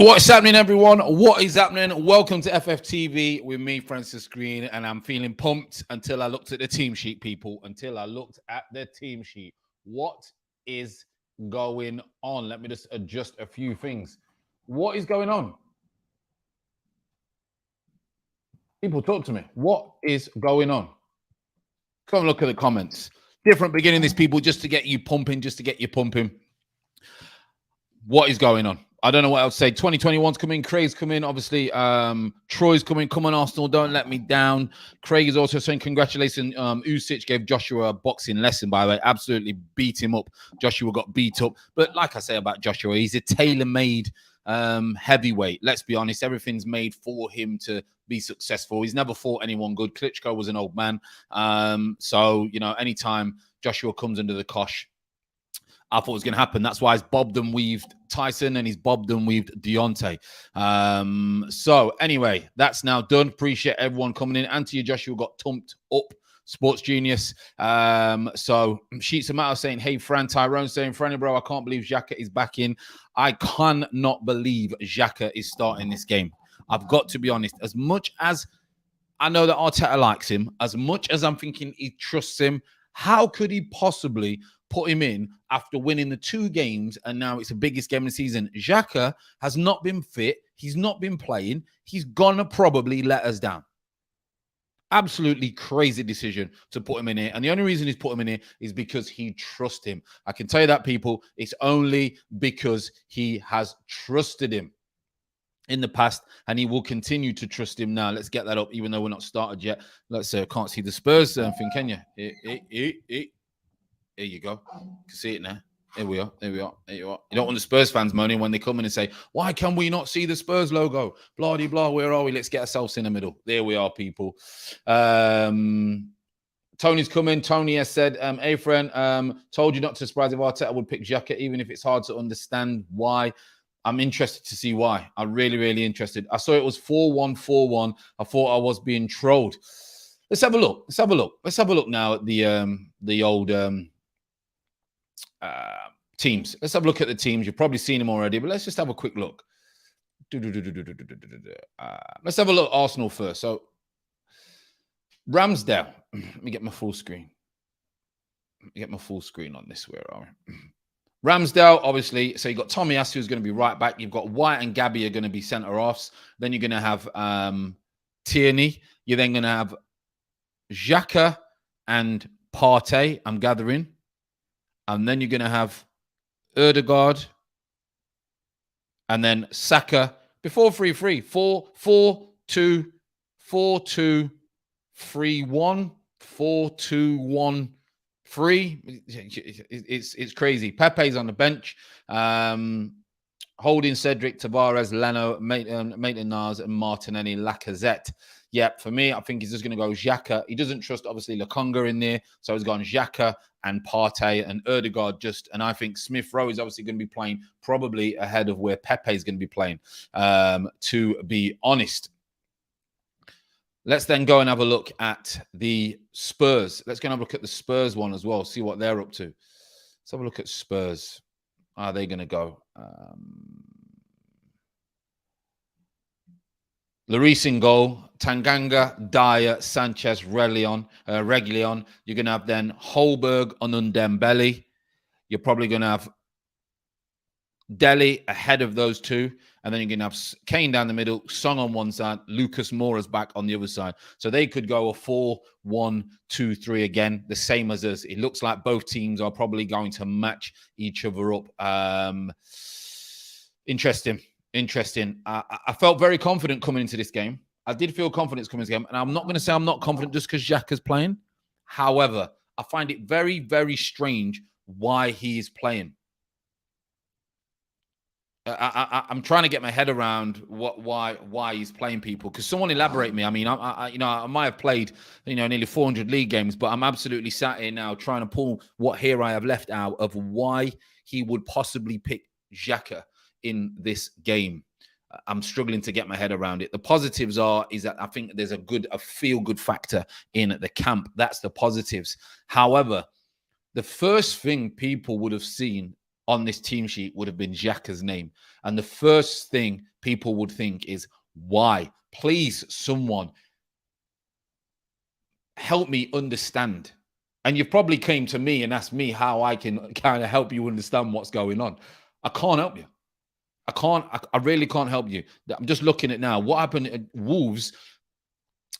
What's happening, everyone? What is happening? Welcome to FFTV with me, Francis Green, and I'm feeling pumped until I looked at the team sheet, people. Until I looked at the team sheet. What is going on? Let me just adjust a few things. What is going on? People, talk to me. What is going on? Come and look at the comments. Different beginning this, people, just to get you pumping, What is going on? I don't know what else to say. 2021's coming. Craig's coming. Obviously, Troy's coming. Come on, Arsenal. Don't let me down. Craig is also saying congratulations. Usyk gave Joshua a boxing lesson, by the way. Absolutely beat him up. Joshua got beat up. But like I say about Joshua, he's a tailor-made heavyweight. Let's be honest. Everything's made for him to be successful. He's never fought anyone good. Klitschko was an old man. So, you know, anytime Joshua comes under the cosh, I thought it was going to happen. That's why he's bobbed and weaved Tyson and he's bobbed and weaved Deontay. So anyway, that's now done. Appreciate everyone coming in. Anthony Joshua got tumped up. Sports Genius. So Sheets of Matter saying, hey, Fran. Tyrone saying, Franny, bro, I can't believe Xhaka is back in. I cannot believe Xhaka is starting this game. I've got to be honest. As much as I know that Arteta likes him, as much as I'm thinking he trusts him, how could he possibly put him in after winning the 2 games and now it's the biggest game of the season? Xhaka has not been fit. He's not been playing. He's gonna probably let us down. Absolutely crazy decision to put him in here. And the only reason he's put him in here is because he trusts him. I can tell you that, people. It's only because he has trusted him in the past, and he will continue to trust him now. Let's get that up, even though we're not started yet. Let's say I can't see the Spurs thing, can you? There you go. You can see it now. There we are. There we are. There you are. You don't want the Spurs fans moaning when they come in and say, why can we not see the Spurs logo? Blah, de, blah. Where are we? Let's get ourselves in the middle. There we are, people. Tony's coming. Tony has said, hey, friend, told you not to surprise if Arteta would pick Xhaka, even if it's hard to understand why. I'm interested to see why. I'm really, really interested. I saw it was 4-1, 4-1. I thought I was being trolled. Let's have a look. Let's have a look. Let's have a look now at the old teams. Let's have a look at the teams. You've probably seen them already, but let's just have a quick look. Let's have a look at Arsenal first. So Ramsdale. Let me get my full screen. Let me get my full screen on this. Where are we? Ramsdale, obviously. So you've got Tomiyasu, who's going to be right back. You've got White and Gabby are going to be centre-offs. Then you're going to have Tierney. You're then going to have Xhaka and Partey, I'm gathering. And then you're going to have Ødegaard. And then Saka. Before 3-3. 4-4-2. 4-2-3-1. 4-2-1-3. It's crazy. Pepe's on the bench. Holding Cedric, Tavares, Leno, Maitland-Niles, and Martinelli, Lacazette. Yeah, for me, I think he's just going to go Xhaka. He doesn't trust, obviously, Lokonga in there. So he's gone Xhaka and Partey and Ødegaard just. And I think Smith Rowe is obviously going to be playing probably ahead of where Pepe is going to be playing, to be honest. Let's then go and have a look at the Spurs. Let's go and have a look at the Spurs one as well, see what they're up to. Let's have a look at Spurs. How are they going to go? Lloris in goal, Tanganga, Dyer, Sanchez, Reguilon. You're going to have then Holberg on Undembele. You're probably going to have Dele ahead of those two. And then you're going to have Kane down the middle, Song on one side, Lucas Moura's back on the other side. So they could go a 4-1-2-3 again, the same as us. It looks like both teams are probably going to match each other up. Interesting. I felt very confident coming into this game. I did feel confident coming into this game. And I'm not going to say I'm not confident just because Xhaka's playing. However, I find it very, very strange why he is playing. I'm trying to get my head around why he's playing, people. Because someone elaborate me. I mean, I might have played nearly 400 league games, but I'm absolutely sat here now trying to pull what here I have left out of why he would possibly pick Xhaka in this game. I'm struggling to get my head around it. The positives is that I think there's a feel-good factor in the camp. That's the positives. However, the first thing people would have seen on this team sheet would have been Xhaka's name. And the first thing people would think is, why? Please, someone help me understand. And you've probably came to me and asked me how I can kind of help you understand what's going on. I can't help you. I really can't help you. I'm just looking at now. What happened at Wolves?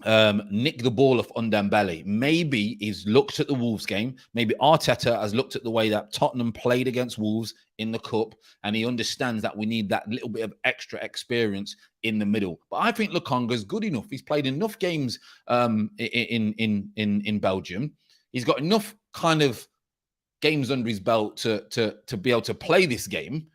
Nick the ball off Undembele. Maybe he's looked at the Wolves game. Maybe Arteta has looked at the way that Tottenham played against Wolves in the cup, and he understands that we need that little bit of extra experience in the middle. But I think Lokonga's good enough. He's played enough games in Belgium. He's got enough kind of games under his belt to be able to play this game.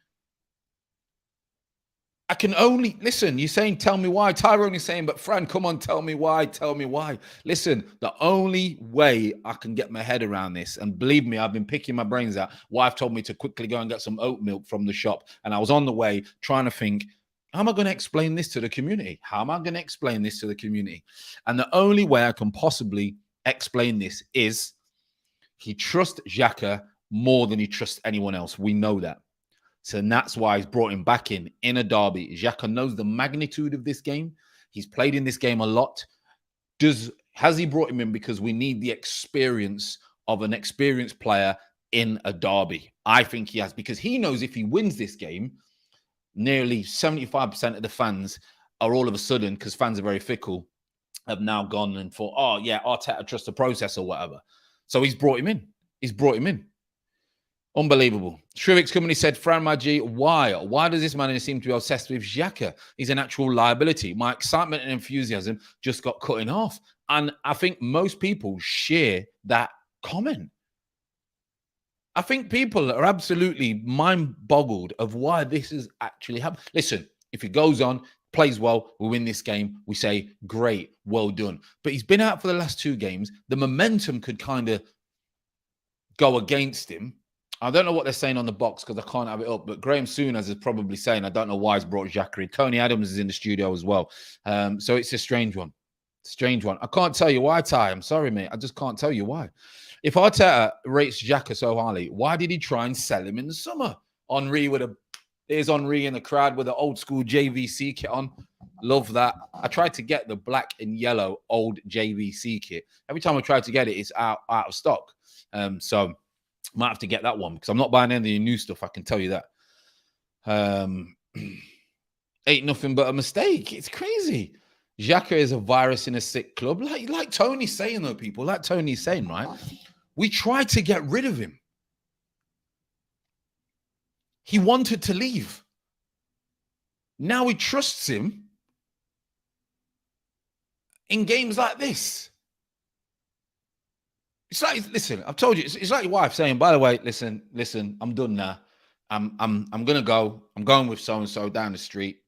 I can only listen. You're saying, tell me why. Tyrone is saying, but Fran, come on, tell me why. Tell me why. Listen, the only way I can get my head around this, and believe me, I've been picking my brains out. Wife told me to quickly go and get some oat milk from the shop. And I was on the way trying to think, how am I going to explain this to the community? How am I going to explain this to the community? And the only way I can possibly explain this is he trusts Xhaka more than he trusts anyone else. We know that. So that's why he's brought him back in a derby. Xhaka knows the magnitude of this game. He's played in this game a lot. Has he brought him in because we need the experience of an experienced player in a derby? I think he has, because he knows if he wins this game, nearly 75% of the fans are all of a sudden, because fans are very fickle, have now gone and thought, oh, yeah, Arteta trusts the process or whatever. So he's brought him in. He's brought him in. Unbelievable. Shrivik's company said, Fran Maggi, why? Why does this man seem to be obsessed with Xhaka? He's an actual liability. My excitement and enthusiasm just got cut in half. And I think most people share that comment. I think people are absolutely mind-boggled of why this is actually happening. Listen, if he goes on, plays well, we win this game, we say, great, well done. But he's been out for the last 2 games. The momentum could kind of go against him. I don't know what they're saying on the box because I can't have it up, but Graham Souness is probably saying, I don't know why he's brought Xhaka in. Tony Adams is in the studio as well. So it's a strange one. Strange one. I can't tell you why, Ty. I'm sorry, mate. I just can't tell you why. If Arteta rates Xhaka so highly, why did he try and sell him in the summer? There's Henry in the crowd with the old school JVC kit on. Love that. I tried to get the black and yellow old JVC kit. Every time I try to get it, it's out of stock. So might have to get that one because I'm not buying any new stuff. I can tell you that. Ain't nothing but a mistake. It's crazy. Xhaka is a virus in a sick club. Like Tony's saying, though, people. Like Tony's saying, right? We tried to get rid of him. He wanted to leave. Now he trusts him in games like this. It's like, listen, I've told you, it's like your wife saying, by the way, listen, I'm done now. I'm gonna go. I'm going with so-and-so down the street.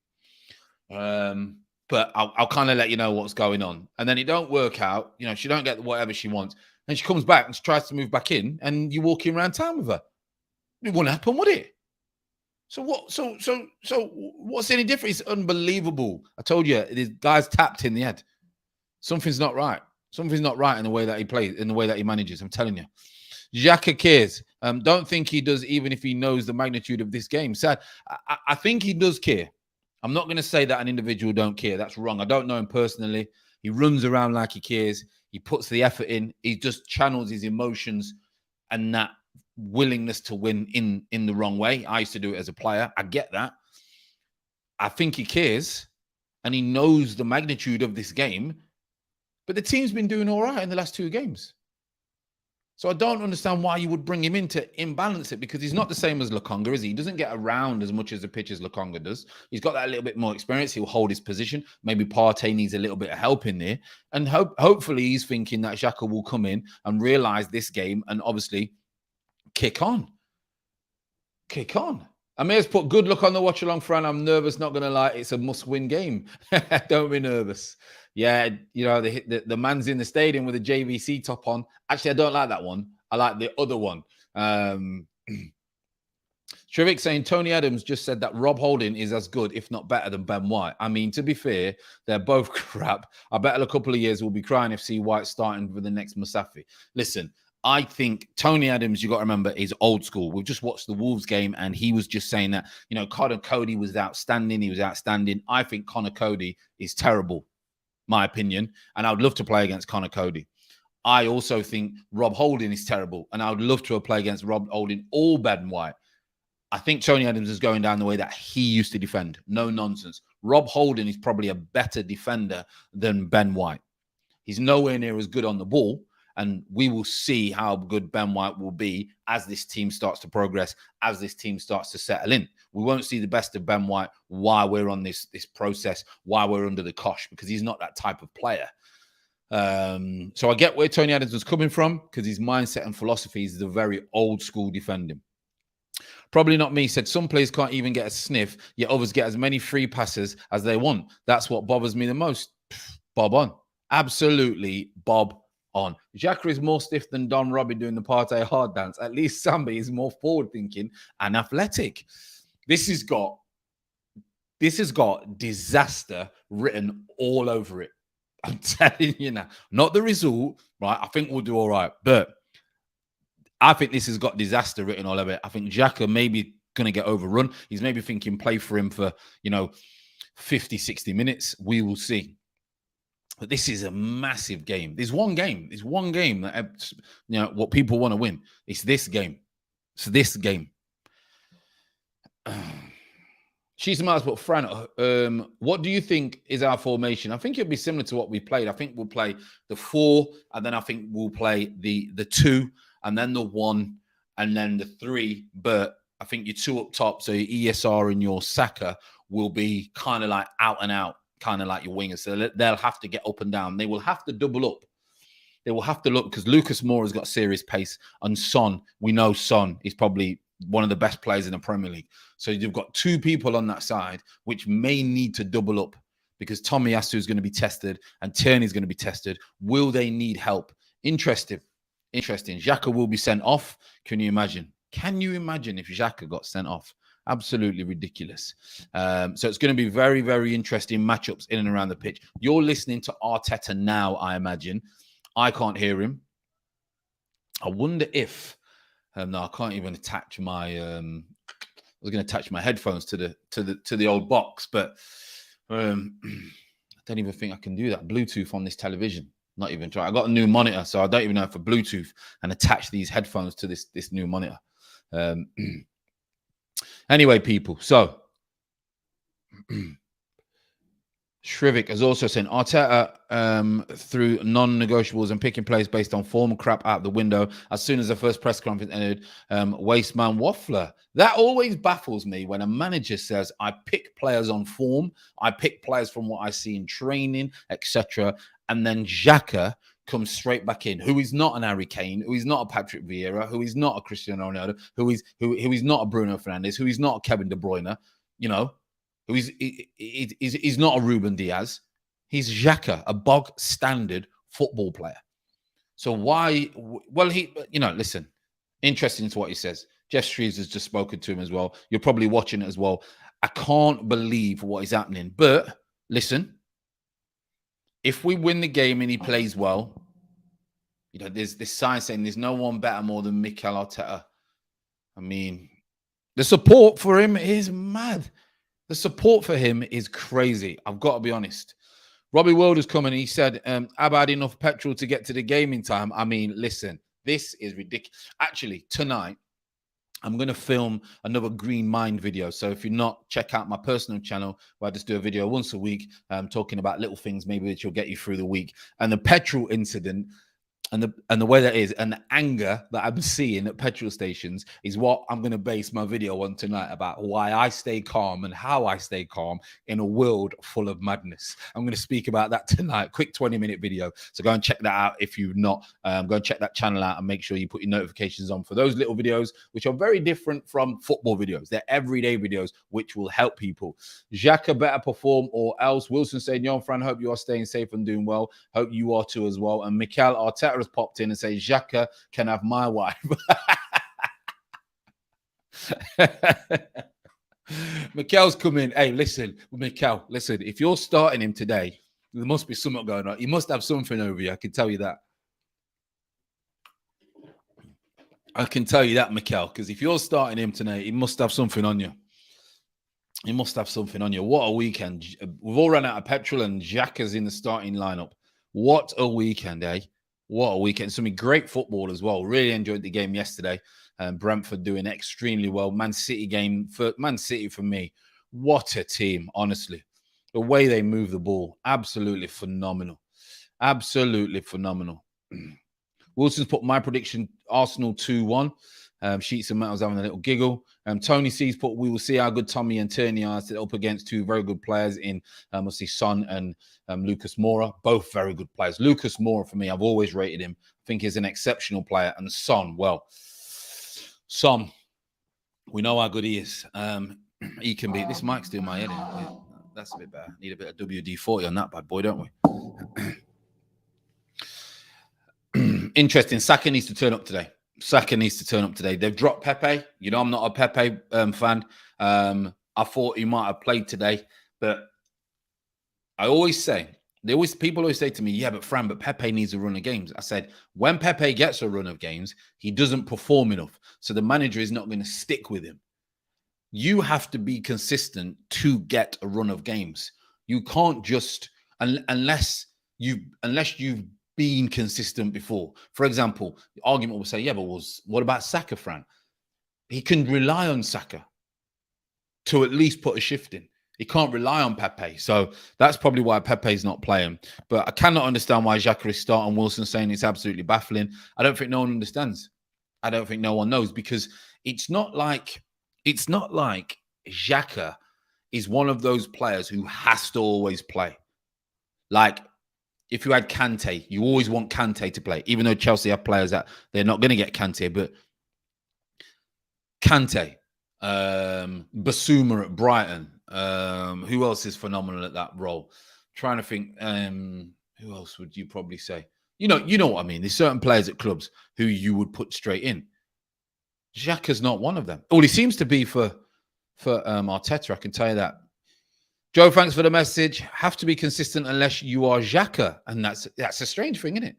But I'll kind of let you know what's going on. And then it don't work out. You know, she don't get whatever she wants. And she comes back and she tries to move back in, and you're walking around town with her. It wouldn't happen, would it? So what? So what's any different? It's unbelievable. I told you, this guy's tapped in the head. Something's not right. Something's not right in the way that he plays, in the way that he manages. I'm telling you. Xhaka cares. Don't think he does, even if he knows the magnitude of this game. Sad. I think he does care. I'm not going to say that an individual don't care. That's wrong. I don't know him personally. He runs around like he cares. He puts the effort in. He just channels his emotions and that willingness to win in the wrong way. I used to do it as a player. I get that. I think he cares and he knows the magnitude of this game. But the team's been doing all right in the last 2 games. So I don't understand why you would bring him in to imbalance it, because he's not the same as Lokonga, is he? He doesn't get around as much as the pitch as Lokonga does. He's got that little bit more experience. He'll hold his position. Maybe Partey needs a little bit of help in there. And hopefully he's thinking that Xhaka will come in and realise this game and obviously kick on. Kick on. Amir's put good luck on the watch along, Fran. I'm nervous, not going to lie. It's a must-win game. Don't be nervous. Yeah, you know, the man's in the stadium with a JVC top on. Actually, I don't like that one. I like the other one. Shrivik saying, Tony Adams just said that Rob Holding is as good, if not better, than Ben White. I mean, to be fair, they're both crap. I bet in a couple of years we'll be crying if see White starting for the next Musafi. Listen, I think Tony Adams, you got to remember, is old school. We've just watched the Wolves game and he was just saying that, you know, Connor Cody was outstanding. He was outstanding. I think Connor Cody is terrible, my opinion. And I would love to play against Connor Cody. I also think Rob Holding is terrible. And I would love to play against Rob Holding or Ben White. I think Tony Adams is going down the way that he used to defend. No nonsense. Rob Holding is probably a better defender than Ben White. He's nowhere near as good on the ball. And we will see how good Ben White will be as this team starts to progress, as this team starts to settle in. We won't see the best of Ben White while we're on this process, while we're under the cosh, because he's not that type of player. So I get where Tony Adams was coming from, because his mindset and philosophy is the very old school defending. Probably not me. Said some players can't even get a sniff, yet others get as many free passes as they want. That's what bothers me the most. Bob on. Absolutely Bob on. Xhaka is more stiff than Don Robbie doing the partey hard dance. At least Sambi is more forward-thinking and athletic. This has got disaster written all over it. I'm telling you now. Not the result, right? I think we'll do all right. But I think this has got disaster written all over it. I think Xhaka maybe going to get overrun. He's maybe thinking play for him for, 50, 60 minutes. We will see. But this is a massive game. There's one game. There's one game that, what people want to win. It's this game. It's this game. She's a mouse, but Fran, what do you think is our formation? I think it'll be similar to what we played. I think we'll play the 4, and then I think we'll play the 2, and then the 1, and then the 3. But I think your 2 up top, so your ESR and your Saka, will be kind of like out and out, kind of like your wingers. So they'll have to get up and down. They will have to double up. They will have to look, because Lucas Moura has got serious pace, and Son, we know Son is probably one of the best players in the Premier League. So you've got 2 people on that side, which may need to double up, because Tomiyasu is going to be tested and Tierney is going to be tested. Will they need help? Interesting. Xhaka will be sent off. Can you imagine? Can you imagine if Xhaka got sent off? Absolutely ridiculous. So it's going to be very, very interesting matchups in and around the pitch. You're listening to Arteta now, I imagine. I can't hear him. I wonder if... no, I can't even attach my... I was going to attach my headphones to the old box, but I don't even think I can do that. Bluetooth on this television. Not even try. I got a new monitor, so I don't even know if I Bluetooth and attach these headphones to this new monitor. Anyway, people, so Shrivik has also said Arteta through non-negotiables and picking players based on form crap out the window as soon as the first press conference ended. Wasteman Waffler. That always baffles me when a manager says, I pick players on form, I pick players from what I see in training, etc. And then Xhaka comes straight back in, who is not an Harry Kane, who is not a Patrick Vieira, who is not a Cristiano Ronaldo, who is not a Bruno Fernandes, who is not a Kevin De Bruyne, who is not a Ruben Diaz. He's Xhaka, a bog standard football player. So why? Well, listen, interesting to what he says. Jeff Shreves has just spoken to him as well. You're probably watching it as well. I can't believe what is happening. But listen, if we win the game and he plays well, there's this sign saying there's no one better more than Mikel Arteta. I mean, the support for him is mad. The support for him is crazy. I've got to be honest. Robbie World has come and he said, I've had enough petrol to get to the game in time. I mean, listen, this is ridiculous. Actually, tonight, I'm going to film another Green Mind video. So if you're not, check out my personal channel where I just do a video once a week talking about little things maybe which will get you through the week. And the petrol incident and the way that is and the anger that I'm seeing at petrol stations is what I'm going to base my video on tonight about why I stay calm and how I stay calm in a world full of madness. I'm going to speak about that tonight. Quick 20-minute video. So go and check that out if you've not. Go and check that channel out and make sure you put your notifications on for those little videos, which are very different from football videos. They're everyday videos, which will help people. Xhaka better perform or else. Wilson saying, Yon Fran, hope you are staying safe and doing well. Hope you are too as well. And Mikel Arteta has popped in and says, Xhaka can have my wife. Mikel's come in. Hey, listen, Mikel, listen, if you're starting him today, there must be something going on. He must have something over you. I can tell you that. I can tell you that, Mikel, because if you're starting him tonight, he must have something on you. He must have something on you. What a weekend. We've all run out of petrol and Xhaka's in the starting lineup. What a weekend, eh? What a weekend. Some great football as well. Really enjoyed the game yesterday. Brentford doing extremely well. Man City game, for Man City for me, what a team, honestly. The way they move the ball, absolutely phenomenal. Absolutely phenomenal. Wilson's put my prediction, Arsenal 2-1. Sheets and Metal's having a little giggle. Tony C's put, we will see how good Tommy and Tierney are up against two very good players in, obviously, Son and Lucas Moura. Both very good players. Lucas Moura, for me, I've always rated him. I think he's an exceptional player. And Son, well, Son, we know how good he is. He can be. This mic's doing my head in. That's a bit better. Need a bit of WD-40 on that bad boy, don't we? Interesting. Saka needs to turn up today. They've dropped Pepe. You know, I'm not a Pepe fan. I thought he might have played today, but I always say, people always say to me, yeah, but Fran, but Pepe needs a run of games. I said, when Pepe gets a run of games, he doesn't perform enough. So the manager is not going to stick with him. You have to be consistent to get a run of games. You can't just, unless you've been consistent before. For example, the argument will say, yeah, but what about Saka, Fran? He can rely on Saka to at least put a shift in. He can't rely on Pepe. So that's probably why Pepe's not playing. But I cannot understand why Xhaka is starting. Wilson saying it's absolutely baffling. I don't think no one understands. I don't think no one knows, because it's not like Xhaka is one of those players who has to always play. Like, if you had Kante, you always want Kante to play, even though Chelsea have players that they're not going to get Kante. But Kante, Basuma at Brighton, who else is phenomenal at that role? Trying to think, who else would you probably say? You know what I mean. There's certain players at clubs who you would put straight in. Xhaka's not one of them. Well, he seems to be for Arteta, I can tell you that. Joe, thanks for the message. Have to be consistent unless you are Xhaka. And that's a strange thing, isn't it?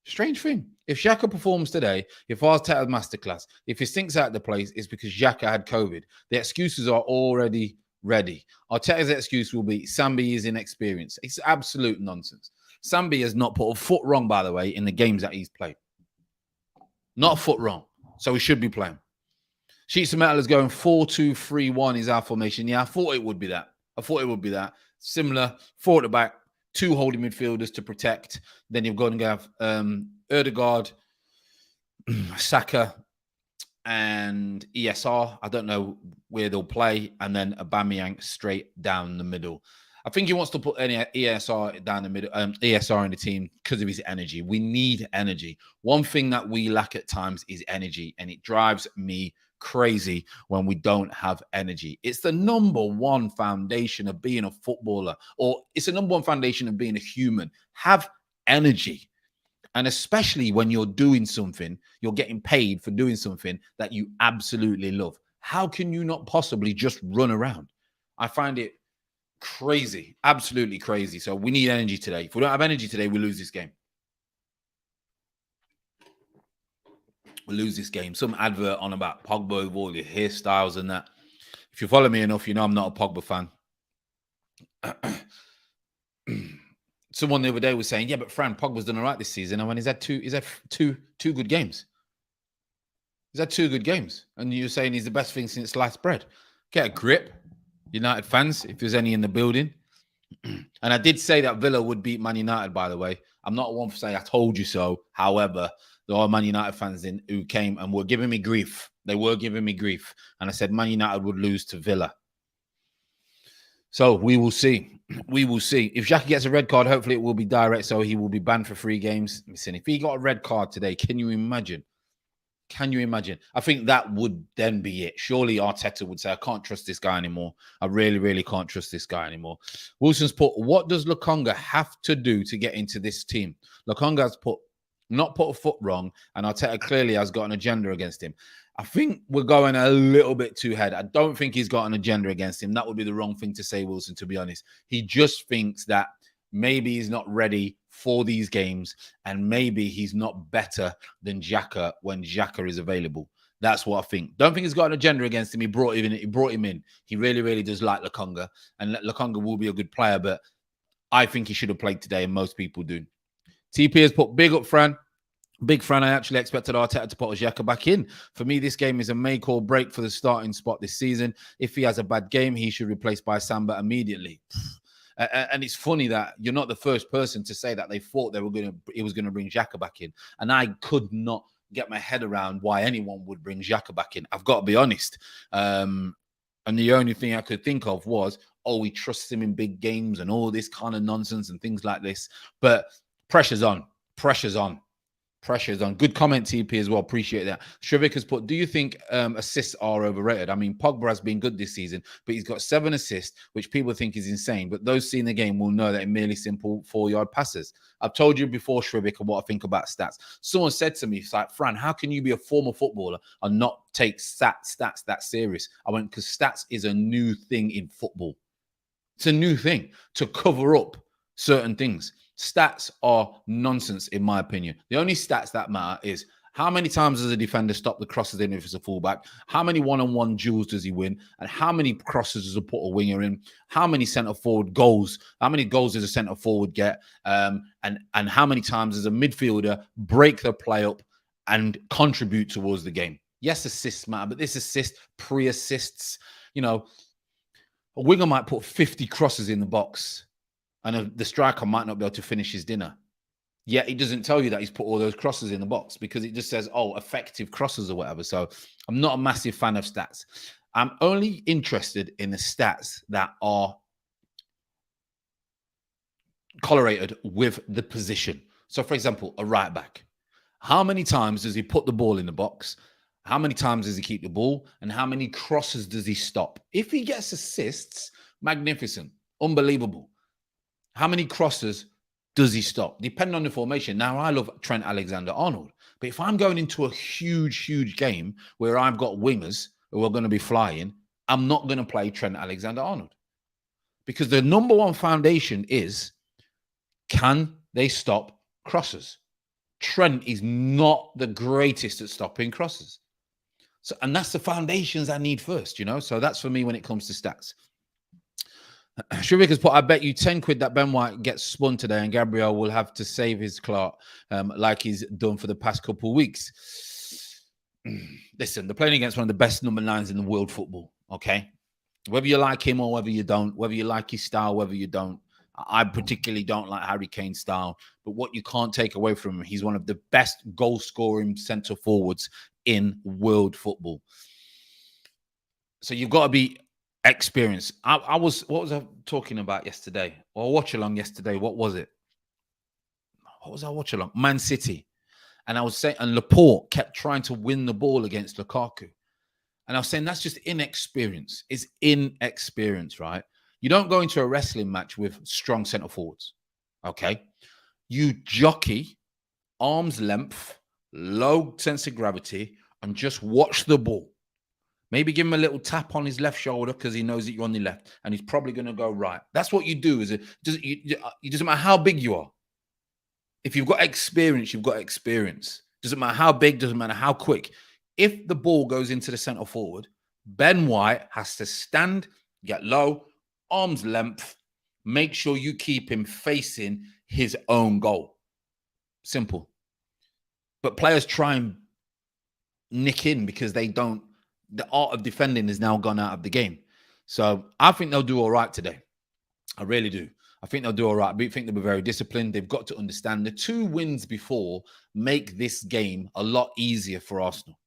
Strange thing. If Xhaka performs today, if Arteta's masterclass, if he stinks out the place, it's because Xhaka had COVID. The excuses are already ready. Arteta's excuse will be Sambi is inexperienced. It's absolute nonsense. Sambi has not put a foot wrong, by the way, in the games that he's played. Not a foot wrong. So he should be playing. Sheets of Metal is going 4-2-3-1 is our formation. Yeah, I thought it would be that. Similar, 4 at the back, 2 holding midfielders to protect. Then you're going to have Ødegaard, Saka, and ESR. I don't know where they'll play. And then Aubameyang straight down the middle. I think he wants to put any ESR down the middle, ESR in the team because of his energy. We need energy. One thing that we lack at times is energy, and it drives me crazy when we don't have energy. It's the number one foundation of being a footballer, or it's the number one foundation of being a human. Have energy. And especially when you're doing something, you're getting paid for doing something that you absolutely love. How can you not possibly just run around? I find it crazy, absolutely crazy. So we need energy today. If we don't have energy today, we lose this game. We lose this game. Some advert on about Pogba with all your hairstyles and that. If you follow me enough, you know I'm not a Pogba fan. Someone the other day was saying, yeah, but Fran, Pogba's done all right this season. And when he's had two good games. He's had 2 good games. And you're saying he's the best thing since sliced bread. Get a grip, United fans, if there's any in the building. And I did say that Villa would beat Man United, by the way. I'm not one for saying I told you so. However, there are Man United fans who came and were giving me grief. They were giving me grief. And I said Man United would lose to Villa. So we will see. We will see. If Xhaka gets a red card, hopefully it will be direct, so he will be banned for 3 games. Listen, if he got a red card today, can you imagine? Can you imagine? I think that would then be it. Surely Arteta would say, I can't trust this guy anymore. I really, really can't trust this guy anymore. Wilson's put, what does Lokonga have to do to get into this team? Lokonga has not put a foot wrong, and Arteta clearly has got an agenda against him. I think we're going a little bit too ahead. I don't think he's got an agenda against him. That would be the wrong thing to say, Wilson, to be honest. He just thinks that maybe he's not ready for these games, and maybe he's not better than Xhaka when Xhaka is available. That's what I think. Don't think he's got an agenda against him. He brought him in. He really, really does like Lokonga, and Lokonga will be a good player, but I think he should have played today, and most people do. TP has put big up, Fran. Big Fran, I actually expected Arteta to put Xhaka back in. For me, this game is a make or break for the starting spot this season. If he has a bad game, he should replace by Samba immediately. And it's funny that you're not the first person to say that they thought he was going to bring Xhaka back in. And I could not get my head around why anyone would bring Xhaka back in. I've got to be honest. And the only thing I could think of was, he trusts him in big games and all this kind of nonsense and things like this. But pressure's on. Pressure's on. Pressure's on. Good comment, TP, as well. Appreciate that. Shrivik has put, do you think assists are overrated? I mean, Pogba has been good this season, but he's got 7 assists, which people think is insane. But those seeing the game will know that it's merely simple 4-yard passes. I've told you before, Shrivik, what I think about stats. Someone said to me, it's like, Fran, how can you be a former footballer and not take stats that serious? I went, because stats is a new thing in football. It's a new thing to cover up certain things. Stats are nonsense, in my opinion. The only stats that matter is how many times does a defender stop the crosses in if it's a fullback, how many one-on-one duels does he win, and how many crosses does he put a winger in, how many centre-forward goals, how many goals does a centre-forward get, and how many times does a midfielder break the play up and contribute towards the game. Yes, assists matter, but this assist, pre-assists, a winger might put 50 crosses in the box, and the striker might not be able to finish his dinner. Yet he doesn't tell you that he's put all those crosses in the box because it just says, effective crosses or whatever. So I'm not a massive fan of stats. I'm only interested in the stats that are correlated with the position. So, for example, a right back. How many times does he put the ball in the box? How many times does he keep the ball? And how many crosses does he stop? If he gets assists, magnificent, unbelievable. How many crosses does he stop? Depending on the formation. Now, I love Trent Alexander-Arnold. But if I'm going into a huge, huge game where I've got wingers who are going to be flying, I'm not going to play Trent Alexander-Arnold. Because the number one foundation is, can they stop crosses? Trent is not the greatest at stopping crosses. So, and that's the foundations I need first, So that's for me when it comes to stats. Shrivik has put, I bet you 10 quid that Ben White gets spun today and Gabriel will have to save his clout like he's done for the past couple of weeks. Listen, they're playing against one of the best number 9s in the world football, okay? Whether you like him or whether you don't, whether you like his style, whether you don't. I particularly don't like Harry Kane's style, but what you can't take away from him, he's one of the best goal-scoring centre forwards in world football. So you've got to be experienced. What was I talking about yesterday? Or watch along yesterday? What was it? What was I watching along? Man City. And I was saying, and Laporte kept trying to win the ball against Lukaku. And I was saying, that's just inexperience. It's inexperience, right? You don't go into a wrestling match with strong centre forwards. Okay. You jockey, arm's length, low sense of gravity, and just watch the ball. Maybe give him a little tap on his left shoulder because he knows that you're on the left and he's probably going to go right. That's what you do. It doesn't matter how big you are. If you've got experience, you've got experience. Doesn't matter how big, doesn't matter how quick. If the ball goes into the centre forward, Ben White has to stand, get low, arm's length, make sure you keep him facing his own goal. Simple. But players try and nick in because they don't. The art of defending has now gone out of the game. So I think they'll do all right today. I really do. I think they'll do all right. I think they'll be very disciplined. They've got to understand the 2 wins before make this game a lot easier for Arsenal.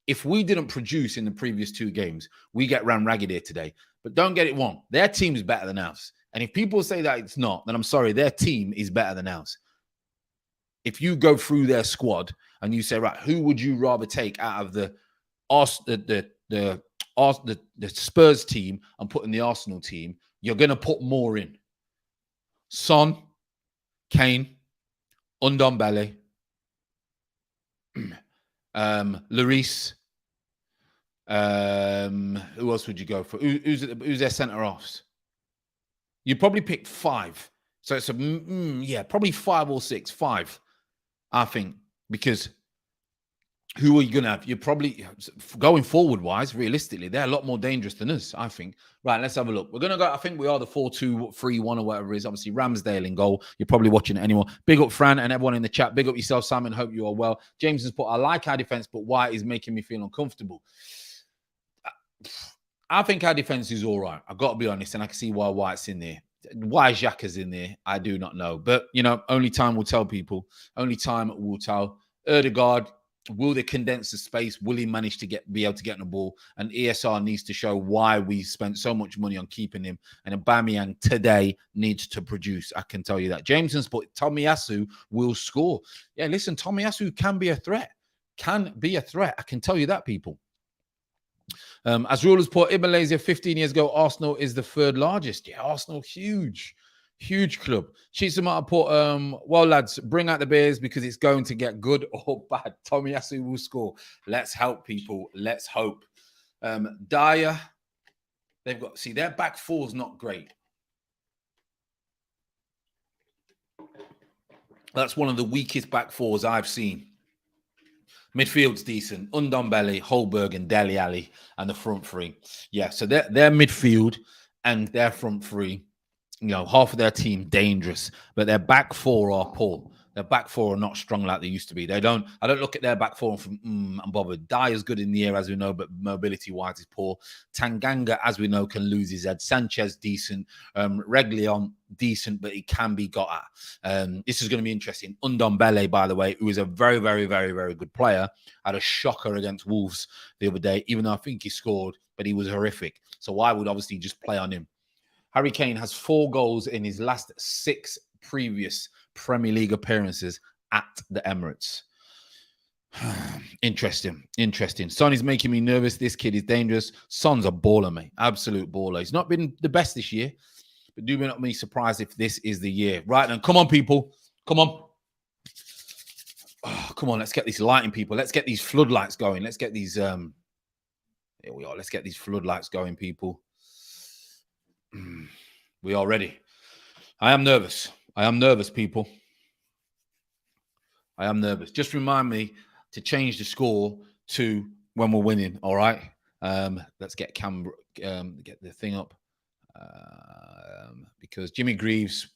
If we didn't produce in the previous 2 games, we get ran ragged here today. But don't get it wrong. Their team is better than ours. And if people say that it's not, then I'm sorry, their team is better than ours. If you go through their squad and you say, right, who would you rather take out of the Spurs team and put in the Arsenal team, you're going to put more in. Son, Kane, Ndombele, Lloris. Who else would you go for? Who's their centre-halves? You'd probably pick 5 So it's probably 5 or 6. 5, I think, because who are you going to have? You're probably going forward wise, realistically, they're a lot more dangerous than us, I think. Right, let's have a look. We're going to go, I think we are the 4-2-3-1 or whatever it is. Obviously, Ramsdale in goal. You're probably watching it anymore. Big up Fran and everyone in the chat. Big up yourself, Simon. Hope you are well. James has put, I like our defense, but White is making me feel uncomfortable. I think our defense is all right. I've got to be honest, and I can see why White's in there. Why Xhaka's in there, I do not know. But, only time will tell, people. Only time will tell. Ødegaard, will they condense the space? Will he manage to be able to get on the ball? And ESR needs to show why we spent so much money on keeping him. And Aubameyang today needs to produce. I can tell you that. Jameson's put Tomiyasu will score. Yeah, listen, Tomiyasu can be a threat. Can be a threat. I can tell you that, people. As rulers put, in Malaysia 15 years ago, Arsenal is the 3rd largest. Yeah, Arsenal, huge club. Shizumata put, well, lads, bring out the beers because it's going to get good or bad. Tomiyasu will score. Let's help, people. Let's hope. Dyer, they've got, see, their back 4's not great. That's one of the weakest back 4s I've seen. Midfield's decent. Ndombele, Holberg, and Dele Alli, and the front 3. Yeah, so their midfield and their front 3, half of their team dangerous, but their back 4 are poor. Their back 4 are not strong like they used to be. I don't look at their back 4 from I'm bothered. Dyer's good in the air, as we know, but mobility-wise is poor. Tanganga, as we know, can lose his head. Sanchez, decent. Reguilon, decent, but he can be got at. This is going to be interesting. Ndombele, by the way, who is a very, very, very, very good player, had a shocker against Wolves the other day, even though I think he scored, but he was horrific. So I would obviously just play on him. Harry Kane has 4 goals in his last 6 previous Premier League appearances at the Emirates. Interesting. Son is making me nervous. This kid is dangerous. Son's a baller, mate. Absolute baller. He's not been the best this year, but do not be surprised if this is the year. Right then, come on, people. Come on. Oh, come on, let's get these lighting, people. Let's get these floodlights going. Let's get these... Here we are. Let's get these floodlights going, people. We are ready. I am nervous. People. I am nervous. Just remind me to change the score to when we're winning. All right. Let's get get the thing up. Because Jimmy Greaves,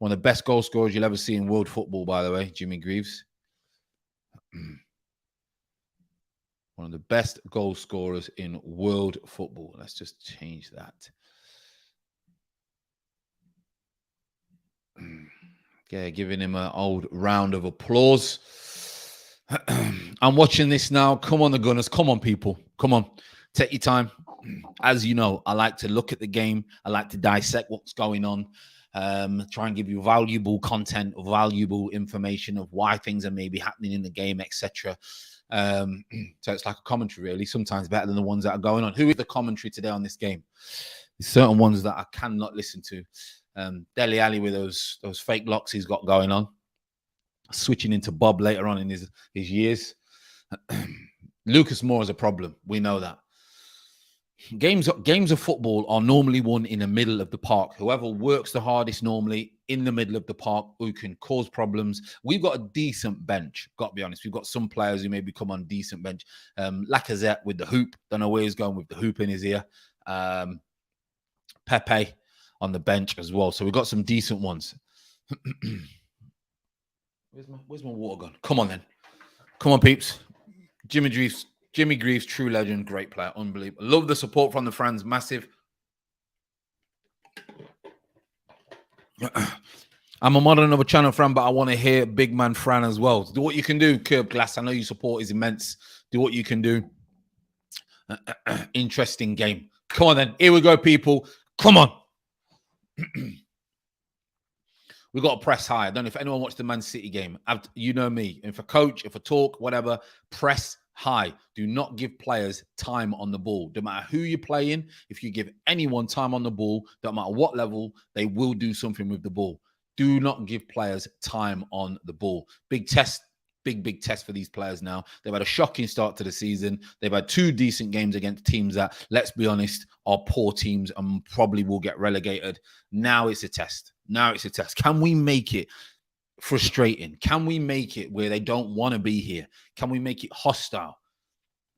one of the best goal scorers you'll ever see in world football, by the way, Jimmy Greaves. One of the best goal scorers in world football. Let's just change that. Okay, giving him an old round of applause. I'm watching this now. Come on, the Gunners. Come on, people. Come on. Take your time. As you know, I like to look at the game. I like to dissect what's going on. Try and give you valuable content, valuable information of why things are maybe happening in the game, etc. So it's like a commentary, really. Sometimes better than the ones that are going on. Who is the commentary today on this game? There's certain ones that I cannot listen to. Dele Alli with those fake locks he's got going on. Switching into Bob later on in his years. Lucas Moore is a problem. We know that. Games of football are normally won in the middle of the park. Whoever works the hardest normally in the middle of the park who can cause problems. We've got a decent bench, got to be honest. We've got some players who maybe come on decent bench. Lacazette with the hoop. Don't know where he's going with the hoop in his ear. Pepe on the bench as well. So we've got some decent ones. Where's my water gone? Come on then. Come on, peeps. Jimmy Greaves, true legend, great player, unbelievable. Love the support from the fans, massive. I'm a modern of a channel Fran, but I want to hear big man Fran as well. Do what you can do, Curb Glass. I know your support is immense. Do what you can do. Interesting game. Come on then. Here we go, people. Come on. We've got to press high. I don't know if anyone watched the Man City game. You know me. If a coach, if a talk, whatever, press high. Do not give players time on the ball. No matter who you're playing, if you give anyone time on the ball, no matter what level, they will do something with the ball. Do not give players time on the ball. Big test. Big test for these players now. They've had a shocking start to the season. They've had 2 decent games against teams that, let's be honest, are poor teams and probably will get relegated. Now it's a test. Now it's a test. Can we make it frustrating? Can we make it where they don't want to be here? Can we make it hostile?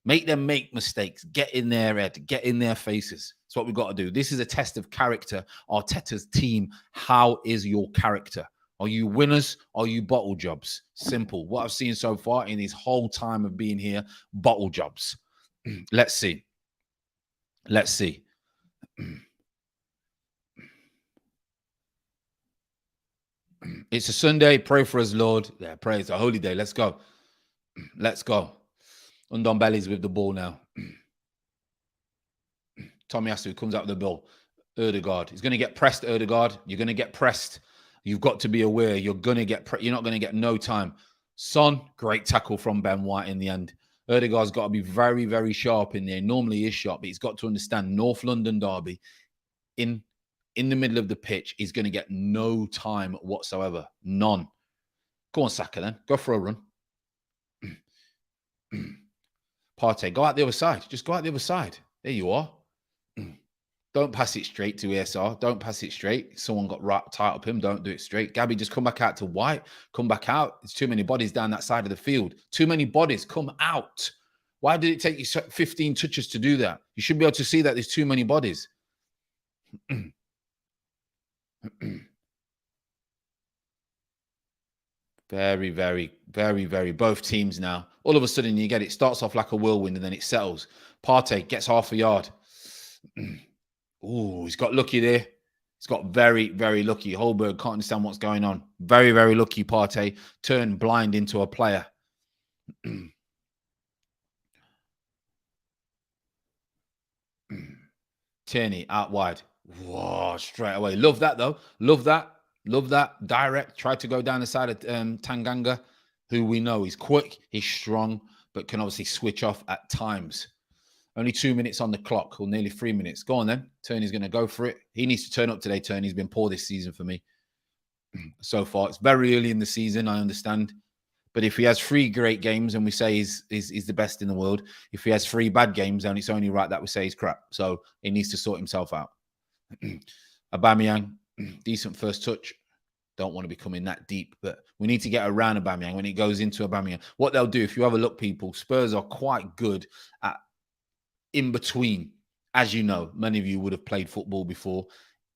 Make them make mistakes. Get in their head. Get in their faces. That's what we've got to do. This is a test of character. Arteta's team. How is your character? Are you winners? Are you bottle jobs? Simple. What I've seen so far in his whole time of being here, bottle jobs. Let's see. Let's see. It's a Sunday. Pray for us, Lord. Yeah, pray. It's a holy day. Let's go. Let's go. Ndombele's with the ball now. Tomiyasu comes out with the ball. Ødegaard. He's going to get pressed, Ødegaard. You're going to get pressed. You've got to be aware. You're going to get you're not going to get no time. Son, great tackle from Ben White in the end. Ødegaard's got to be very, very sharp in there. Normally he is sharp, but he's got to understand North London derby in the middle of the pitch. He's going to get no time whatsoever. None. Go on, Saka then. Go for a run. Partey, go out the other side. Just go out the other side. There you are. Don't pass it straight to ESR. Don't pass it straight. Someone got right tight up him. Don't do it straight. Gabby, just come back out to White. Come back out. There's too many bodies down that side of the field. Too many bodies. Come out. Why did it take you 15 touches to do that? You should be able to see that there's too many bodies. Very, very, very, very. Both teams now. All of a sudden, you get it. Starts off like a whirlwind and then it settles. Partey gets half a yard. Oh, he's got lucky there. He's got very, very lucky. Holberg can't understand what's going on. Very, very lucky. Partey turned blind into a player. Tierney out wide. Whoa, straight away. Love that, though. Love that. Love that. Direct. Tried to go down the side of Tanganga, who we know is quick, he's strong, but can obviously switch off at times. Only 2 minutes on the clock, or nearly 3 minutes. Go on then. Turney's going to go for it. He needs to turn up today, Turney's been poor this season for me so far. It's very early in the season, I understand. But if he has 3 great games and we say he's the best in the world, if he has 3 bad games, then it's only right that we say he's crap. So he needs to sort himself out. Aubameyang, decent first touch. Don't want to be coming that deep, but we need to get around Aubameyang when it goes into Aubameyang. What they'll do, if you have a look, people, Spurs are quite good at in between. As you know, many of you would have played football before.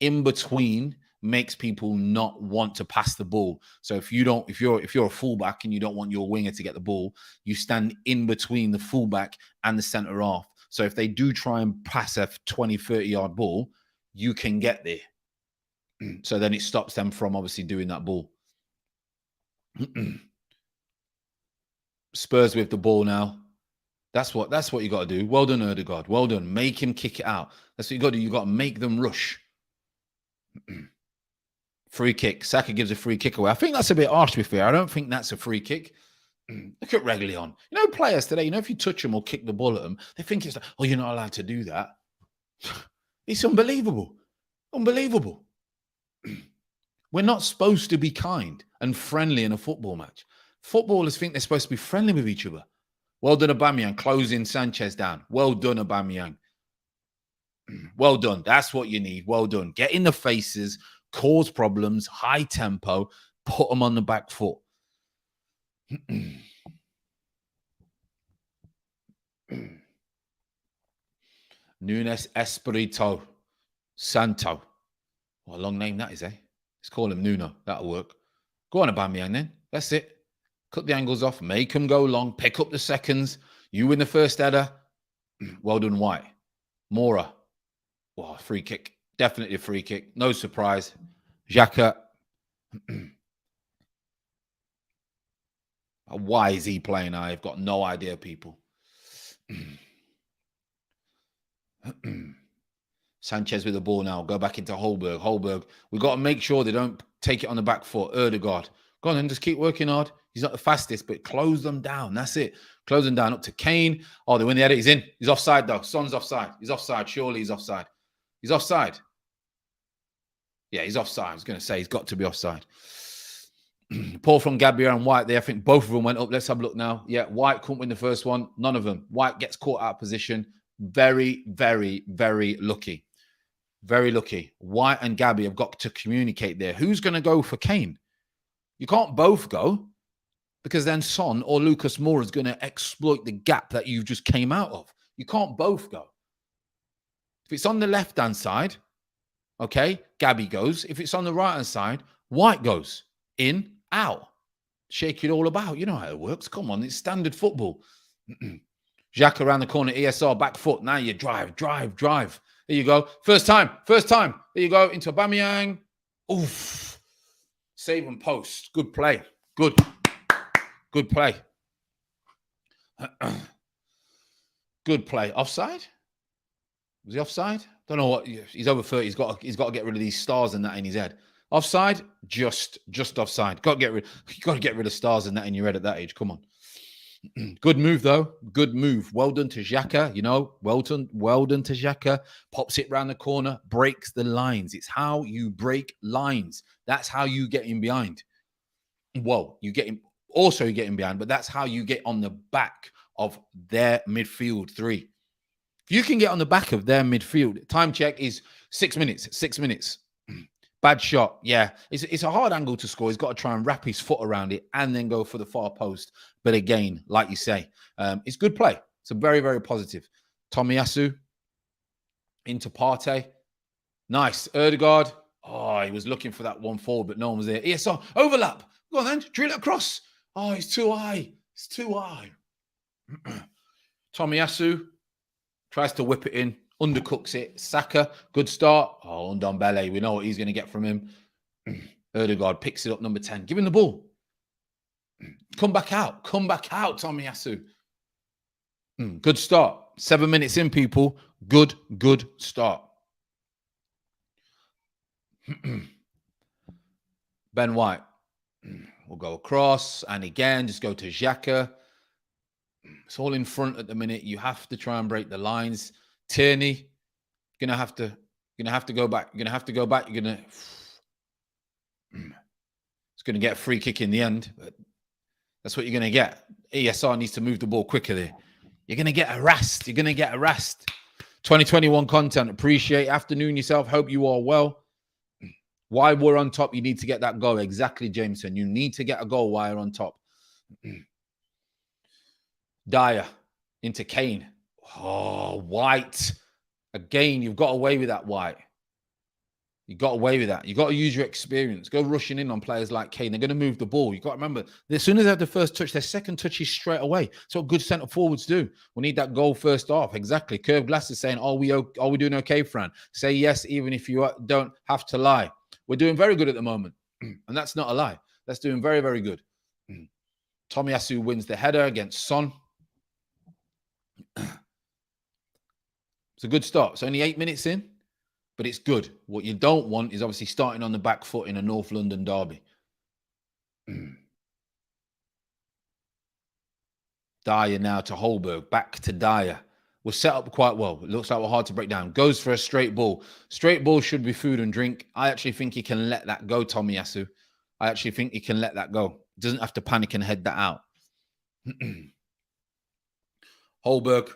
In between makes people not want to pass the ball. So if you're a fullback and you don't want your winger to get the ball, you stand in between the fullback and the centre half. So if they do try and pass a 20, 30-yard ball, you can get there. So then it stops them from obviously doing that ball. Spurs with the ball now. That's what you got to do. Well done, Ødegaard. Well done. Make him kick it out. That's what you got to do. You got to make them rush. Free kick. Saka gives a free kick away. I think that's a bit harsh, to be fair. I don't think that's a free kick. Look at Reguilón. You know, players today, if you touch them or kick the ball at them, they think it's like, oh, you're not allowed to do that. It's unbelievable. Unbelievable. We're not supposed to be kind and friendly in a football match. Footballers think they're supposed to be friendly with each other. Well done, Aubameyang, closing Sanchez down. Well done, Aubameyang. Well done. That's what you need. Well done. Get in the faces, cause problems, high tempo, put them on the back foot. Nunes Espirito Santo. What a long name that is, eh? Let's call him Nuno. That'll work. Go on, Aubameyang, then. That's it. Cut the angles off. Make them go long. Pick up the seconds. You win the first header. Well done, White. Mora. Wow, free kick. Definitely a free kick. No surprise. Xhaka. Why is he playing? I've got no idea, people. Sanchez with the ball now. Go back into Holberg. Holberg. We've got to make sure they don't take it on the back foot. Ødegaard. Go on then. Just keep working hard. He's not the fastest, but close them down. That's it. Close them down up to Kane. Oh, they win the header. He's in. He's offside, though. Son's offside. He's offside. Surely he's offside. He's offside. Yeah, he's offside. I was going to say he's got to be offside. Paul from Gabriel and White there. I think both of them went up. Let's have a look now. Yeah, White couldn't win the first one. None of them. White gets caught out of position. Very, very, very lucky. Very lucky. White and Gabby have got to communicate there. Who's going to go for Kane? You can't both go, because then Son or Lucas Moura is going to exploit the gap that you just came out of. You can't both go. If it's on the left-hand side, okay, Gabby goes. If it's on the right-hand side, White goes. In, out. Shake it all about. You know how it works. Come on, it's standard football. Xhaka around the corner, ESR, back foot. Now you drive. There you go. First time. There you go, into Aubameyang. Oof. Save and post. Good play. Good play. Good play. Offside? Was he offside? Don't know what. He's over 30. He's got to get rid of these stars and that in his head. Offside? Just offside. You got to get rid of stars and that in your head at that age. Come on. Good move though. Good move. Well done to Xhaka. You know, well done to Xhaka. Pops it round the corner, breaks the lines. It's how you break lines. That's how you get in behind. Well, you get in behind, but that's how you get on the back of their midfield three. If you can get on the back of their midfield, time check is 6 minutes. 6 minutes. Bad shot. Yeah, it's a hard angle to score. He's got to try and wrap his foot around it and then go for the far post. But again, like you say, it's good play. It's a very, very positive. Tomiyasu into Partey. Nice. Ødegaard. Oh, he was looking for that one forward, but no one was there. ESR. Overlap. Go on then. Drill it across. Oh, it's too high. It's too high. Tomiyasu tries to whip it in. Undercooks it. Saka, good start. Oh, Ndombele, we know what he's going to get from him. Ødegaard picks it up, number 10. Give him the ball. Come back out, Tomiyasu. Good start. 7 minutes in, people. Good start. Ben White will go across, and again, just go to Xhaka. It's all in front at the minute. You have to try and break the lines. Tierney, gonna have to go back. It's gonna get a free kick in the end, but that's what you're gonna get. ESR needs to move the ball quicker there. You're gonna get harassed. 2021 content. Appreciate. Afternoon yourself. Hope you are well. While we're on top, you need to get that goal. Exactly, Jameson. You need to get a goal while you're on top. Dyer into Kane. Oh, White. Again, you've got away with that, White. You got away with that. You got to use your experience. Go rushing in on players like Kane. They're going to move the ball. You got to remember, as soon as they have the first touch, their second touch is straight away. That's what good centre forwards do. We need that goal first off. Exactly. Curved Glass is saying, are we doing okay, Fran? Say yes, even if you don't have to lie. We're doing very good at the moment. And that's not a lie. That's doing very, very good. Tomiyasu wins the header against Son. It's a good start. It's only 8 minutes in, but it's good. What you don't want is obviously starting on the back foot in a North London derby. Dyer now to Holberg. Back to Dyer. We're set up quite well. It looks like we're hard to break down. Goes for a straight ball. Straight ball should be food and drink. I actually think he can let that go, Tomiyasu. I actually think he can let that go. Doesn't have to panic and head that out. Holberg.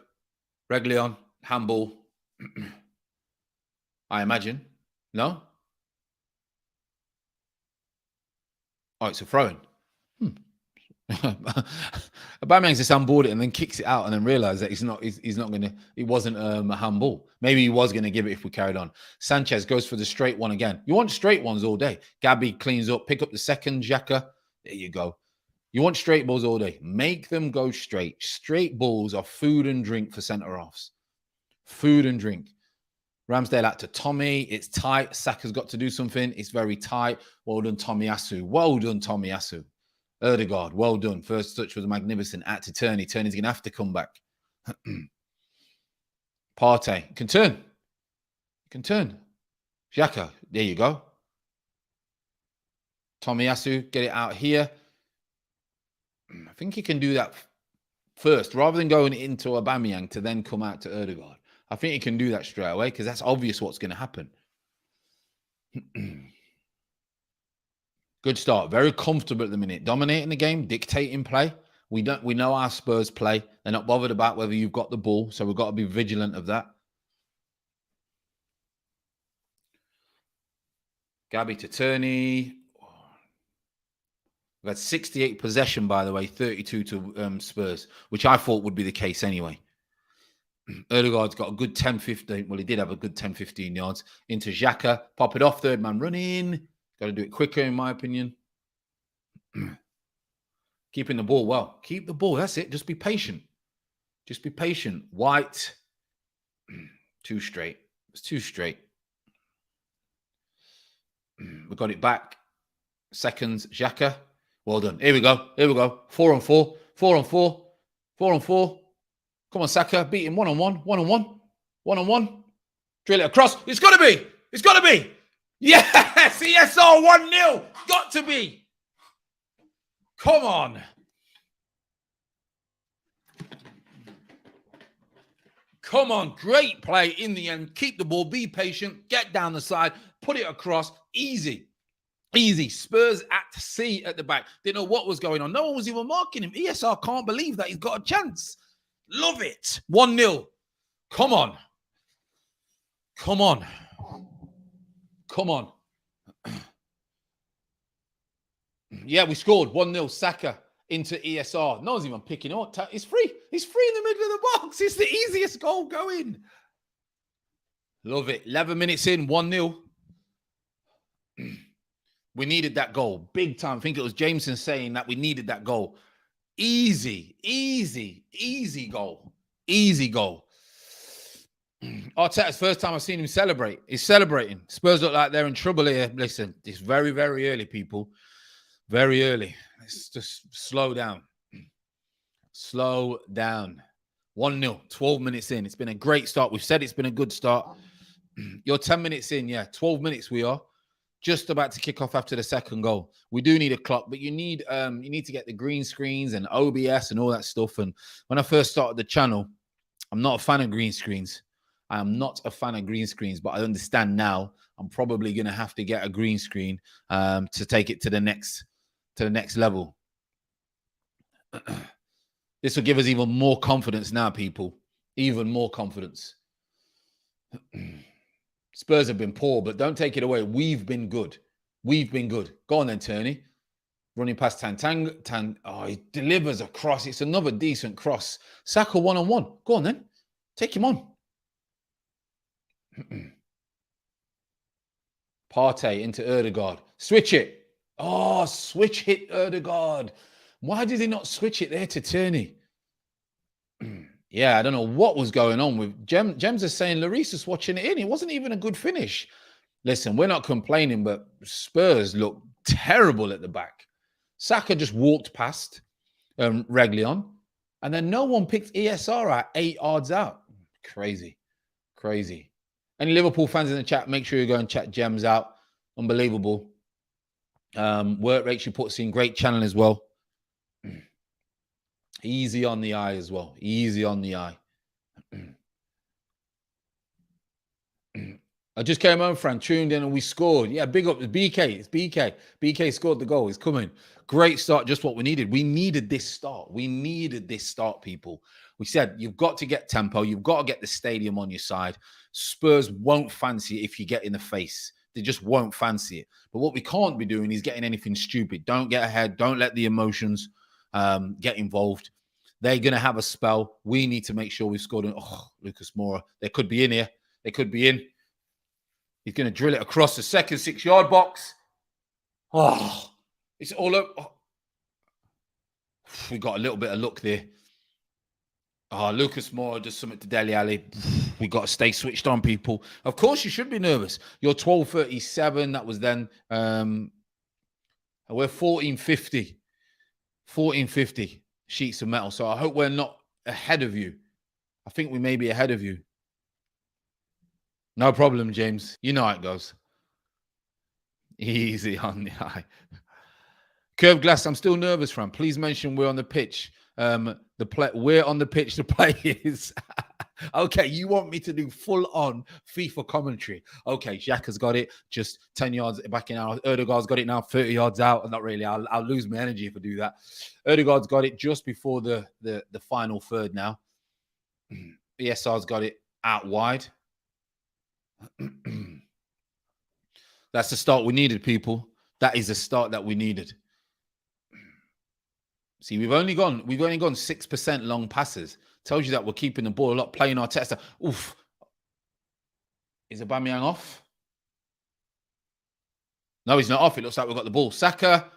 Reguilon. Handball. I imagine. No? Oh, it's a throw-in. Aubameyang's just handballed it and then kicks it out and then realized that he's not going to, it wasn't a handball. Maybe he was going to give it if we carried on. Sanchez goes for the straight one again. You want straight ones all day. Gabby cleans up, pick up the second, Xhaka. There you go. You want straight balls all day. Make them go straight. Straight balls are food and drink for centre-offs. Food and drink. Ramsdale out to Tommy. It's tight. Saka's got to do something. It's very tight. Well done, Tomiyasu. Well done, Tomiyasu. Ødegaard, well done. First touch was magnificent. Out to Tierney. Tierney's going to have to come back. Partey. Can turn. Xhaka. There you go. Tomiyasu, get it out here. I think he can do that first, rather than going into Aubameyang to then come out to Ødegaard. I think he can do that straight away because that's obvious what's going to happen. Good start. Very comfortable at the minute. Dominating the game, dictating play. We know our Spurs play. They're not bothered about whether you've got the ball, so we've got to be vigilant of that. Gabby to Turney. We've had 68 possession, by the way, 32 to Spurs, which I thought would be the case anyway. Ødegaard's got a good 10-15. Well, he did have a good 10-15 yards. Into Xhaka. Pop it off. Third man running. Got to do it quicker, in my opinion. Keeping the ball well. Keep the ball. That's it. Just be patient. Just be patient. White. Too straight. It's too straight. We got it back. Seconds. Xhaka. Well done. Here we go. Here we go. 4 on 4. 4 on 4. 4 on 4. Come on, Saka. Beat him 1 on 1. 1 on 1. 1 on 1. Drill it across. It's got to be. It's got to be. Yes. ESR 1-0. Got to be. Come on. Come on. Great play in the end. Keep the ball. Be patient. Get down the side. Put it across. Easy. Easy. Spurs at sea at the back. Didn't know what was going on. No one was even marking him. ESR can't believe that he's got a chance. Love it. 1-0. Come on. Come on. Come on. Yeah, we scored 1-0. Saka into ESR. No one's even picking up. It's free. He's free in the middle of the box. It's the easiest goal going. Love it. 11 minutes in, 1-0. We needed that goal. Big time. I think it was Jameson saying that we needed that goal. Easy, easy, easy goal. Easy goal. Arteta's first time I've seen him celebrate. He's celebrating. Spurs look like they're in trouble here. Listen, it's very, very early, people. Very early. Let's just slow down. Slow down. 1-0, 12 minutes in. It's been a great start. We've said it's been a good start. You're 10 minutes in, yeah. 12 minutes we are. Just about to kick off after the second goal. We do need a clock, but you need to get the green screens and OBS and all that stuff. And when I first started the channel, I'm not a fan of green screens. I am not a fan of green screens, but I understand now I'm probably going to have to get a green screen to take it to the next level. This will give us even more confidence now, people. Even more confidence. Spurs have been poor, but don't take it away. We've been good. We've been good. Go on then, Turney. Running past Tan. Oh, he delivers a cross. It's another decent cross. Saka 1-on-1. Go on then. Take him on. Partey into Ødegaard. Switch it. Oh, switch hit Ødegaard. Why did he not switch it there to Turney? Yeah, I don't know what was going on with Gems is saying Lloris watching it in. It wasn't even a good finish. Listen, we're not complaining, but Spurs look terrible at the back. Saka just walked past Reguilón, and then no one picked ESR out 8 yards out. Crazy. Crazy. Any Liverpool fans in the chat, make sure you go and check Gems out. Unbelievable. Work rate she puts in, great channel as well. Easy on the eye as well. Easy on the eye. I just came home, Fran, tuned in, and we scored. Yeah, big up. It's BK. It's BK. BK scored the goal. He's coming. Great start. Just what we needed. We needed this start. We needed this start, people. We said, you've got to get tempo. You've got to get the stadium on your side. Spurs won't fancy it if you get in the face. They just won't fancy it. But what we can't be doing is getting anything stupid. Don't get ahead. Don't let the emotions get involved. They're going to have a spell. We need to make sure we've scored. Lucas Moura. They could be in here. They could be in. He's going to drill it across the second 6-yard box. Oh, it's all up. Oh. We got a little bit of luck there. Oh, Lucas Moura does something to Dele Alli. We got to stay switched on, people. Of course, you should be nervous. You're 12:37. That was then. We're 14:50. 14:50 sheets of metal. So I hope we're not ahead of you. I think we may be ahead of you. No problem, James. You know how it goes. Easy on the eye. Curved glass, I'm still nervous, Fran. Please mention we're on the pitch. We're on the pitch, the players. Okay, you want me to do full-on FIFA commentary. Okay, Xhaka's got it, just 10 yards back in out. Ødegaard's got it now, 30 yards out. Not really. I'll lose my energy if I do that. Ødegaard's got it just before the final third now. ESR's got it out wide. That's the start we needed, people. That is the start that we needed. See, we've only gone 6% long passes. Tells you that we're keeping the ball a lot, playing our tester. Oof. Is Aubameyang off? No, he's not off. It looks like we've got the ball. Saka.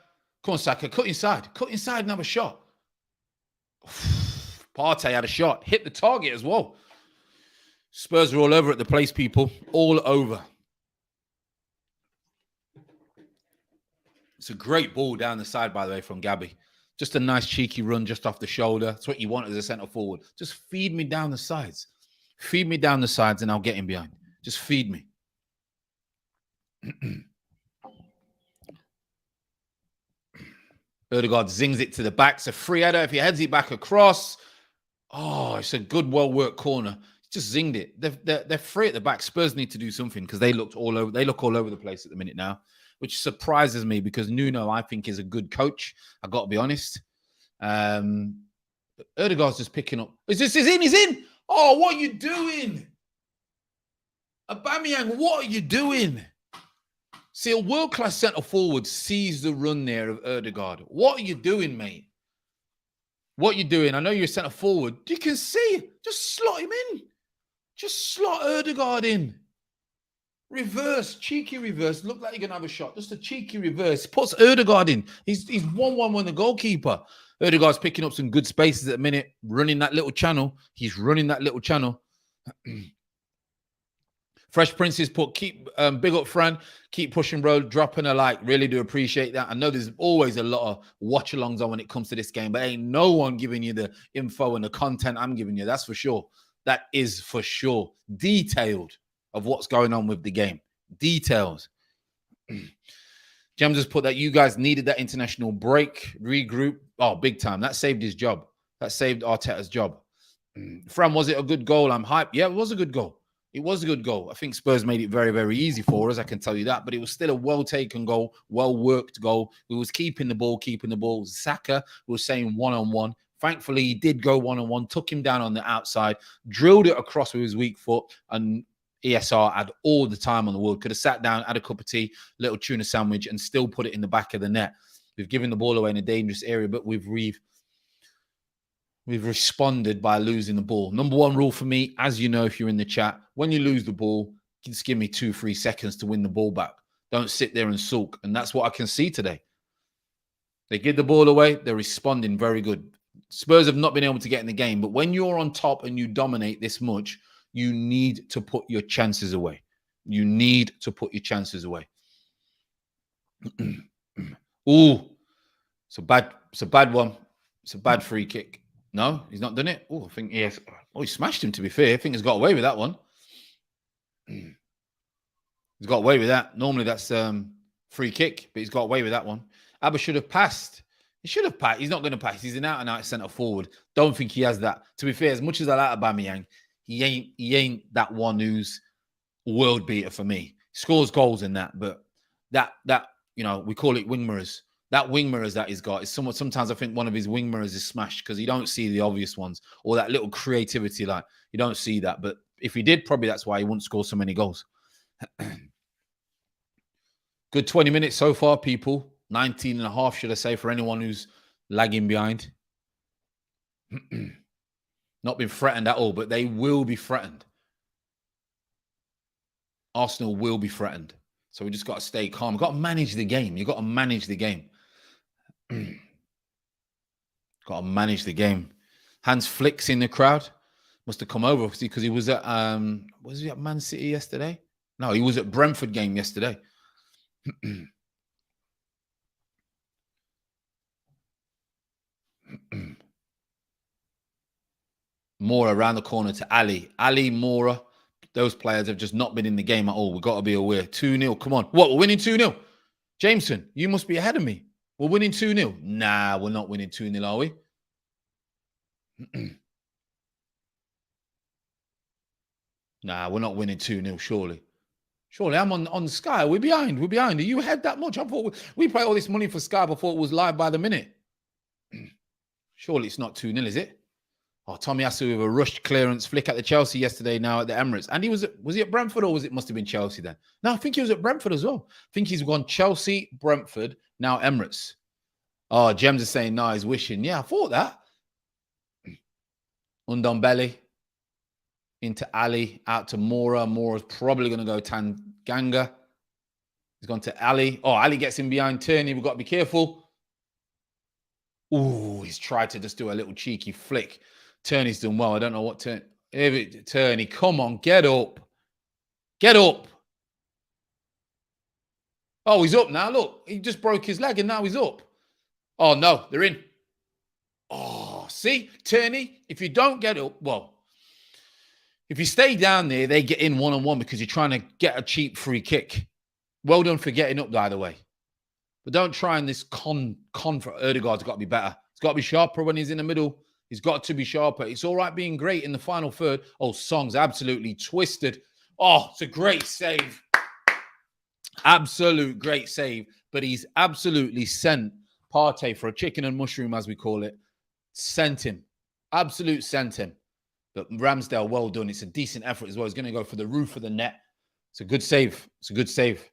Come on, Saka. Cut inside. Cut inside and have a shot. Partey had a shot. Hit the target as well. Spurs are all over at the place, people. All over. It's a great ball down the side, by the way, from Gabby. Just a nice cheeky run just off the shoulder. That's what you want as a centre forward. Just feed me down the sides. Feed me down the sides and I'll get in behind. Just feed me. Ødegaard zings it to the back. It's a free header. If he heads it back across. Oh, it's a good, well-worked corner. Just zinged it. They're free at the back. Spurs need to do something because they look all over the place at the minute now, which surprises me because Nuno, I think, is a good coach. I got to be honest. Ødegaard's just picking up. He's in. He's in. Oh, what are you doing? Aubameyang, what are you doing? See, a world-class centre-forward sees the run there of Ødegaard. What are you doing, mate? What are you doing? I know you're a centre-forward. You can see. Just slot him in. Just slot Ødegaard in. Reverse, cheeky reverse. Look like you're going to have a shot. Just a cheeky reverse. Puts Ødegaard in. He's 1-1 with the goalkeeper. Ødegaard's picking up some good spaces at the minute, running that little channel. He's running that little channel. Fresh Princes put, big up Fran, keep pushing, bro, dropping a like. Really do appreciate that. I know there's always a lot of watch-alongs on when it comes to this game, but ain't no one giving you the info and the content I'm giving you. That's for sure. That is for sure. Detailed of what's going on with the game. Details. James has put that you guys needed that international break, regroup. Oh, big time. That saved his job. That saved Arteta's job. Fran, was it a good goal? I'm hyped. Yeah, it was a good goal. It was a good goal. I think Spurs made it very, very easy for us. I can tell you that. But it was still a well-taken goal, well-worked goal. We was keeping the ball. Saka was saying one-on-one. Thankfully, he did go one-on-one, took him down on the outside, drilled it across with his weak foot, and ESR had all the time on the world. Could have sat down, had a cup of tea, little tuna sandwich, and still put it in the back of the net. We've given the ball away in a dangerous area, but we've responded by losing the ball. Number one rule for me, as you know, if you're in the chat, when you lose the ball, just give me 2-3 seconds to win the ball back. Don't sit there and sulk. And that's what I can see today. They give the ball away. They're responding very good. Spurs have not been able to get in the game. But when you're on top and you dominate this much, you need to put your chances away. You need to put your chances away. Ooh, it's a bad one. It's a bad free kick. No, he's not done it. Oh, I think he has. Oh, he smashed him, to be fair. I think he's got away with that one. He's got away with that. Normally, that's free kick, but he's got away with that one. Abba should have passed. He should have passed. He's not going to pass. He's an out-and-out centre-forward. Don't think he has that. To be fair, as much as I like Aubameyang, he ain't that one who's world beater for me. Scores goals in that, but that we call it wing mirrors. That wing mirrors that he's got is somewhat. Sometimes I think one of his wing mirrors is smashed because you don't see the obvious ones or that little creativity. Like you don't see that. But if he did, probably that's why he wouldn't score so many goals. Good 20 minutes so far, people. 19 and a half, should I say, for anyone who's lagging behind. Not been threatened at all, but they will be threatened. Arsenal will be threatened. So we just got to stay calm. We've got to manage the game. You've got to manage the game. Got to manage the game. Hans Flick's in the crowd. Must have come over because he was at was he at Man City yesterday? No, he was at Brentford game yesterday. Mora around the corner to Ali Mora. Those players have just not been in the game at all. We've got to be aware. 2-0. Come on. What? We're winning 2-0. Jameson, you must be ahead of me. We're winning 2-0. Nah, we're not winning 2-0, are we? Nah, we're not winning 2-0, surely. Surely, I'm on Sky. We're behind. We're behind. Are you ahead that much? I thought we paid all this money for Sky before it was live by the minute. Surely it's not 2-0, is it? Oh, Tomiyasu with a rushed clearance flick at the Chelsea yesterday now at the Emirates. And was he at Brentford or must have been Chelsea then? No, I think he was at Brentford as well. I think he's gone Chelsea, Brentford, now Emirates. Oh, Gems is saying, no, he's wishing. Yeah, I thought that. Undombele into Ali, out to Mora. Mora's probably going to go Tanganga. He's gone to Ali. Oh, Ali gets in behind Turney. We've got to be careful. Ooh, he's tried to just do a little cheeky flick. Turney's done well. I don't know what Turney, come on, get up. Get up. Oh, he's up now. Look, he just broke his leg and now he's up. Oh, no, they're in. Oh, see, Turney, if you don't get up, well, if you stay down there, they get in one-on-one because you're trying to get a cheap free kick. Well done for getting up, by the way. But don't try and this con for Ødegaard's got to be better. He's got to be sharper when he's in the middle. He's got to be sharper. It's all right being great in the final third. Oh, Song's absolutely twisted. Oh, it's a great save. Absolute great save. But he's absolutely sent Partey for a chicken and mushroom, as we call it. Sent him. Absolute sent him. But Ramsdale, well done. It's a decent effort as well. He's going to go for the roof of the net. It's a good save. It's a good save.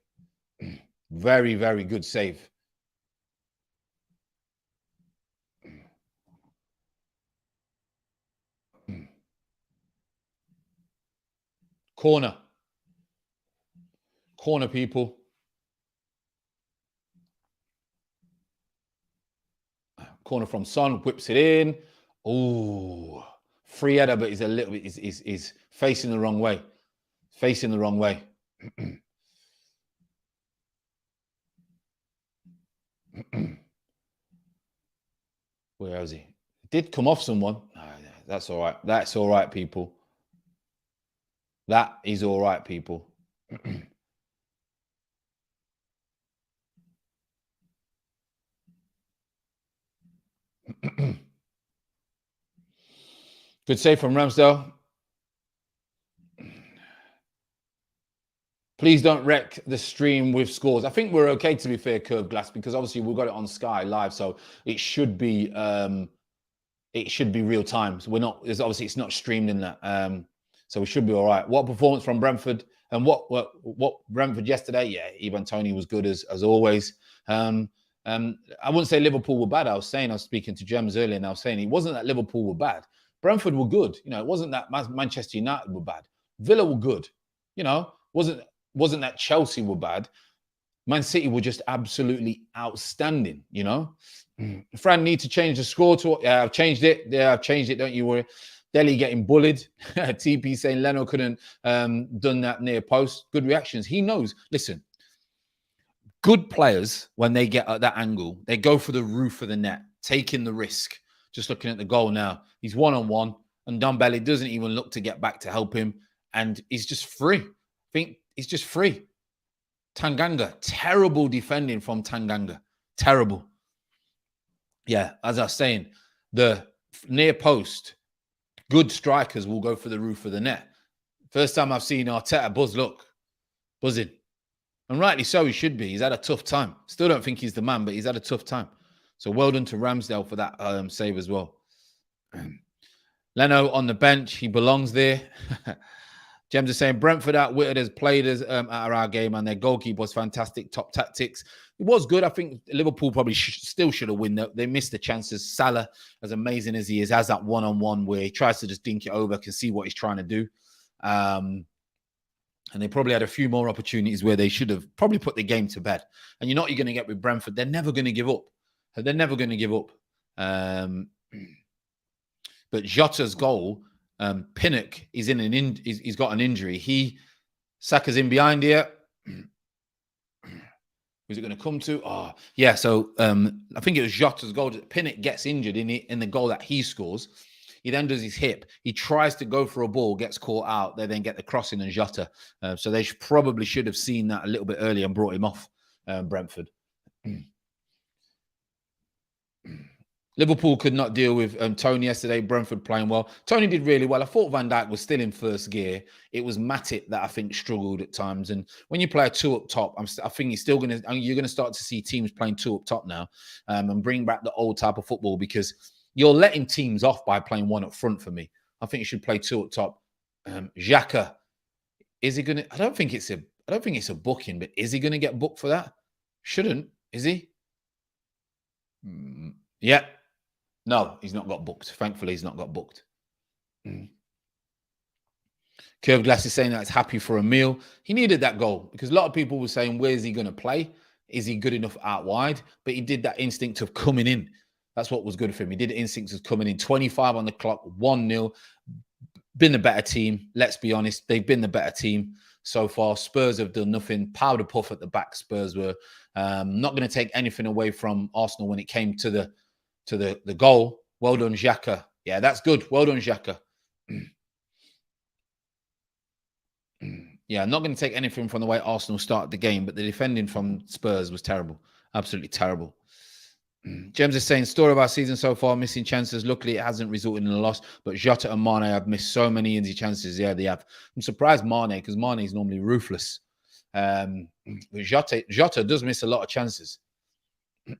Very, very good save. Corner. Corner, people. Corner from Son. Whips it in. Oh, free header, but he's a little bit, he's facing the wrong way. Facing the wrong way. Where is he? Did come off someone. Oh, that's all right. That's all right, people. That is all right, people. Good save from Ramsdale. Please don't wreck the stream with scores. I think we're okay, to be fair, Curved Glass, because obviously we've got it on Sky Live, so it should be real time. So obviously it's not streamed in that. So we should be all right. What performance from Brentford, and what Brentford yesterday? Yeah, Ivan Toney was good as always. I wouldn't say Liverpool were bad. I was speaking to Gems earlier, and I was saying it wasn't that Liverpool were bad. Brentford were good. You know, it wasn't that Manchester United were bad. Villa were good. You know, wasn't that Chelsea were bad. Man City were just absolutely outstanding, you know. Fran need to change the score to, yeah, I've changed it. Yeah, I've changed it, don't you worry. Delhi getting bullied. TP saying Leno couldn't done that near post. Good reactions. He knows. Listen, good players, when they get at that angle, they go for the roof of the net, taking the risk. Just looking at the goal now. He's one-on-one, and Ndombele doesn't even look to get back to help him, and he's just free. I think he's just free. Tanganga, terrible defending from Tanganga. Terrible. Yeah, as I was saying, the near post, good strikers will go for the roof of the net. First time I've seen Arteta buzzing. And rightly so, he should be. He's had a tough time. Still don't think he's the man, but he's had a tough time. So well done to Ramsdale for that save as well. Leno on the bench. He belongs there. James is saying Brentford outwitted as played as at our game, and their goalkeeper was fantastic. Top tactics. It was good. I think Liverpool probably still should have won. They missed the chances. Salah, as amazing as he is, has that one-on-one where he tries to just dink it over, can see what he's trying to do. And they probably had a few more opportunities where they should have probably put the game to bed. And you know what you're going to get with Brentford? They're never going to give up. They're never going to give up. But Jota's goal, Pinnock is he's got an injury. Saka's in behind here. Who's it going to come to? Oh, yeah. So I think it was Jota's goal. Pinnock gets injured in the goal that he scores. He then does his hip. He tries to go for a ball, gets caught out. They then get the crossing and Jota. So they probably should have seen that a little bit earlier and brought him off, Brentford. Liverpool could not deal with Tony yesterday. Brentford playing well. Tony did really well. I thought Van Dijk was still in first gear. It was Matip that I think struggled at times. And when you play a two up top, I think you're going to start to see teams playing two up top now, and bring back the old type of football, because You're letting teams off by playing one up front for me. I think you should play two up top. Xhaka, is he gonna? I don't think it's a booking, but is he gonna get booked for that? Shouldn't, is he? Yeah. No, he's not got booked. Thankfully, he's not got booked. Curved Glass is saying that he's happy for a meal. He needed that goal because a lot of people were saying, where's he going to play? Is he good enough out wide? But he did that instinct of coming in. That's what was good for him. He did the instinct of coming in. 25 on the clock, 1-0. Been the better team. Let's be honest. They've been the better team so far. Spurs have done nothing. Powder puff at the back. Spurs were not going to take anything away from Arsenal when it came to the goal. Well done, Xhaka. Yeah, that's good. Well done, Xhaka. Yeah, I'm not going to take anything from the way Arsenal started the game, but the defending from Spurs was terrible. Absolutely terrible. James is saying, story of our season so far, missing chances. Luckily, it hasn't resulted in a loss, but Jota and Mane have missed so many easy chances. Yeah, they have. I'm surprised Mane, because Mane is normally ruthless. But Jota does miss a lot of chances. I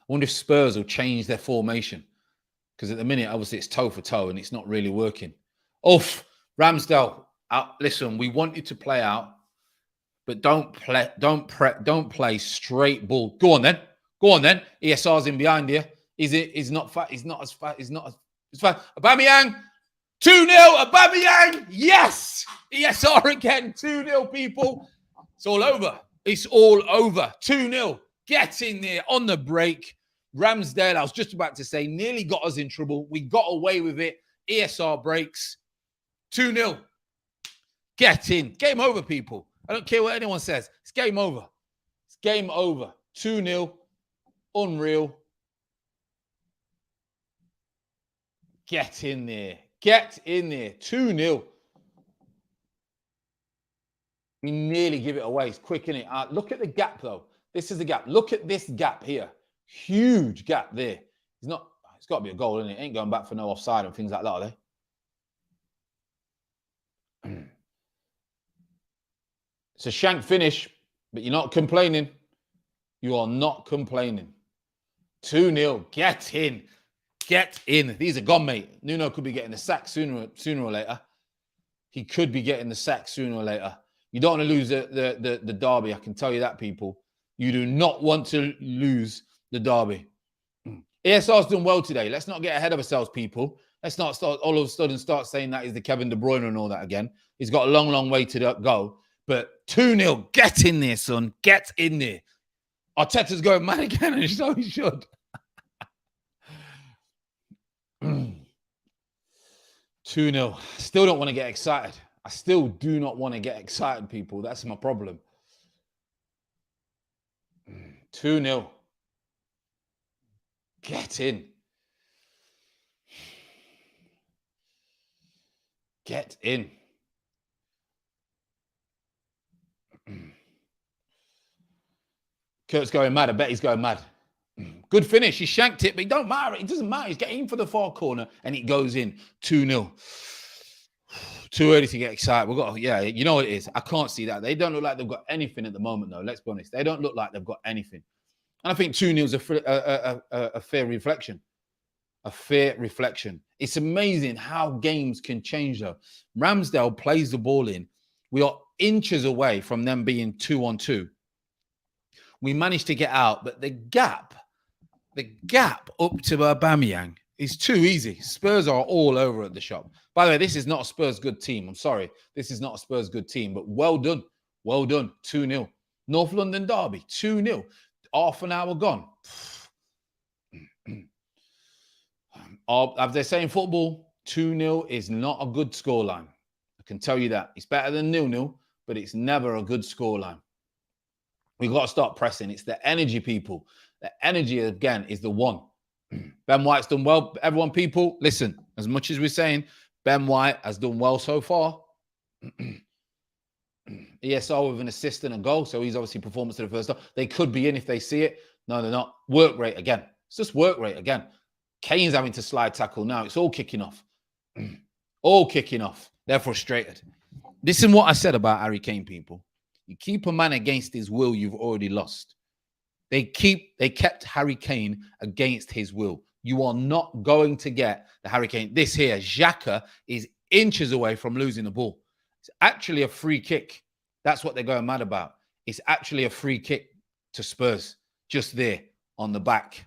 wonder if Spurs will change their formation, because at the minute, obviously, it's toe for toe, and it's not really working. Oof, Ramsdale. Listen, we want you to play out, but don't play straight ball. Go on then. ESR's in behind you. He's not fat. He's not as fat. He's not as fat. Aubameyang, 2-0. Aubameyang, yes. ESR again. 2-0, people. It's all over. It's all over. 2-0. Get in there on the break. Ramsdale, I was just about to say, nearly got us in trouble. We got away with it. ESR breaks. 2-0. Get in. Game over, people. I don't care what anyone says. It's game over. It's game over. 2-0. Unreal. Get in there. Get in there. 2-0. We nearly give it away. It's quick, isn't it? Look at the gap, though. This is the gap. Look at this gap here. Huge gap there. It's got to be a goal, isn't it? Ain't going back for no offside and things like that, are they? It's a shank finish, but you're not complaining. You are not complaining. 2-0. Get in. Get in. These are gone, mate. Nuno could be getting the sack sooner or later. He could be getting the sack sooner or later. You don't want to lose the derby. I can tell you that, people. You do not want to lose the derby. ESR's done well today. Let's not get ahead of ourselves, people. Let's not start all of a sudden start saying that he's the Kevin De Bruyne and all that again. He's got a long, long way to go. But 2-0, get in there, son. Get in there. Arteta's going mad again, and so he should. 2-0. Still don't want to get excited. I still do not want to get excited, people. That's my problem. 2-0. Get in. Get in. Kurt's going mad. I bet he's going mad. Good finish. He shanked it, but it don't matter. It doesn't matter. He's getting for the far corner, and it goes in. 2-0. Too early to get excited. You know what it is. I can't see that. They don't look like they've got anything at the moment, though. Let's be honest. They don't look like they've got anything. And I think 2-0 is a fair reflection. A fair reflection. It's amazing how games can change, though. Ramsdale plays the ball in. We are inches away from them being 2-on-2. We managed to get out, but the gap up to Aubameyang is too easy. Spurs are all over at the shop. By the way, this is not a Spurs good team. I'm sorry. This is not a Spurs good team, but well done. Well done. 2-0. North London derby, 2-0. Half an hour gone. As they say in football, 2-0 is not a good scoreline. I can tell you that. It's better than 0-0, but it's never a good scoreline. We've got to start pressing. It's the energy, people. The energy, again, is the one. Ben White's done well. Everyone, people, listen. As much as we're saying, Ben White has done well so far. ESR with an assist and a goal, so he's obviously performance to the first half. They could be in if they see it. No, they're not. Work rate again. It's just work rate again. Kane's having to slide tackle now. It's all kicking off. All kicking off. They're frustrated. Listen what I said about Harry Kane, people. You keep a man against his will, you've already lost. They kept Harry Kane against his will. You are not going to get the Harry Kane. This here, Xhaka is inches away from losing the ball. It's actually a free kick. That's what they're going mad about. It's actually a free kick to Spurs, just there on the back.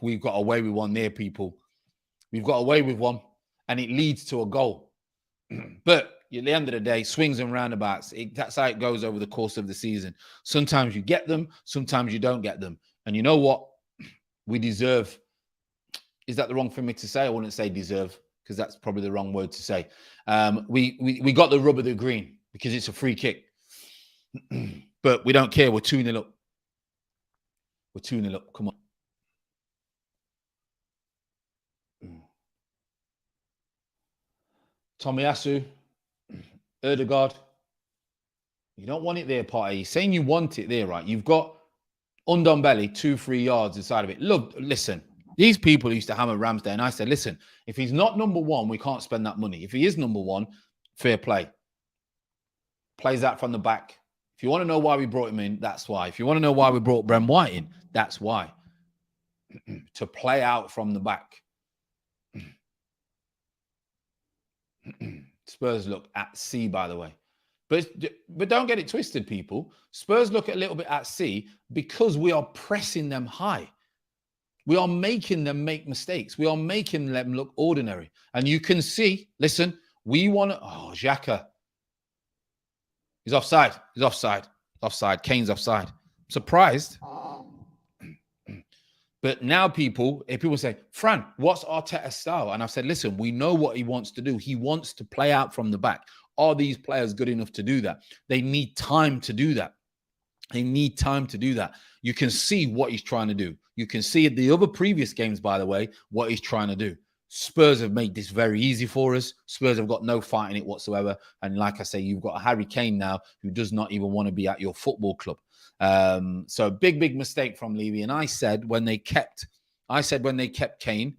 We've got away with one there, people. We've got away with one, and it leads to a goal. But at the end of the day, swings and roundabouts, that's how it goes over the course of the season. Sometimes you get them, sometimes you don't get them. And you know what? We deserve. Is that the wrong for me to say? I wouldn't say deserve, because that's probably the wrong word to say. We got the rub of the green because it's a free kick. But we don't care. We're 2-0 up. We're 2-0 up. Come on. Tomiyasu, Erdegaard. You don't want it there, Partey. You're saying you want it there, right? You've got Ndombele 2-3 yards inside of it. Look, listen. These people used to hammer Ramsdale, and I said, listen, if he's not number one, we can't spend that money. If he is number one, fair play. Plays that from the back. If you want to know why we brought him in, that's why. If you want to know why we brought Bren White in, that's why. To play out from the back. Spurs look at sea, by the way. But don't get it twisted, people. Spurs look a little bit at sea because we are pressing them high. We are making them make mistakes. We are making them look ordinary. And you can see, listen, we want to... Oh, Xhaka. He's offside. He's offside. Offside. Kane's offside. Surprised. But now if people say, Fran, what's Arteta's style? And I've said, listen, we know what he wants to do. He wants to play out from the back. Are these players good enough to do that? They need time to do that. They need time to do that. You can see what he's trying to do. You can see at the other previous games, by the way, what he's trying to do. Spurs have made this very easy for us. Spurs have got no fight in it whatsoever. And like I say, you've got a Harry Kane now who does not even want to be at your football club. So big mistake from Levy. And I said when they kept Kane,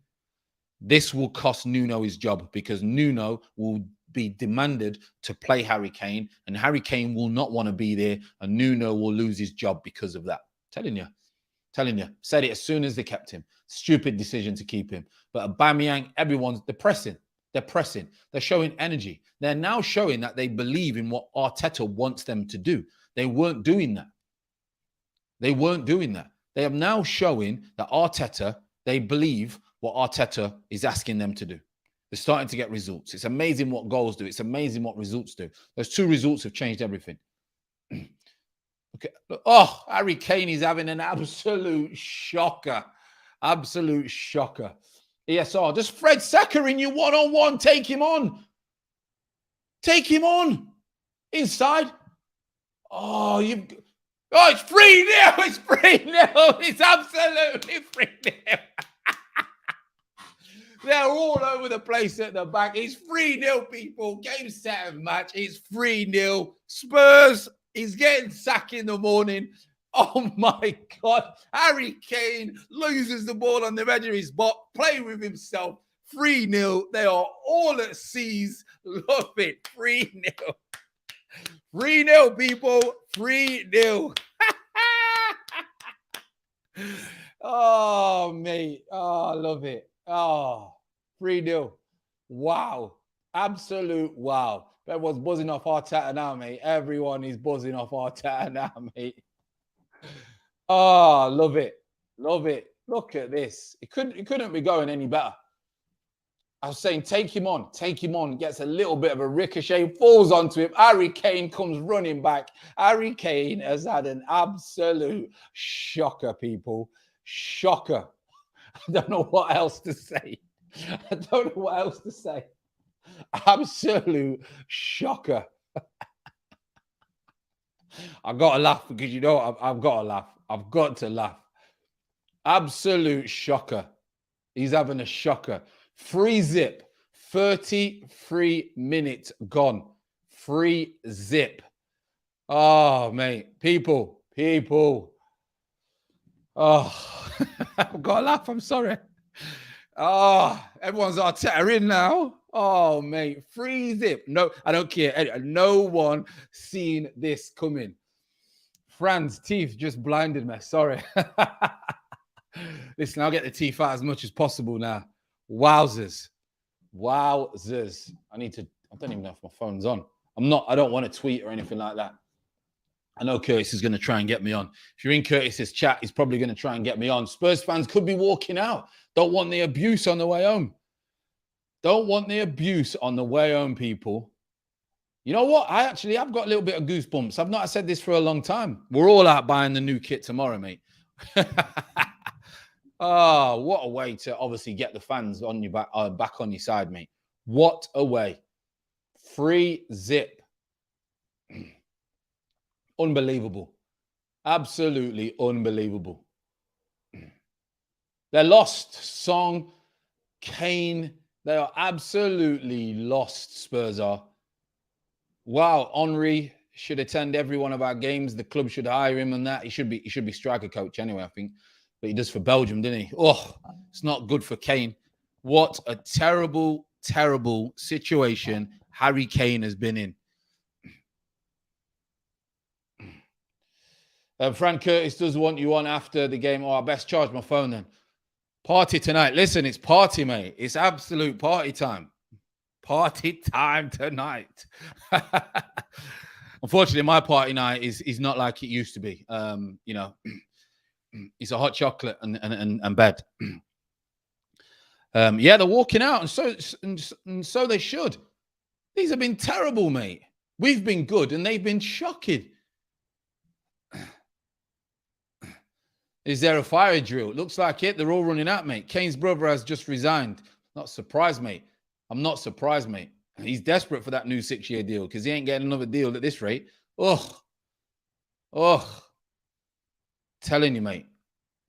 this will cost Nuno his job, because Nuno will be demanded to play Harry Kane, and Harry Kane will not want to be there, and Nuno will lose his job because of that. Telling you. Said it as soon as they kept him. Stupid decision to keep him. But Aubameyang, they're pressing. They're showing energy. They're now showing that they believe in what Arteta wants them to do. They weren't doing that. They are now showing that Arteta, they believe what Arteta is asking them to do. They're starting to get results. It's amazing what goals do. It's amazing what results do. Those 2 results have changed everything. Okay. Oh, Harry Kane is having an absolute shocker. Absolute shocker. ESR, just Fred Saka in you one-on-one. Take him on. Inside. Oh, it's 3-0. It's 3-0. It's absolutely 3-0. They're all over the place at the back. It's 3-0, people. Game, set, and match. It's 3-0. Spurs is getting sacked in the morning. Oh, my God. Harry Kane loses the ball on the edge of his box, playing with himself. 3-0. They are all at seas. Love it. 3-0. 3-0, people. 3-0. Oh, mate. Oh, I love it. Oh, 3-0. Wow. Absolute wow. Everyone's buzzing off Arteta now, mate. Everyone is buzzing off Arteta now, mate. Oh, love it. Look at this. It couldn't be going any better. I was saying, take him on. Gets a little bit of a ricochet, falls onto him. Harry Kane comes running back. Harry Kane has had an absolute shocker, people. Shocker. I don't know what else to say. Absolute shocker. I got to laugh because, I've got to laugh. I've got to laugh. Absolute shocker. He's having a shocker. Free zip. 33 minutes gone. Free zip. Oh, mate. People. Oh, I've got to laugh. I'm sorry. Oh, everyone's Arteta in now. Oh, mate. Free zip. No, I don't care. No one seen this coming. Fran's teeth just blinded me. Sorry. Listen, I'll get the teeth out as much as possible now. Wowzers. Wowzers. I don't even know if my phone's on. I don't want to tweet or anything like that. I know Curtis is going to try and get me on. If you're in Curtis's chat, he's probably going to try and get me on. Spurs fans could be walking out. Don't want the abuse on the way home. Don't want the abuse on the way home, people. You know what? I've got a little bit of goosebumps. I've not said this for a long time. We're all out buying the new kit tomorrow, mate. Oh, what a way to obviously get the fans on your back on your side, mate. What a way. Free zip. Unbelievable. Absolutely unbelievable. They're lost. Song, Kane, they are absolutely lost, Spurs are. Wow, Henry should attend every one of our games. The club should hire him and that. He should be striker coach anyway, I think. But he does for Belgium, didn't he? Oh, it's not good for Kane. What a terrible, terrible situation Harry Kane has been in. Frank Curtis does want you on after the game. Oh, I best charge my phone then. Party tonight. Listen, it's party, mate. It's absolute party time. Party time tonight. Unfortunately, my party night is not like it used to be. You know, it's a hot chocolate and bed. Yeah, they're walking out, and so they should. These have been terrible, mate. We've been good, and they've been shocking. Is there a fire drill? Looks like it. They're all running out, mate. Kane's brother has just resigned. Not surprised, mate. I'm not surprised, mate. He's desperate for that new 6-year deal because he ain't getting another deal at this rate. Oh. Telling you, mate.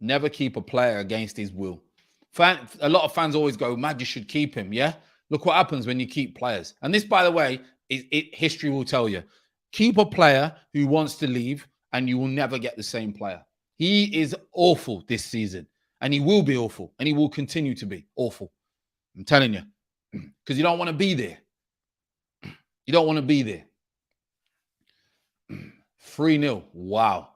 Never keep a player against his will. A lot of fans always go, "Mad, you should keep him." Yeah? Look what happens when you keep players. And this, by the way, history will tell you. Keep a player who wants to leave and you will never get the same player. He is awful this season, and he will be awful, and he will continue to be awful. I'm telling you, because you don't want to be there. You don't want to be there. 3-0. Wow.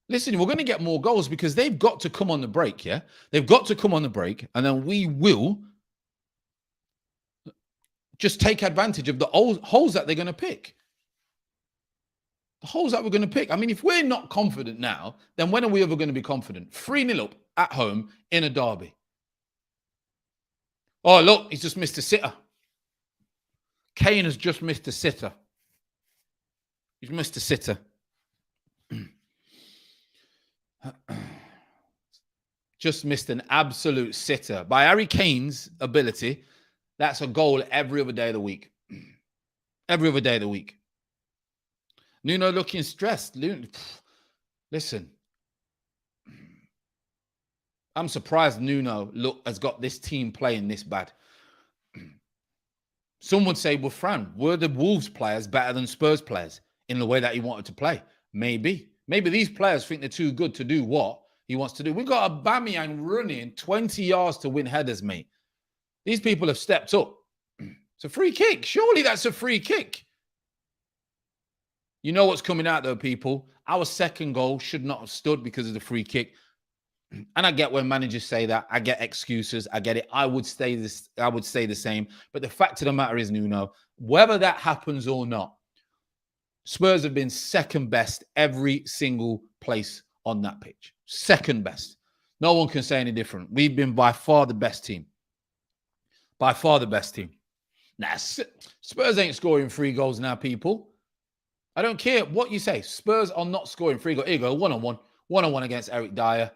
Listen, we're going to get more goals because they've got to come on the break, yeah? They've got to come on the break, and then we will just take advantage of the holes that they're going to pick. The holes that we're going to pick. I mean, if we're not confident now, then when are we ever going to be confident? 3-0 up at home in a derby. Oh, look, he's just missed a sitter. Kane has just missed a sitter. He's missed a sitter. Just missed an absolute sitter. By Harry Kane's ability, that's a goal every other day of the week. Every other day of the week. Nuno looking stressed. Listen. I'm surprised Nuno has got this team playing this bad. Some would say, well, Fran, were the Wolves players better than Spurs players in the way that he wanted to play? Maybe. Maybe these players think they're too good to do what he wants to do. We've got Aubameyang running 20 yards to win headers, mate. These people have stepped up. It's a free kick. Surely that's a free kick. You know what's coming out, though, people. Our second goal should not have stood because of the free kick. And I get when managers say that. I get excuses. I get it. I would say the same. But the fact of the matter is, Nuno, whether that happens or not, Spurs have been second best every single place on that pitch. Second best. No one can say any different. We've been by far the best team. By far the best team. Nah, Spurs ain't scoring 3 goals now, people. I don't care what you say. Spurs are not scoring 3 goals. Here you go, one-on-one. One-on-one against Eric Dyer.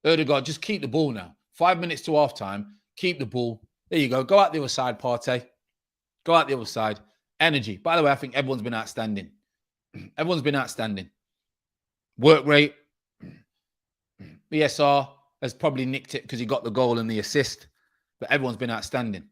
Ødegaard, just keep the ball now. 5 minutes to half-time. Keep the ball. There you go. Go out the other side, Partey. Go out the other side. Energy. By the way, I think everyone's been outstanding. Everyone's been outstanding. Work rate. BSR has probably nicked it because he got the goal and the assist. But everyone's been outstanding.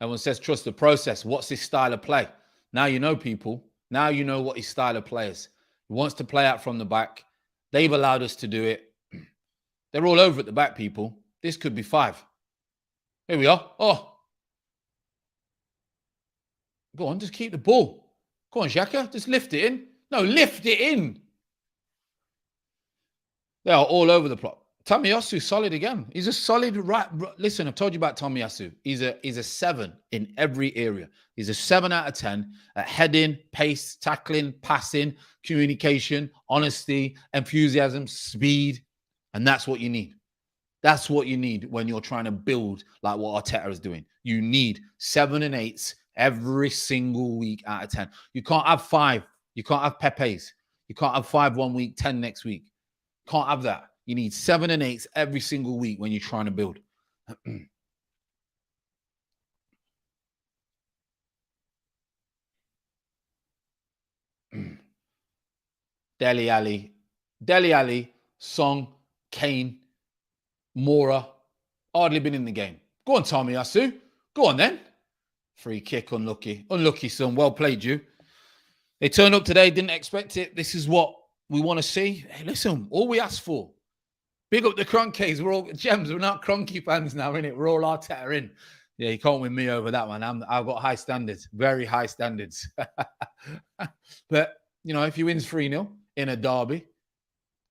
Everyone says, trust the process. What's his style of play? Now you know, people. Now you know what his style of play is. He wants to play out from the back. They've allowed us to do it. They're all over at the back, people. This could be 5. Here we are. Oh. Go on, just keep the ball. Go on, Xhaka, just lift it in. No, lift it in. They are all over the plot. Tomiyasu solid again. He's a solid right. Listen, I've told you about Tomiyasu. He's a 7 in every area. He's a 7 out of 10 at heading, pace, tackling, passing, communication, honesty, enthusiasm, speed, and that's what you need. That's what you need when you're trying to build like what Arteta is doing. You need 7 and 8s every single week out of 10. You can't have 5. You can't have Pepe's. You can't have 5 one week, 10 next week. Can't have that. You need 7 and 8s every single week when you're trying to build. Dele Alli, Song, Kane, Mora, hardly been in the game. Go on, Tomiyasu. Go on then. Free kick, unlucky. Unlucky, son. Well played, you. They turned up today, didn't expect it. This is what we want to see. Hey, listen, all we asked for. Big up the Cronkies. We're all Gems. We're not Cronky fans now, innit? We're all Arteta in. Yeah, you can't win me over that one. I've got high standards, very high standards. But, you know, if he wins 3-0 in a derby,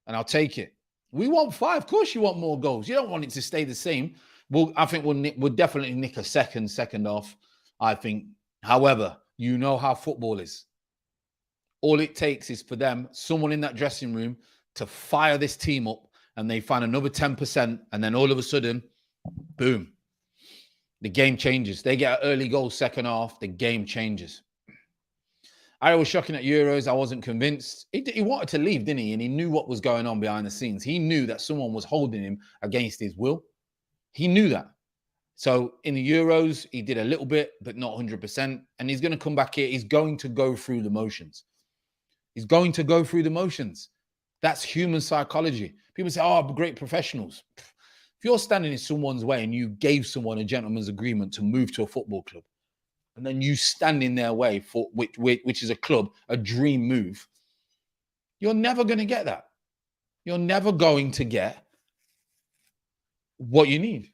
and I'll take it. We want 5. Of course you want more goals. You don't want it to stay the same. Well, I think we'll definitely nick a second half, I think. However, you know how football is. All it takes is for them, someone in that dressing room, to fire this team up, and they find another 10%, and then all of a sudden, boom, the game changes. They get an early goal second half, the game changes. I was shocking at Euros. I wasn't convinced. He wanted to leave, didn't he? And he knew what was going on behind the scenes. He knew that someone was holding him against his will. He knew that. So in the Euros, he did a little bit, but not 100%. And he's going to come back here. He's going to go through the motions. He's going to go through the motions. That's human psychology. People say, oh, great professionals. If you're standing in someone's way and you gave someone a gentleman's agreement to move to a football club, and then you stand in their way for which is a club, a dream move, you're never going to get that. You're never going to get what you need.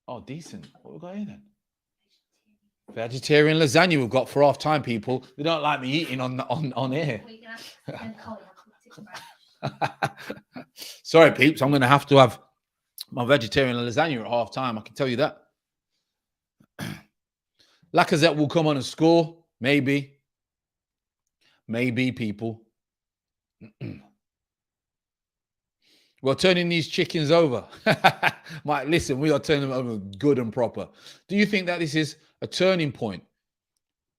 Oh, decent. What have we got here then? Vegetarian lasagna we've got for half time, people. They don't like me eating on here. Sorry, peeps. I'm going to have my vegetarian lasagna at half time. I can tell you that. Lacazette will come on and score. Maybe. Maybe, people. We're turning these chickens over. Mike, listen, we are turning them over good and proper. Do you think that this is a turning point?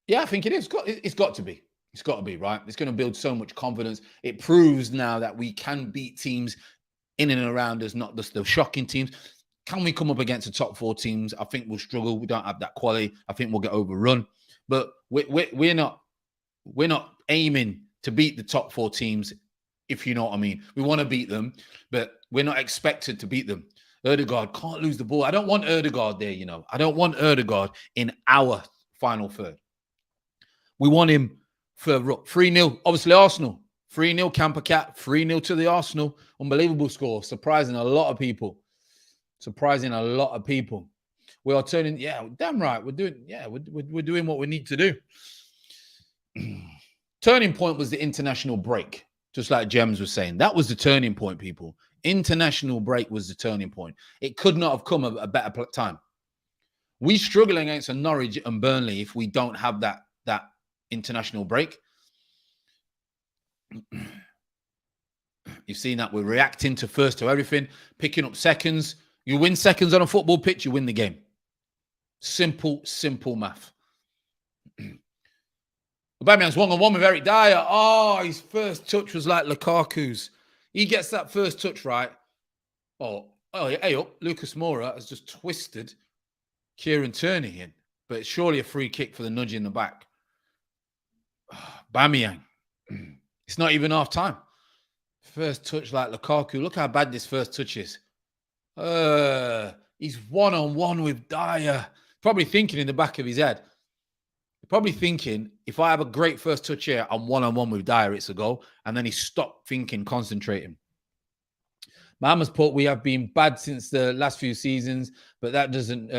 Yeah, I think it is. It's got to be. It's got to be, right? It's going to build so much confidence. It proves now that we can beat teams in and around us, not just the shocking teams. Can we come up against the top 4 teams? I think we'll struggle. We don't have that quality. I think we'll get overrun. But we're not aiming to beat the top 4 teams, if you know what I mean. We want to beat them, but we're not expected to beat them. Ødegaard can't lose the ball. I don't want Ødegaard there, you know. I don't want Ødegaard in our final third. We want him further up. 3-0, obviously Arsenal. 3-0 Camper Cat, 3-0 to the Arsenal. Unbelievable score. Surprising a lot of people. We are turning, damn right. We're doing what we need to do. Turning point was the international break, just like Gems was saying. That was the turning point, people. International break was the turning point. It could not have come at a better time. We struggle against a Norwich and Burnley if we don't have that international break. You've seen that we're reacting to first to everything, picking up seconds. You win seconds on a football pitch, you win the game. Simple math. Aubameyang's 1-on-1 with Eric Dyer. Oh, his first touch was like Lukaku's. He gets that first touch right. Oh, hey up. Lucas Moura has just twisted Kieran Tierney in. But it's surely a free kick for the nudge in the back. Aubameyang. It's not even half time. First touch like Lukaku. Look how bad this first touch is. He's 1-on-1 with Dyer. Probably thinking in the back of his head. Probably thinking, if I have a great first touch here, I'm 1-on-1 with Dyer, it's a goal. And then he stopped thinking, concentrating. Mama's put, we have been bad since the last few seasons, but that doesn't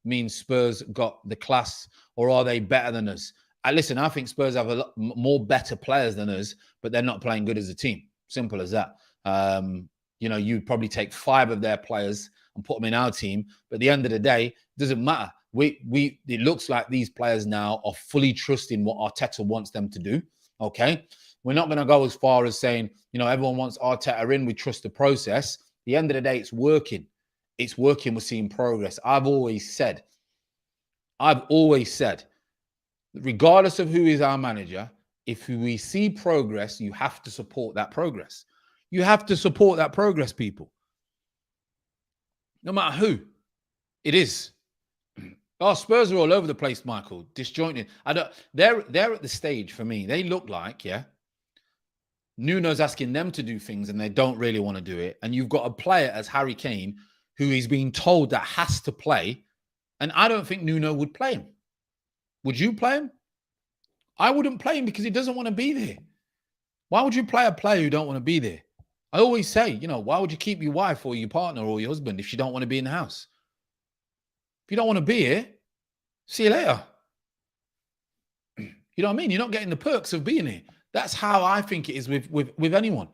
mean Spurs got the class or are they better than us? Listen, I think Spurs have a lot more better players than us, but they're not playing good as a team. Simple as that. You'd probably take 5 of their players and put them in our team, but at the end of the day, it doesn't matter. It looks like these players now are fully trusting what Arteta wants them to do. Okay, we're not going to go as far as saying, everyone wants Arteta in. We trust the process. At the end of the day, it's working. It's working. We're seeing progress. I've always said, regardless of who is our manager, if we see progress, you have to support that progress. You have to support that progress, people. No matter who it is. Oh, Spurs are all over the place, Michael. Disjointed. They're at the stage for me. They look like, Nuno's asking them to do things and they don't really want to do it. And you've got a player as Harry Kane who is being told that has to play. And I don't think Nuno would play him. Would you play him? I wouldn't play him because he doesn't want to be there. Why would you play a player who don't want to be there? I always say, why would you keep your wife or your partner or your husband if she don't want to be in the house? If you don't want to be here, see you later. You know what I mean? You're not getting the perks of being here. That's how I think it is with anyone.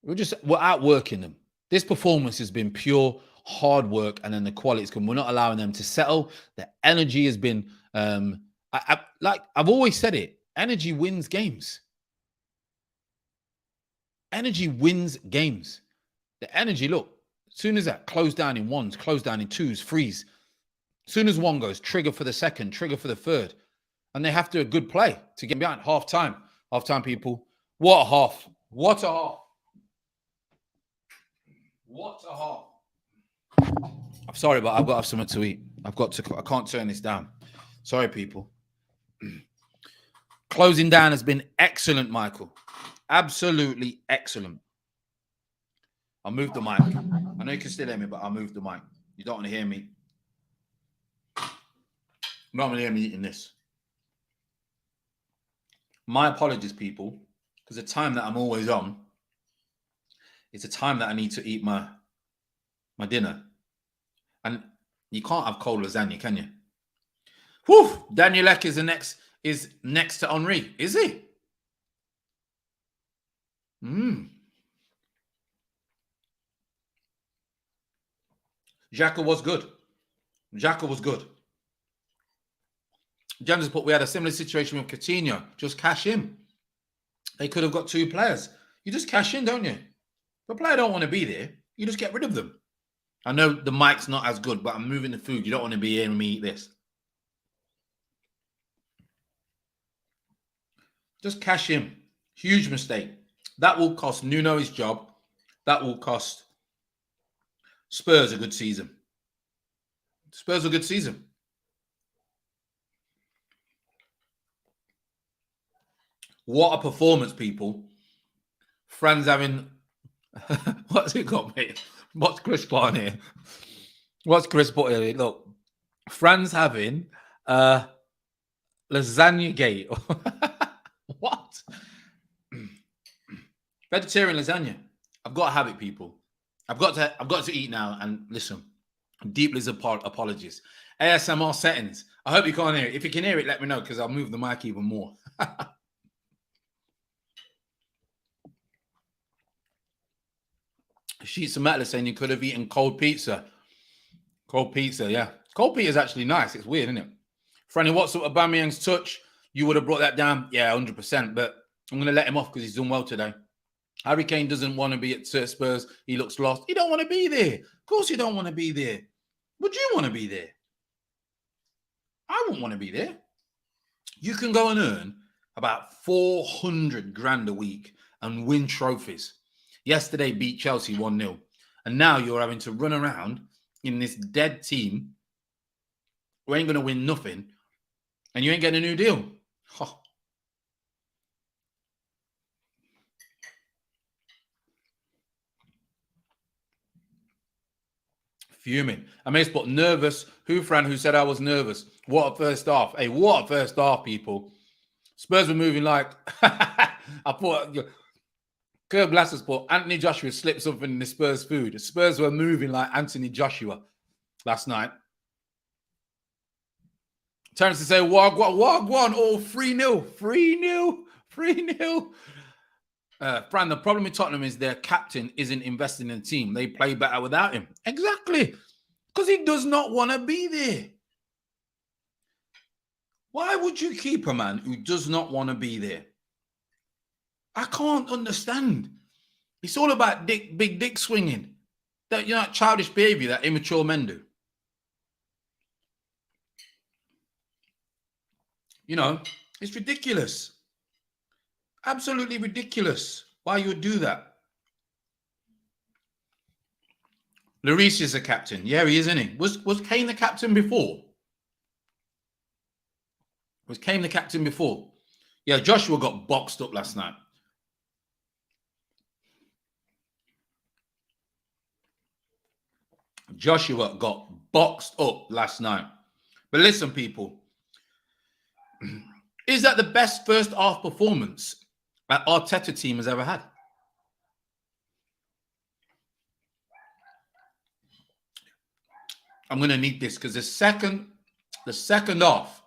We're outworking them. This performance has been pure hard work, and then the quality's come. We're not allowing them to settle. The energy has been, I've always said it, energy wins games. Energy wins games. The energy, look, as soon as that, close down in ones, close down in twos, freeze. As soon as one goes, trigger for the second, trigger for the third. And they have to do a good play to get behind. Half time. Half time, people. What a half. What a half. What a half. I'm sorry, but I've got to have something to eat. I can't turn this down. Sorry, people. Closing down has been excellent, Michael. Absolutely excellent. I'll move the mic. I know you can still hear me, but I'll move the mic. You don't want to hear me. You don't want to hear me eating this. My apologies, people, because the time that I'm always on is the time that I need to eat my dinner. And you can't have cold lasagna, can you? Whew! Daniel Ek is next to Henry. Is he? Xhaka was good. Xhaka was good. James put, we had a similar situation with Coutinho. Just cash in. They could have got 2 players. You just cash in, don't you? If a player don't want to be there, you just get rid of them. I know the mic's not as good, but I'm moving the food. You don't want to be hearing me eat this. Just cash in. Huge mistake. That will cost Nuno his job. That will cost Spurs a good season. Spurs a good season. What a performance, people. Fran's having... What's it got, mate? What's Chris put on here? What's Chris put here? Look, Fran's having lasagna gate. What? Vegetarian lasagna. I've got to have it, people. I've got to eat now. And listen, deeply apologies. ASMR settings. I hope you can't hear it. If you can hear it, let me know, because I'll move the mic even more. Sheets of Metal saying you could have eaten cold pizza. Cold pizza, yeah. Cold pizza is actually nice. It's weird, isn't it? Franny, what's up with Aubameyang's touch? You would have brought that down? Yeah, 100%. But I'm going to let him off because he's done well today. Harry Kane doesn't want to be at Spurs. He looks lost. He don't want to be there. Of course you don't want to be there. Would you want to be there? I wouldn't want to be there. You can go and earn about 400 grand a week and win trophies. Yesterday beat Chelsea 1-0. And now you're having to run around in this dead team who ain't going to win nothing. And you ain't getting a new deal. Oh. Fuming. I may spot nervous. Who, Fran, who said I was nervous? What a first half. Hey, what a first half, people. Spurs were moving like... I thought... Curb Glasses put, Anthony Joshua slipped something in the Spurs food. The Spurs were moving like Anthony Joshua. last night. Terence to say, Wagwan, all 3-0, 3-0, 3-0. Fran, the problem with Tottenham is their captain isn't investing in the team. They play better without him. Exactly. Because he does not want to be there. Why would you keep a man who does not want to be there? I can't understand. It's all about big dick swinging. That, you know, childish behavior that immature men do. You know, it's ridiculous. Absolutely ridiculous. Why you would do that? Lloris is a captain. Yeah, he is, isn't he? Was Kane the captain before? Was Kane the captain before? Yeah, Joshua got boxed up last night. Joshua got boxed up last night. But listen, people. Is that the best first half performance that Arteta team has ever had? I'm going to need this because the second half,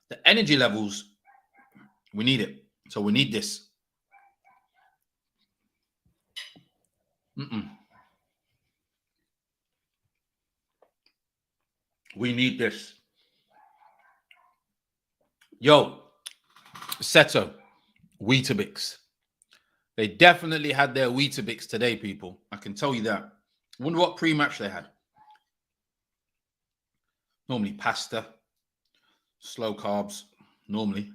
the energy levels, we need it. So we need this. We need this. Yo, Seto, Weetabix. They definitely had their Weetabix today, people. I can tell you that. I wonder what pre-match they had. Normally pasta, slow carbs, normally.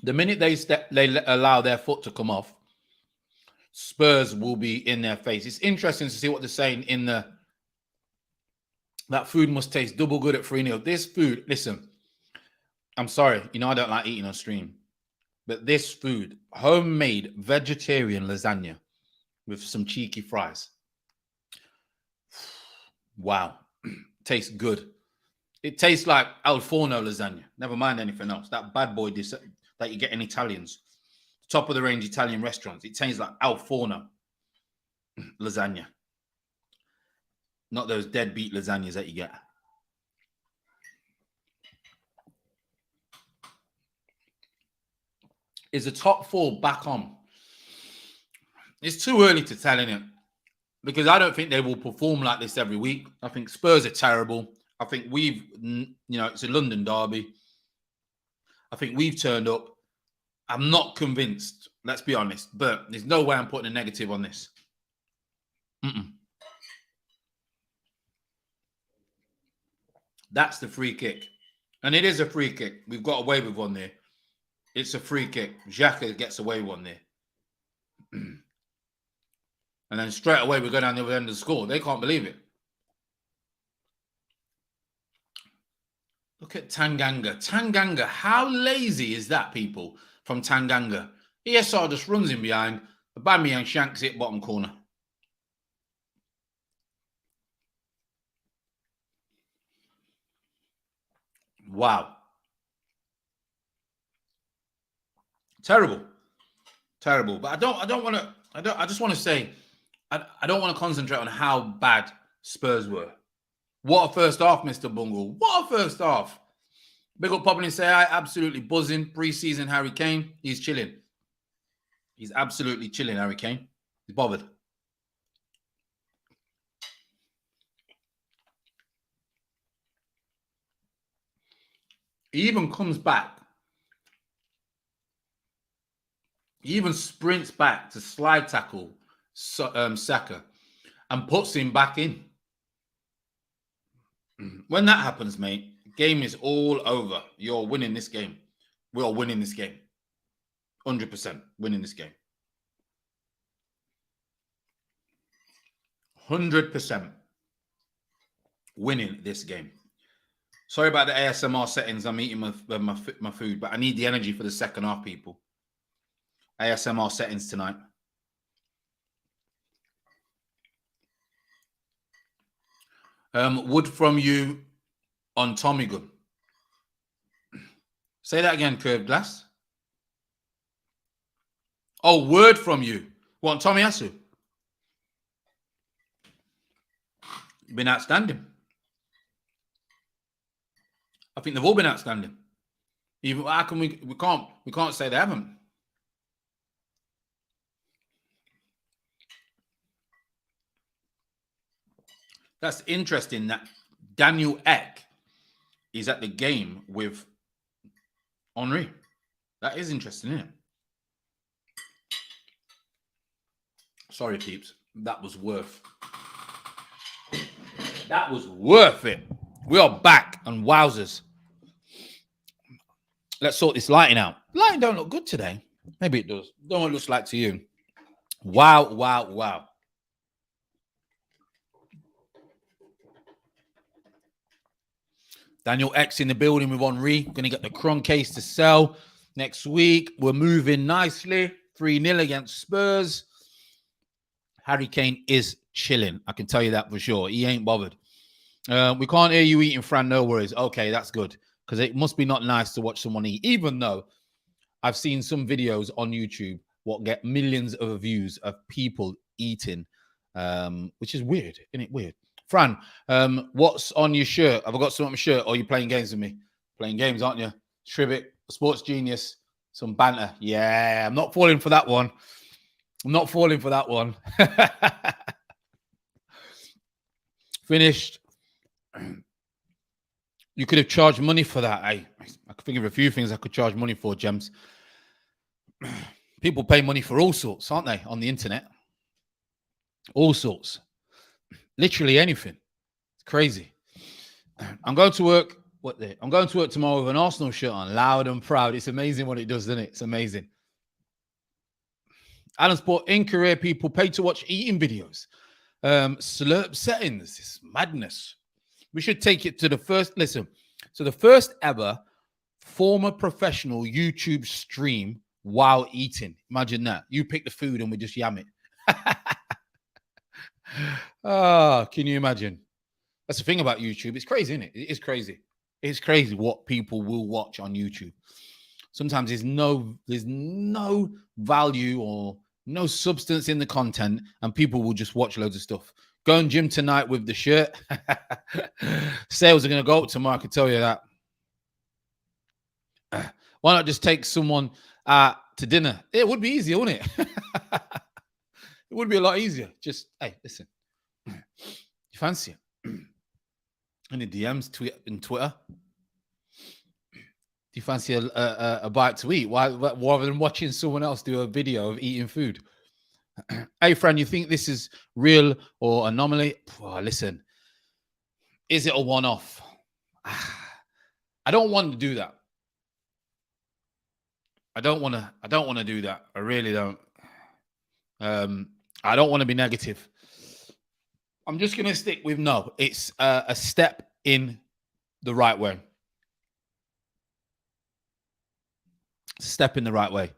The minute they allow their foot to come off, Spurs will be in their face. It's interesting to see what they're saying in that food must taste double good at 3-0. This food, listen, I'm sorry, you know I don't like eating on stream, but this food, homemade vegetarian lasagna with some cheeky fries. Wow, tastes good. It tastes like Al Forno lasagna. Never mind anything else. That bad boy dish that you get in Italians, top of the range Italian restaurants. It tastes like Al Forno lasagna. Not those deadbeat lasagnas that you get. Is the top four back on? It's too early to tell, innit? Because I don't think they will perform like this every week. I think Spurs are terrible. I think it's a London derby. I think we've turned up. I'm not convinced, let's be honest, but there's no way I'm putting a negative on this. That's the free kick. And it is a free kick. We've got away with one there. It's a free kick. Xhaka gets away with one there. And then straight away we go down the other end of the score. They can't believe it. Look at Tanganga. Tanganga, how lazy is that, people, from Tanganga? ESR just runs in behind. Aubameyang shanks it, bottom corner. Wow. Terrible. Terrible. But I just want to say, I don't want to concentrate on how bad Spurs were. What a first half, Mr. Bungle. What a first half. Big up Poppin' and say I absolutely buzzing. Pre-season Harry Kane. He's chilling. He's absolutely chilling, Harry Kane. He's bothered. He even comes back. He even sprints back to slide tackle Saka and puts him back in. When that happens, mate, game is all over. You're winning this game. We're winning this game. 100% winning this game. 100% winning this game. Sorry about the ASMR settings. I'm eating my food, but I need the energy for the second half, people. ASMR settings tonight. Wood from you on Tommy Gun. Say that again, Curved Glass. Oh, word from you. What, Tommy Asu? Been outstanding. I think they've all been outstanding. Even how can we can't say they haven't. That's interesting that Daniel Ek is at the game with Henry. That is interesting, isn't it? Sorry, peeps. That was worth it. We are back, and wowzers. Let's sort this lighting out. Lighting don't look good today. Maybe it does. Don't know what it looks like to you. Wow, wow, wow. Daniel X in the building with Henry. Going to get the Cron case to sell next week. We're moving nicely. 3-0 against Spurs. Harry Kane is chilling. I can tell you that for sure. He ain't bothered. We can't hear you eating, Fran. No worries. Okay, that's good. Because it must be not nice to watch someone eat. Even though I've seen some videos on YouTube what get millions of views of people eating, which is weird. Isn't it weird? Fran, what's on your shirt? Have I got something on my shirt? Or are you playing games with me? Playing games, aren't you? Shribbit, sports genius, some banter. Yeah, I'm not falling for that one. I'm not falling for that one. Finished. You could have charged money for that. I could think of a few things I could charge money for, Gems. People pay money for all sorts, aren't they, on the internet? All sorts. Literally anything. It's crazy. I'm going to work. I'm going to work tomorrow with an Arsenal shirt on, loud and proud. It's amazing what it does, isn't it? It's amazing. Alan Sport, in Korea, people pay to watch eating videos. Slurp settings. It's madness. We should take it to the first, listen, so the first ever former professional YouTube stream while eating. Imagine that. You pick the food and we just yam it. Can you imagine? That's the thing about YouTube. It's crazy, isn't it? It is crazy. It's crazy what people will watch on YouTube. Sometimes there's no value or no substance in the content, and people will just watch loads of stuff. Going gym tonight with the shirt. Sales are going to go up tomorrow, I can tell you that. Why not just take someone to dinner? It would be easier, wouldn't it? It would be a lot easier. Just, hey, listen. You fancy it? Any DMs in Twitter? Do you fancy a bite to eat? Why, rather than watching someone else do a video of eating food? Hey, friend, you think this is real or anomaly? Oh, listen, is it a one-off? I don't want to do that. I don't want to do that. I really don't. I don't want to be negative. I'm just going to stick with no. It's a step in the right way. Step in the right way.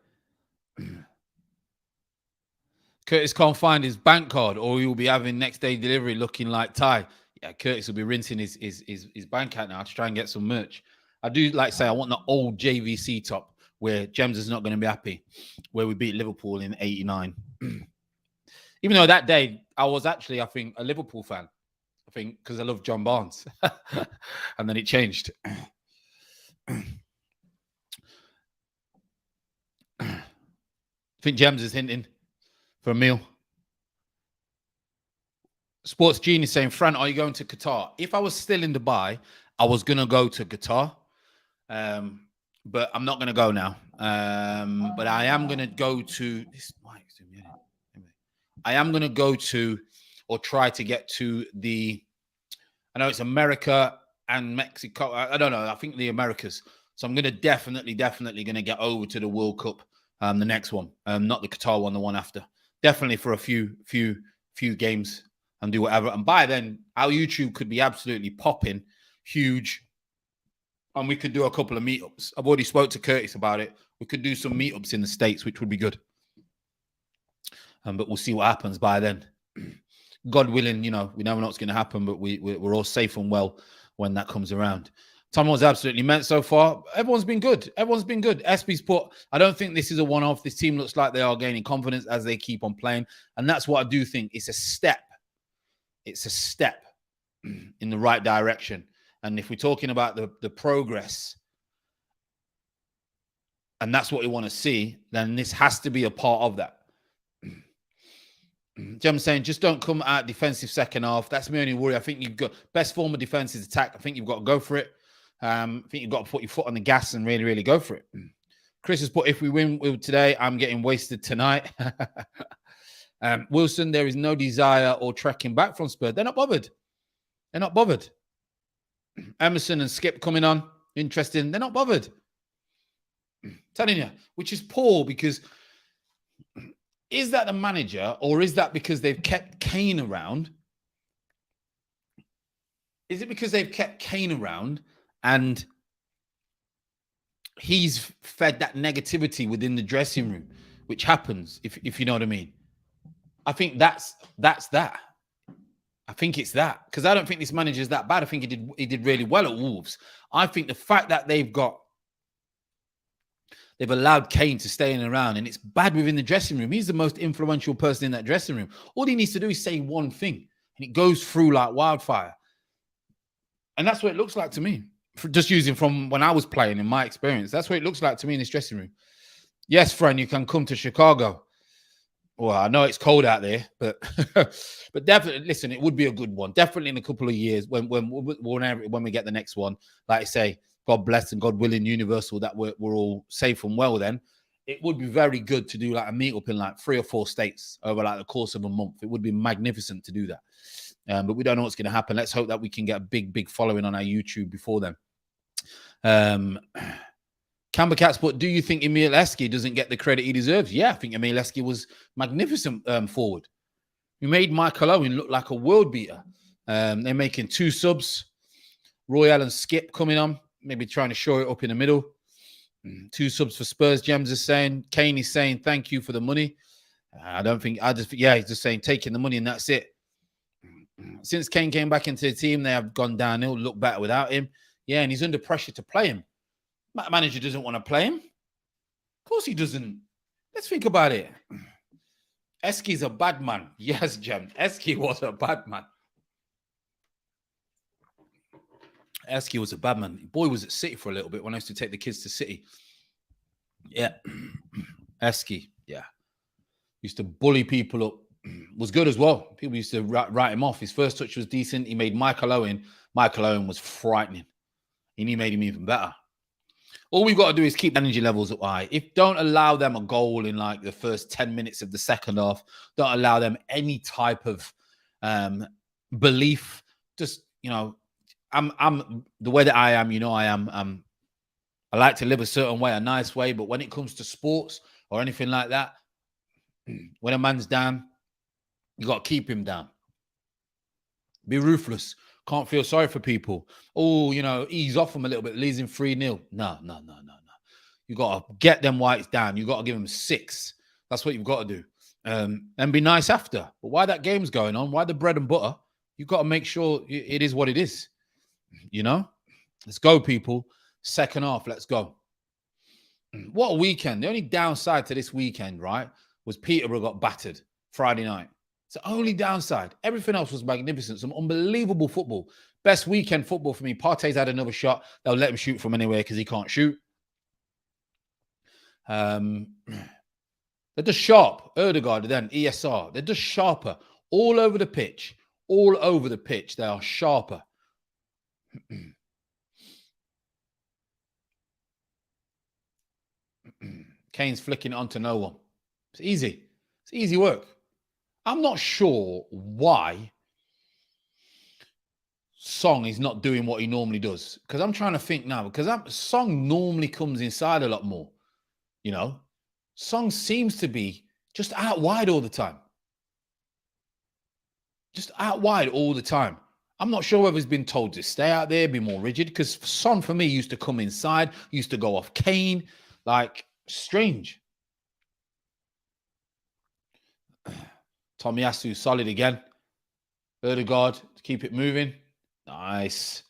Curtis can't find his bank card, or he will be having next day delivery looking like Ty. Yeah, Curtis will be rinsing his bank account now to try and get some merch. I do like to say I want the old JVC top where Gems is not going to be happy, where we beat Liverpool in '89. Even though that day I was actually, I think, a Liverpool fan. I think because I love John Barnes. And then it changed. I think Gems is hinting for a meal. Sports Genius saying, Fran, are you going to Qatar? If I was still in Dubai, I was going to go to Qatar. But I'm not going to go now. But I am going to go to this. I am going to go to, or try to get to the, I know it's America and Mexico. I don't know. I think the Americas. So I'm going to definitely going to get over to the World Cup, the next one, not the Qatar one, the one after. Definitely for a few games and do whatever. And by then, our YouTube could be absolutely popping, huge, and we could do a couple of meetups. I've already spoke to Curtis about it. We could do some meetups in the States, which would be good. But we'll see what happens by then. God willing, you know, we never know what's going to happen, but we're all safe and well when that comes around. Someone's absolutely meant so far. Everyone's been good. Everyone's been good. SB's put, I don't think this is a one-off. This team looks like they are gaining confidence as they keep on playing. And that's what I do think. It's a step. It's a step in the right direction. And if we're talking about the progress, and that's what we want to see, then this has to be a part of that. Do you know what I'm saying? Just don't come out defensive second half. That's my only worry. I think you've got best form of defense is attack. I think you've got to go for it. I think you've got to put your foot on the gas and really, really go for it. Chris has put, if we win today, I'm getting wasted tonight. Wilson, there is no desire or trekking back from Spurs. They're not bothered. They're not bothered. Emerson and Skip coming on. Interesting. They're not bothered. I'm telling you, which is poor, because is that the manager, or is that because they've kept Kane around? Is it because they've kept Kane around and he's fed that negativity within the dressing room, which happens, if you know what I mean? I think that's that. I think it's that, because I don't think this manager is that bad. I think he did really well at Wolves. I think the fact that they've allowed Kane to stay in and around, and it's bad within the dressing room. He's the most influential person in that dressing room. All he needs to do is say one thing, and it goes through like wildfire. And that's what it looks like to me. Just using from when I was playing, in my experience, that's what it looks like to me in this dressing room. Yes, friend, you can come to Chicago. Well, I know it's cold out there, but but definitely, listen, it would be a good one. Definitely in a couple of years when we get the next one, like I say, God bless and God willing, universal, that we're all safe and well. Then it would be very good to do like a meetup in like 3 or 4 states over like the course of a month. It would be magnificent to do that, but we don't know what's going to happen. Let's hope that we can get a big following on our YouTube before then. Camber Cats, but do you think Emil Eski doesn't get the credit he deserves? Yeah, I think Emil Eski was magnificent forward. He made Michael Owen look like a world beater. They're making 2 subs. Royale and Skip coming on, maybe trying to shore it up in the middle. 2 subs for Spurs. James is saying, Kane is saying, thank you for the money. He's just saying, taking the money and that's it. Since Kane came back into the team, they have gone downhill, look better without him. Yeah, and he's under pressure to play him. Manager doesn't want to play him. Of course he doesn't. Let's think about it. Eski's a bad man. Yes, Jem. Eski was a bad man. Eski was a bad man. Boy was at City for a little bit when I used to take the kids to City. Yeah. Eski, yeah. Used to bully people up. Was good as well. People used to write him off. His first touch was decent. He made Michael Owen. Michael Owen was frightening. And he made him even better. All we've got to do is keep energy levels up high. Don't allow them a goal in like the first 10 minutes of the second half. Don't allow them any type of belief. Just, I'm the way that I am, I am. I like to live a certain way, a nice way. But when it comes to sports or anything like that, when a man's down, you got to keep him down. Be ruthless. Can't feel sorry for people. Oh, ease off them a little bit. Leaves him 3-0. No. You got to get them whites down. You got to give them 6. That's what you've got to do. And be nice after. But while that game's going on, while the bread and butter, you've got to make sure it is what it is. Let's go, people. Second half, let's go. What a weekend. The only downside to this weekend, right, was Peterborough got battered Friday night. It's the only downside. Everything else was magnificent. Some unbelievable football. Best weekend football for me. Partey's had another shot. They'll let him shoot from anywhere because he can't shoot. They're just sharp. Erdegaard, then ESR. They're just sharper. All over the pitch. All over the pitch. They are sharper. Kane's flicking it onto no one. It's easy. It's easy work. I'm not sure why Song is not doing what he normally does. Because I'm trying to think now. Because Song normally comes inside a lot more. Song seems to be just out wide all the time. Just out wide all the time. I'm not sure whether he's been told to stay out there, be more rigid. Because Son, for me, used to come inside. Used to go off Kane. Like, strange. Tomiyasu, solid again. Erdegaard, keep it moving. Nice.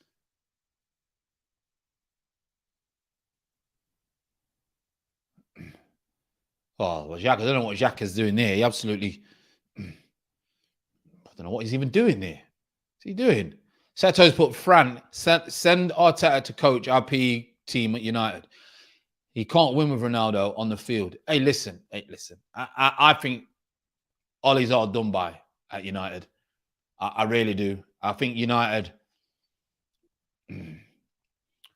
Oh, well, Xhaka, I don't know what Xhaka's doing there. He absolutely, I don't know what he's even doing there. What's he doing? Seto's put Fran, send Arteta to coach our PE team at United. He can't win with Ronaldo on the field. Hey, listen. I think Ollie's all done by at United. I really do. I think United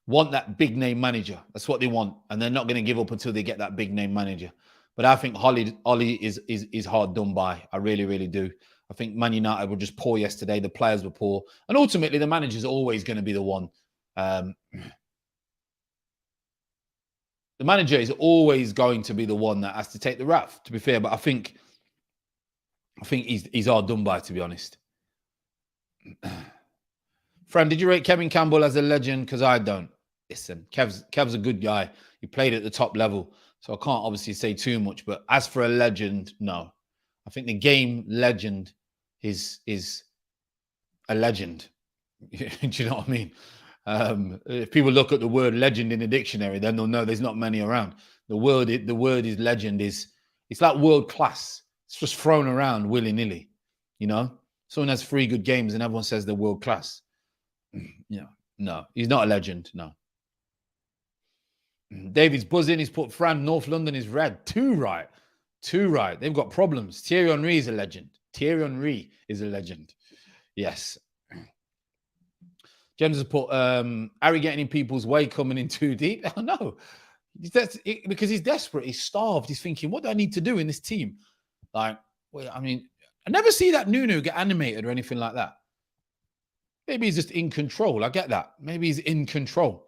want that big name manager. That's what they want, and they're not going to give up until they get that big name manager. But I think Ollie is hard done by. I really, really do. I think Man United were just poor yesterday. The players were poor, and ultimately the manager's always going to be the one. The manager is always going to be the one that has to take the wrath. To be fair, but I think he's hard done by. To be honest. Fran, did you rate Kevin Campbell as a legend? Because I don't. Listen, Kev's a good guy. He played at the top level, so I can't obviously say too much. But as for a legend, no. I think the game legend is a legend. Do you know what I mean? If people look at the word legend in the dictionary, then they'll know there's not many around. The word is legend. It's like world class. It's just thrown around willy-nilly. You know, someone has 3 good games and everyone says they're world class. No, he's not a legend. No. David's buzzing. He's put Fran, North London is red. Too right. They've got problems. Thierry Henry is a legend. Yes. James has put Harry getting in people's way, coming in too deep. Oh, no. Because he's desperate. He's starved. He's thinking, what do I need to do in this team? Like, well, I mean, I never see that Nuno get animated or anything like that. Maybe he's just in control. I get that. Maybe he's in control.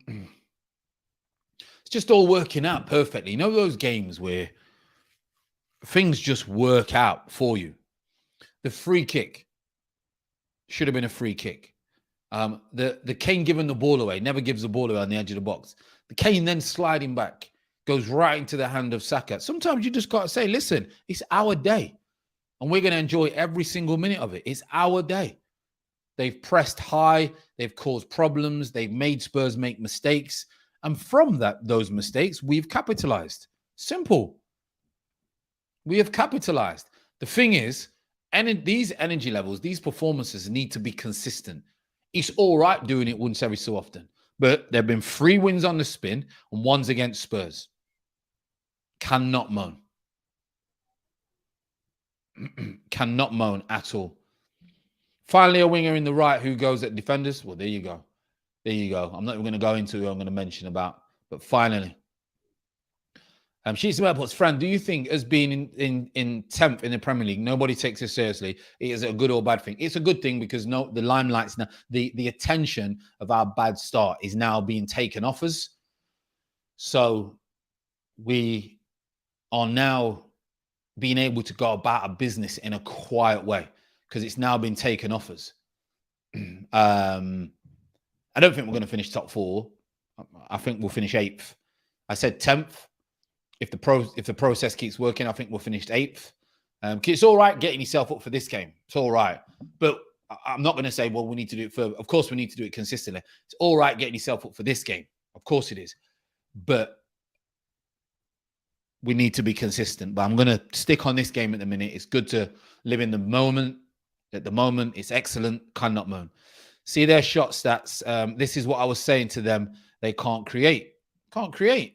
It's just all working out perfectly. You know those games where things just work out for you? The free kick should have been a free kick. The Kane giving the ball away, never gives the ball away on the edge of the box. The Kane then sliding back, goes right into the hand of Saka. Sometimes you just got to say, listen, it's our day. And we're going to enjoy every single minute of it. It's our day. They've pressed high. They've caused problems. They've made Spurs make mistakes. And from those mistakes, we've capitalized. Simple. We have capitalized. The thing is, these energy levels, these performances need to be consistent. It's all right doing it once every so often. But there have been 3 wins on the spin and 1's against Spurs. Cannot moan. Cannot moan at all. Finally, a winger in the right who goes at defenders. Well, there you go. I'm not even going to go into who I'm going to mention about. But finally. Sheets of Airports, Fran, do you think as being in 10th in the Premier League, nobody takes it seriously? Is it a good or bad thing? It's a good thing because the limelight's now, the attention of our bad start is now being taken off us. So we are now being able to go about our business in a quiet way because it's now been taken off us. I don't think we're going to finish top 4. I think we'll finish 8th. I said 10th. If the process keeps working, I think we'll finish 8th. It's all right getting yourself up for this game. It's all right. But I'm not going to say, well, we need to do it further. Of course, we need to do it consistently. It's all right getting yourself up for this game. Of course it is. But we need to be consistent. But I'm going to stick on this game at the minute. It's good to live in the moment. At the moment, it's excellent. Cannot moan. See their shot stats. This is what I was saying to them. They can't create. Can't create.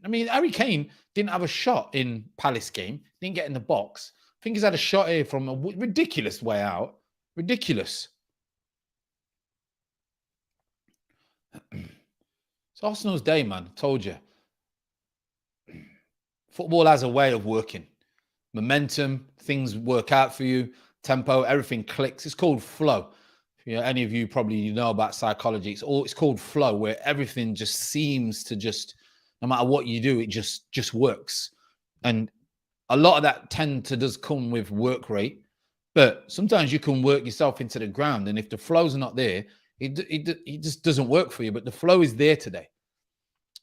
I mean, Harry Kane didn't have a shot in Palace game. Didn't get in the box. I think he's had a shot here from a ridiculous way out. Ridiculous. It's Arsenal's day, man. Told you. Football has a way of working. Momentum, things work out for you. Tempo, everything clicks. It's called flow. Any of you probably know about psychology. It's called flow, where everything just seems to just, no matter what you do, it just works. And a lot of that does come with work rate. But sometimes you can work yourself into the ground. And if the flow's not there, it just doesn't work for you. But the flow is there today.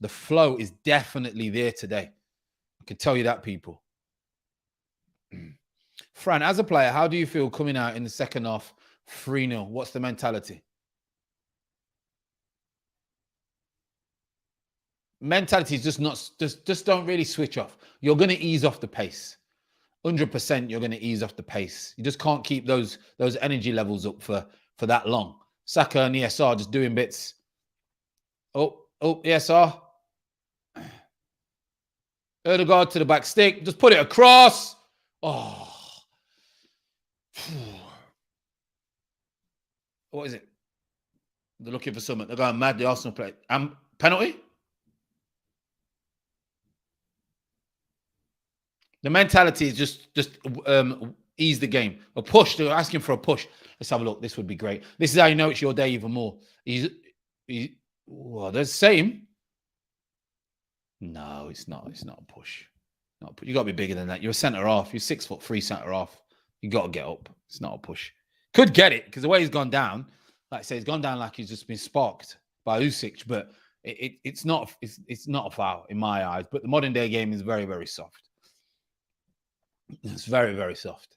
The flow is definitely there today. I can tell you that, people. Fran, as a player, how do you feel coming out in the second half 3-0? What's the mentality? mentality is just not, just don't really switch off. You're going to ease off the pace. 100% you're going to ease off the pace. You just can't keep those energy levels up for that long. Saka and ESR just doing bits. Oh, ESR. Ødegaard to the back stick. Just put it across. Oh. What is it? They're looking for something. They're going mad. The Arsenal play. Penalty? The mentality is just ease the game. A push. They're asking for a push. Let's have a look. This would be great. This is how you know it's your day even more. Well, they're the same. No, it's not. It's not a push. You got to be bigger than that. You're a centre half. You're 6'3" centre half. You got to get up. It's not a push. Could get it because the way he's gone down, like I say, he's gone down like he's just been sparked by Usyk. But it's not a foul in my eyes. But the modern day game is very, very soft. It's very, very soft.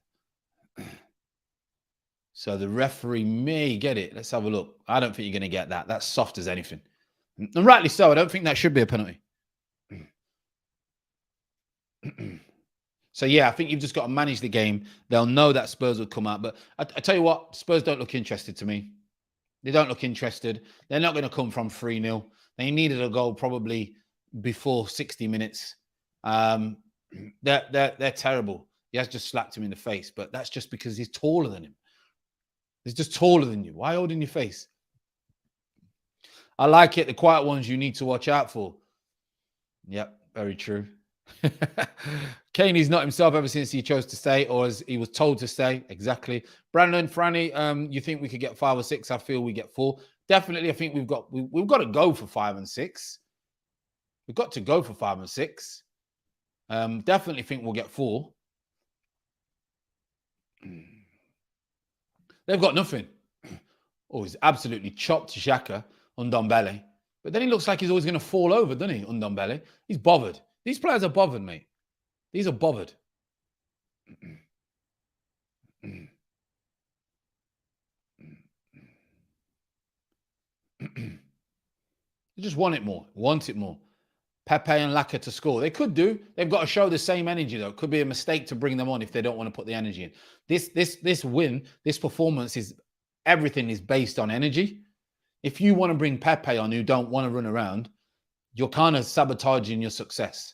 So the referee may get it. Let's have a look. I don't think you're going to get that. That's soft as anything. And rightly so. I don't think that should be a penalty. So, yeah, I think you've just got to manage the game. They'll know that Spurs will come out. But I tell you what, Spurs don't look interested to me. They don't look interested. They're not going to come from 3-0. They needed a goal probably before 60 minutes. They're terrible. He has just slapped him in the face, but that's just because he's taller than him. He's just taller than you. Why holding your face? I like it. The quiet ones you need to watch out for. Yep, very true. Kane is not himself ever since he chose to stay, or as he was told to stay. Exactly. Brandon, Franny, you think we could get 5 or 6? I feel we get 4. Definitely, I think we've got to go for 5 and 6. We've got to go for 5 and 6. Definitely think we'll get 4. They've got nothing. Oh, he's absolutely chopped Xhaka on Ndombele. But then he looks like he's always going to fall over, doesn't he, on Ndombele? He's bothered. These players are bothered, mate. These are bothered. You just want it more. Want it more. Pepe and Laka to score. They could do. They've got to show the same energy, though. It could be a mistake to bring them on if they don't want to put the energy in. This win, this performance is, everything is based on energy. If you want to bring Pepe on who don't want to run around, you're kind of sabotaging your success.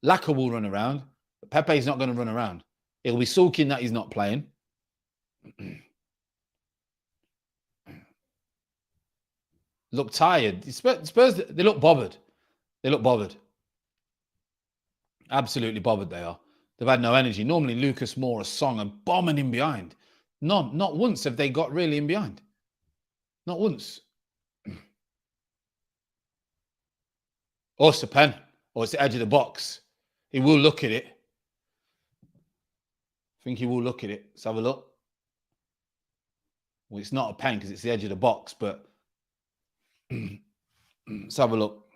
Laka will run around, but Pepe's not going to run around. It'll be sulking that he's not playing. Look tired. Spurs, they look bothered. They look bothered. Absolutely bothered they are. They've had no energy. Normally, Lucas Moura, Song, and bombing in behind. Not once have they got really in behind. Not once. Oh, it's a pen. Or it's the edge of the box. He will look at it. I think he will look at it. Let's have a look. Well, it's not a pen because it's the edge of the box, but let's have a look.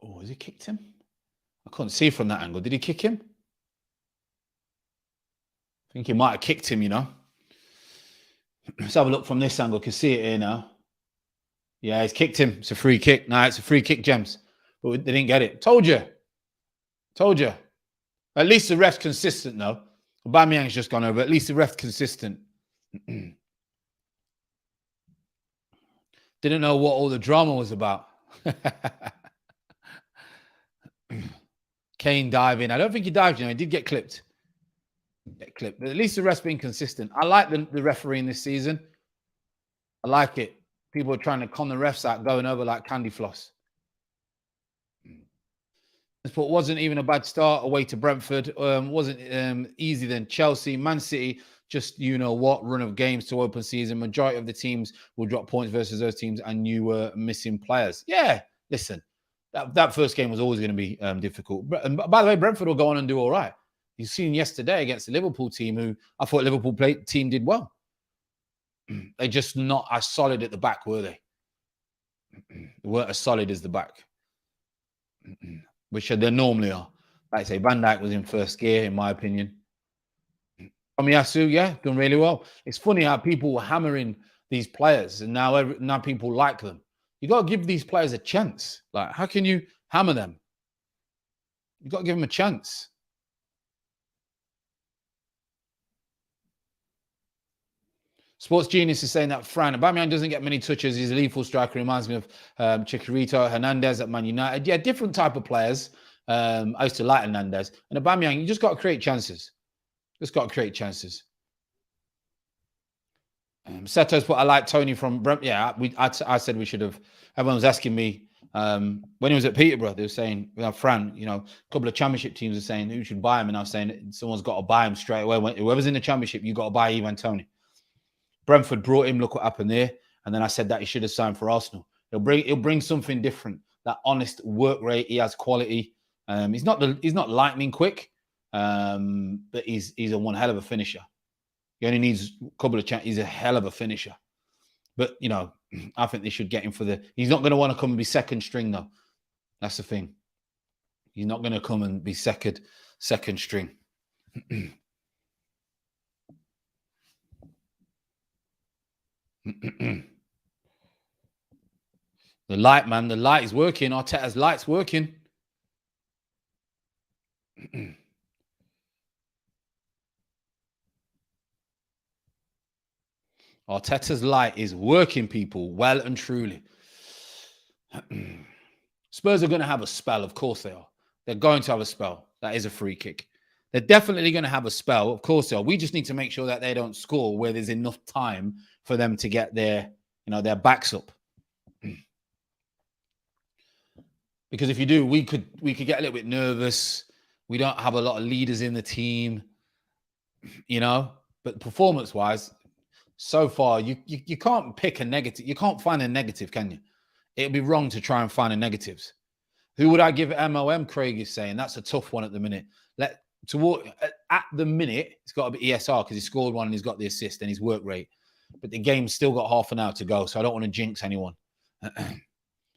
Oh, has he kicked him? I couldn't see from that angle. Did he kick him? I think he might have kicked him, you know. Let's have a look from this angle. You can see it here now. Yeah, he's kicked him. It's a free kick. No, it's a free kick, Gems. But they didn't get it. Told you. Told you. At least the ref's consistent, though. Aubameyang's just gone over. At least the ref's consistent. Didn't know what all the drama was about. Kane diving. I don't think he dived, you know. He did get clipped. But at least the ref's been consistent. I like the refereeing this season. I like it. People are trying to con the refs out, going over like candy floss. But wasn't even a bad start away to Brentford. Wasn't easy then. Chelsea, Man City, just you know what, run of games to open season. Majority of the teams will drop points versus those teams, and you were missing players. Yeah, listen, that first game was always going to be difficult. And by the way, Brentford will go on and do all right. You've seen yesterday against the Liverpool team, who I thought Liverpool team did well. They're just not as solid at the back, were they? They weren't as solid as the back, which they normally are. Like I say, Van Dijk was in first gear, in my opinion. Tomiyasu, yeah, done really well. It's funny how people were hammering these players, and now people like them. You got to give these players a chance. Like, how can you hammer them? You got to give them a chance. Sports Genius is saying that Fran Aubameyang doesn't get many touches. He's a lethal striker. Reminds me of Chicharito, Hernandez at Man United. Yeah, different type of players. I used to like Hernandez. And Aubameyang, you just got to create chances. Just got to create chances. Seto's put, I like Tony from Brent. Yeah, I said we should have. Everyone was asking me when he was at Peterborough. They were saying, Fran, a couple of championship teams are saying who should buy him. And I was saying someone's got to buy him straight away. Whoever's in the championship, you got to buy Ivan Toney. Brentford brought him. Look what happened there. And then I said that he should have signed for Arsenal. He'll bring something different. That honest work rate. He has quality. He's not lightning quick, but he's a one hell of a finisher. He only needs a couple of chances. He's a hell of a finisher. But I think they should get him for the. He's not going to want to come and be second string though. That's the thing. He's not going to come and be second string. The light, man. The light is working. Arteta's light's working. Arteta's light is working, people, well and truly. Spurs are going to have a spell. Of course they are. They're going to have a spell. That is a free kick. They're definitely going to have a spell. Of course they are. We just need to make sure that they don't score where there's enough time for them to get their backs up. Because if you do, we could get a little bit nervous. We don't have a lot of leaders in the team, But performance-wise, so far, you can't pick a negative. You can't find a negative, can you? It'd be wrong to try and find a negatives. Who would I give MOM? Craig is saying that's a tough one at the minute. At the minute, it's got to be ESR because he scored one and he's got the assist and his work rate. But the game's still got half an hour to go, so I don't want to jinx anyone.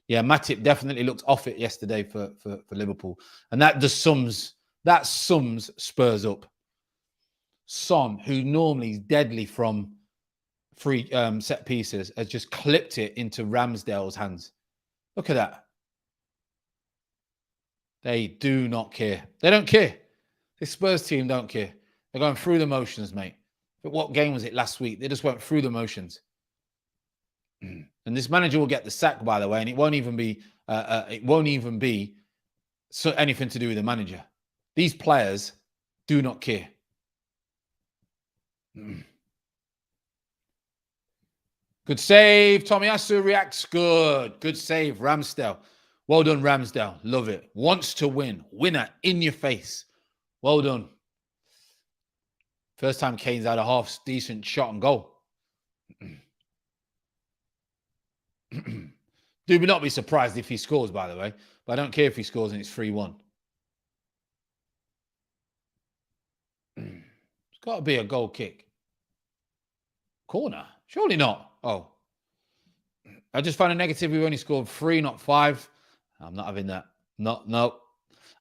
Yeah, Matip definitely looked off it yesterday for Liverpool, and that just sums Spurs up. Son, who normally is deadly from free set pieces, has just clipped it into Ramsdale's hands. Look at that. They do not care. They don't care. This Spurs team don't care. They're going through the motions, mate. But what game was it last week? They just went through the motions. And this manager will get the sack, by the way, and it won't even be anything to do with the manager. These players do not care. Good save. Tomiyasu reacts good. Good save, Ramsdale. Well done, Ramsdale. Love it. Wants to win. Winner in your face. Well done. First time Kane's had a half decent shot and goal. Do not be surprised if he scores, by the way. But I don't care if he scores and it's 3-1. It's got to be a goal kick. Corner? Surely not. Oh. I just found a negative. We've only scored 3, not 5. I'm not having that. No.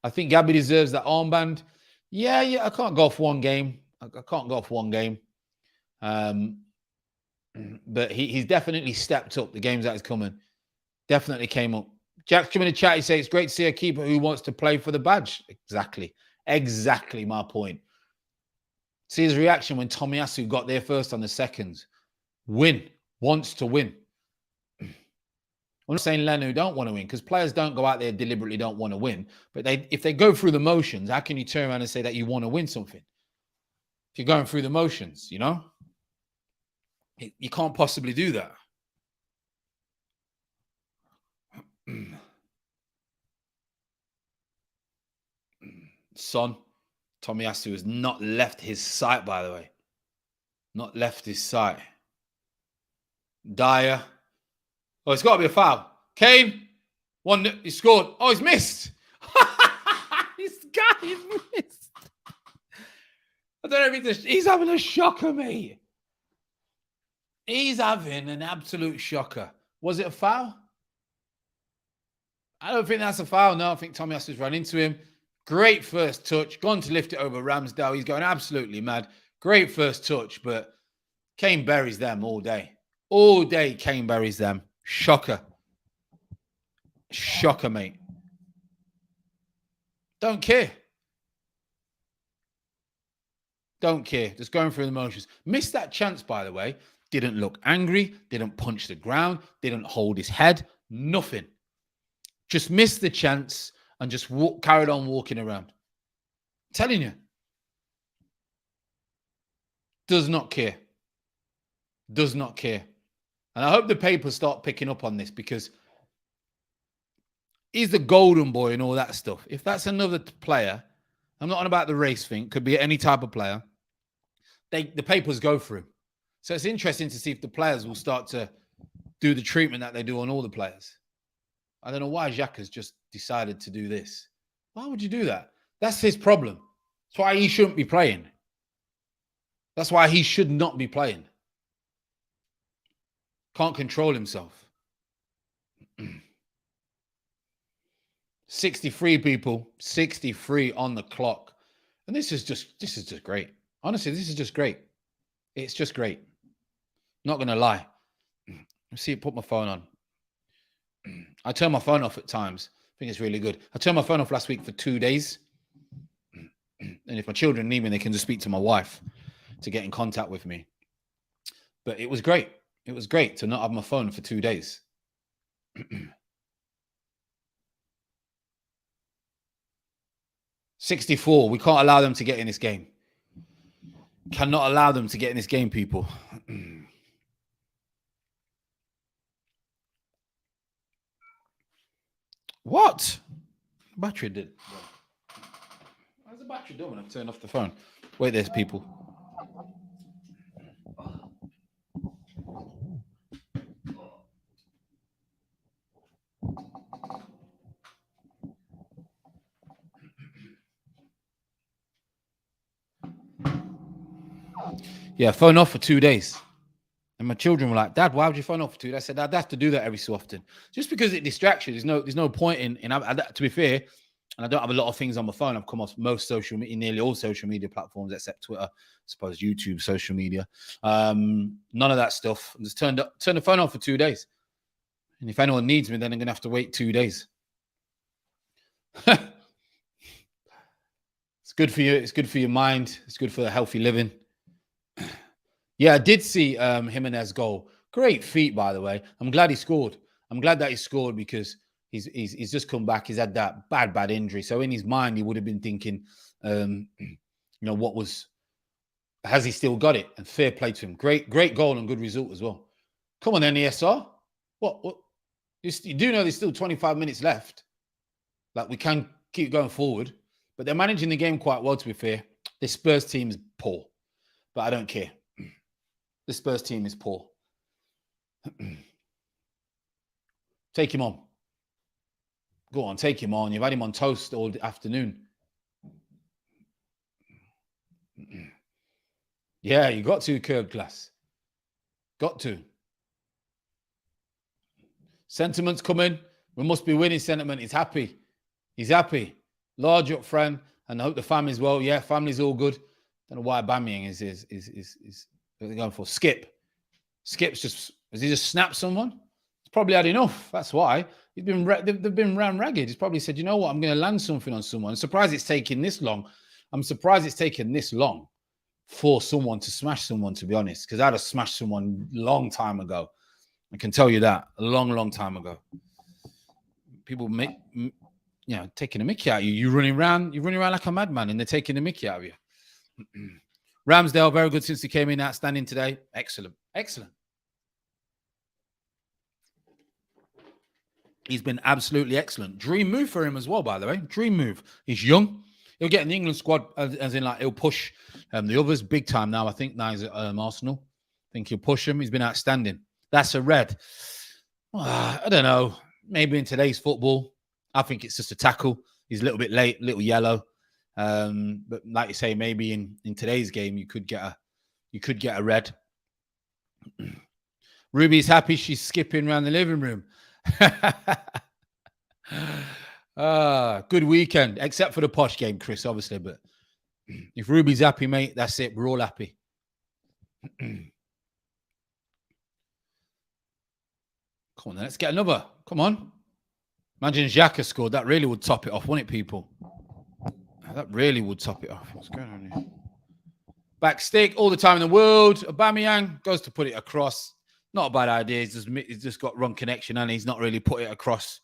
I think Gabby deserves that armband. Yeah. I can't go off one game. But he's definitely stepped up the games that is coming. Definitely came up. Jack's coming to chat. He says it's great to see a keeper who wants to play for the badge. Exactly my point. See his reaction when Tomiyasu got there first on the seconds. Wants to win. I'm not saying Lenu don't want to win because players don't go out there deliberately don't want to win. But if they go through the motions, how can you turn around and say that you want to win something? If you're going through the motions, you can't possibly do that. Son, Tomiyasu has not left his sight, by the way. Not left his sight. Dyer. Oh, it's got to be a foul. Kane. He scored. Oh, he's missed. This guy is missed. I don't know if he's having a shocker, mate. He's having an absolute shocker. Was it a foul? I don't think that's a foul. No, I think Tomiyasu's run into him. Great first touch. Gone to lift it over Ramsdale. He's going absolutely mad. Great first touch, but Kane buries them all day. All day Caneberries them. Shocker. Shocker, mate. Don't care. Don't care. Just going through the motions. Missed that chance, by the way. Didn't look angry. Didn't punch the ground. Didn't hold his head. Nothing. Just missed the chance and just carried on walking around. I'm telling you. Does not care. Does not care. And I hope the papers start picking up on this, because he's the golden boy and all that stuff. If that's another player, I'm not on about the race thing, could be any type of player, the papers go for him. So it's interesting to see if the players will start to do the treatment that they do on all the players. I don't know why Xhaka's just decided to do this. Why would you do that? That's his problem. That's why he shouldn't be playing. That's why he should not be playing. Can't control himself. 63 people, 63 on the clock. And this is just great. Honestly, this is just great. It's just great. Not going to lie. Let's see, put my phone on. I turn my phone off at times. I think it's really good. I turned my phone off last week for 2 days. And if my children need me, they can just speak to my wife to get in contact with me. But it was great. It was great to not have my phone for 2 days. 64. We can't allow them to get in this game. Cannot allow them to get in this game, people. What? Battery did. How's the battery doing when I've turned off the phone? Wait, there's people. Yeah, phone off for 2 days. And my children were like, Dad, why would you phone off for 2 days? I said, I'd have to do that every so often. Just because it distracts you. There's no point in to be fair, and I don't have a lot of things on my phone. I've come off most social media, nearly all social media platforms except Twitter, I suppose YouTube, social media. None of that stuff. I just turn the phone off for 2 days. And if anyone needs me, then I'm going to have to wait 2 days. It's good for you. It's good for your mind. It's good for healthy living. Yeah, I did see Jimenez goal. Great feat, by the way. I'm glad he scored. I'm glad that he scored because he's just come back. He's had that bad injury. So in his mind, he would have been thinking, has he still got it? And fair play to him. Great goal and good result as well. Come on then, ESR. What? You do know there's still 25 minutes left. Like, we can keep going forward. But they're managing the game quite well, to be fair. The Spurs team is poor. But I don't care. The Spurs team is poor. Take him on. Go on, take him on. You've had him on toast all afternoon. Yeah, you got to, curved glass. Got to. Sentiment's coming. We must be winning. Sentiment. He's happy. He's happy. Large up friend. And I hope the family's well. Yeah, family's all good. Don't know why Aubameyang is what they're going for. Skip's just, has he just snapped someone? He's probably had enough. That's why. They've been ran ragged. He's probably said, you know what, I'm going to land something on someone. I'm surprised it's taken this long. I'm surprised it's taken this long for someone to smash someone, to be honest, because I'd have smashed someone a long time ago. I can tell you that. A long time ago. People taking a mickey out of you. You're running around like a madman, and they're taking a mickey out of you. Ramsdale, very good since he came in. Outstanding today. Excellent. He's been absolutely excellent. Dream move for him as well, by the way. Dream move. He's young. He'll get in the England squad, as in, like, he'll push the others big time now. I think now he's at Arsenal. I think he'll push him. He's been outstanding. That's a red. I don't know. Maybe in today's football, I think it's just a tackle. He's a little bit late, a little yellow. But like you say, maybe in today's game you could get a red. Ruby's happy she's skipping around the living room. Good weekend, except for the posh game, Chris, obviously. But if Ruby's happy, mate, that's it. We're all happy. Come on, then, let's get another. Come on. Imagine Xhaka scored. That really would top it off, wouldn't it, people? That really would top it off. What's going on here? Back stick, all the time in the world. Aubameyang goes to put it across. Not a bad idea. He's just got wrong connection and he's not really put it across.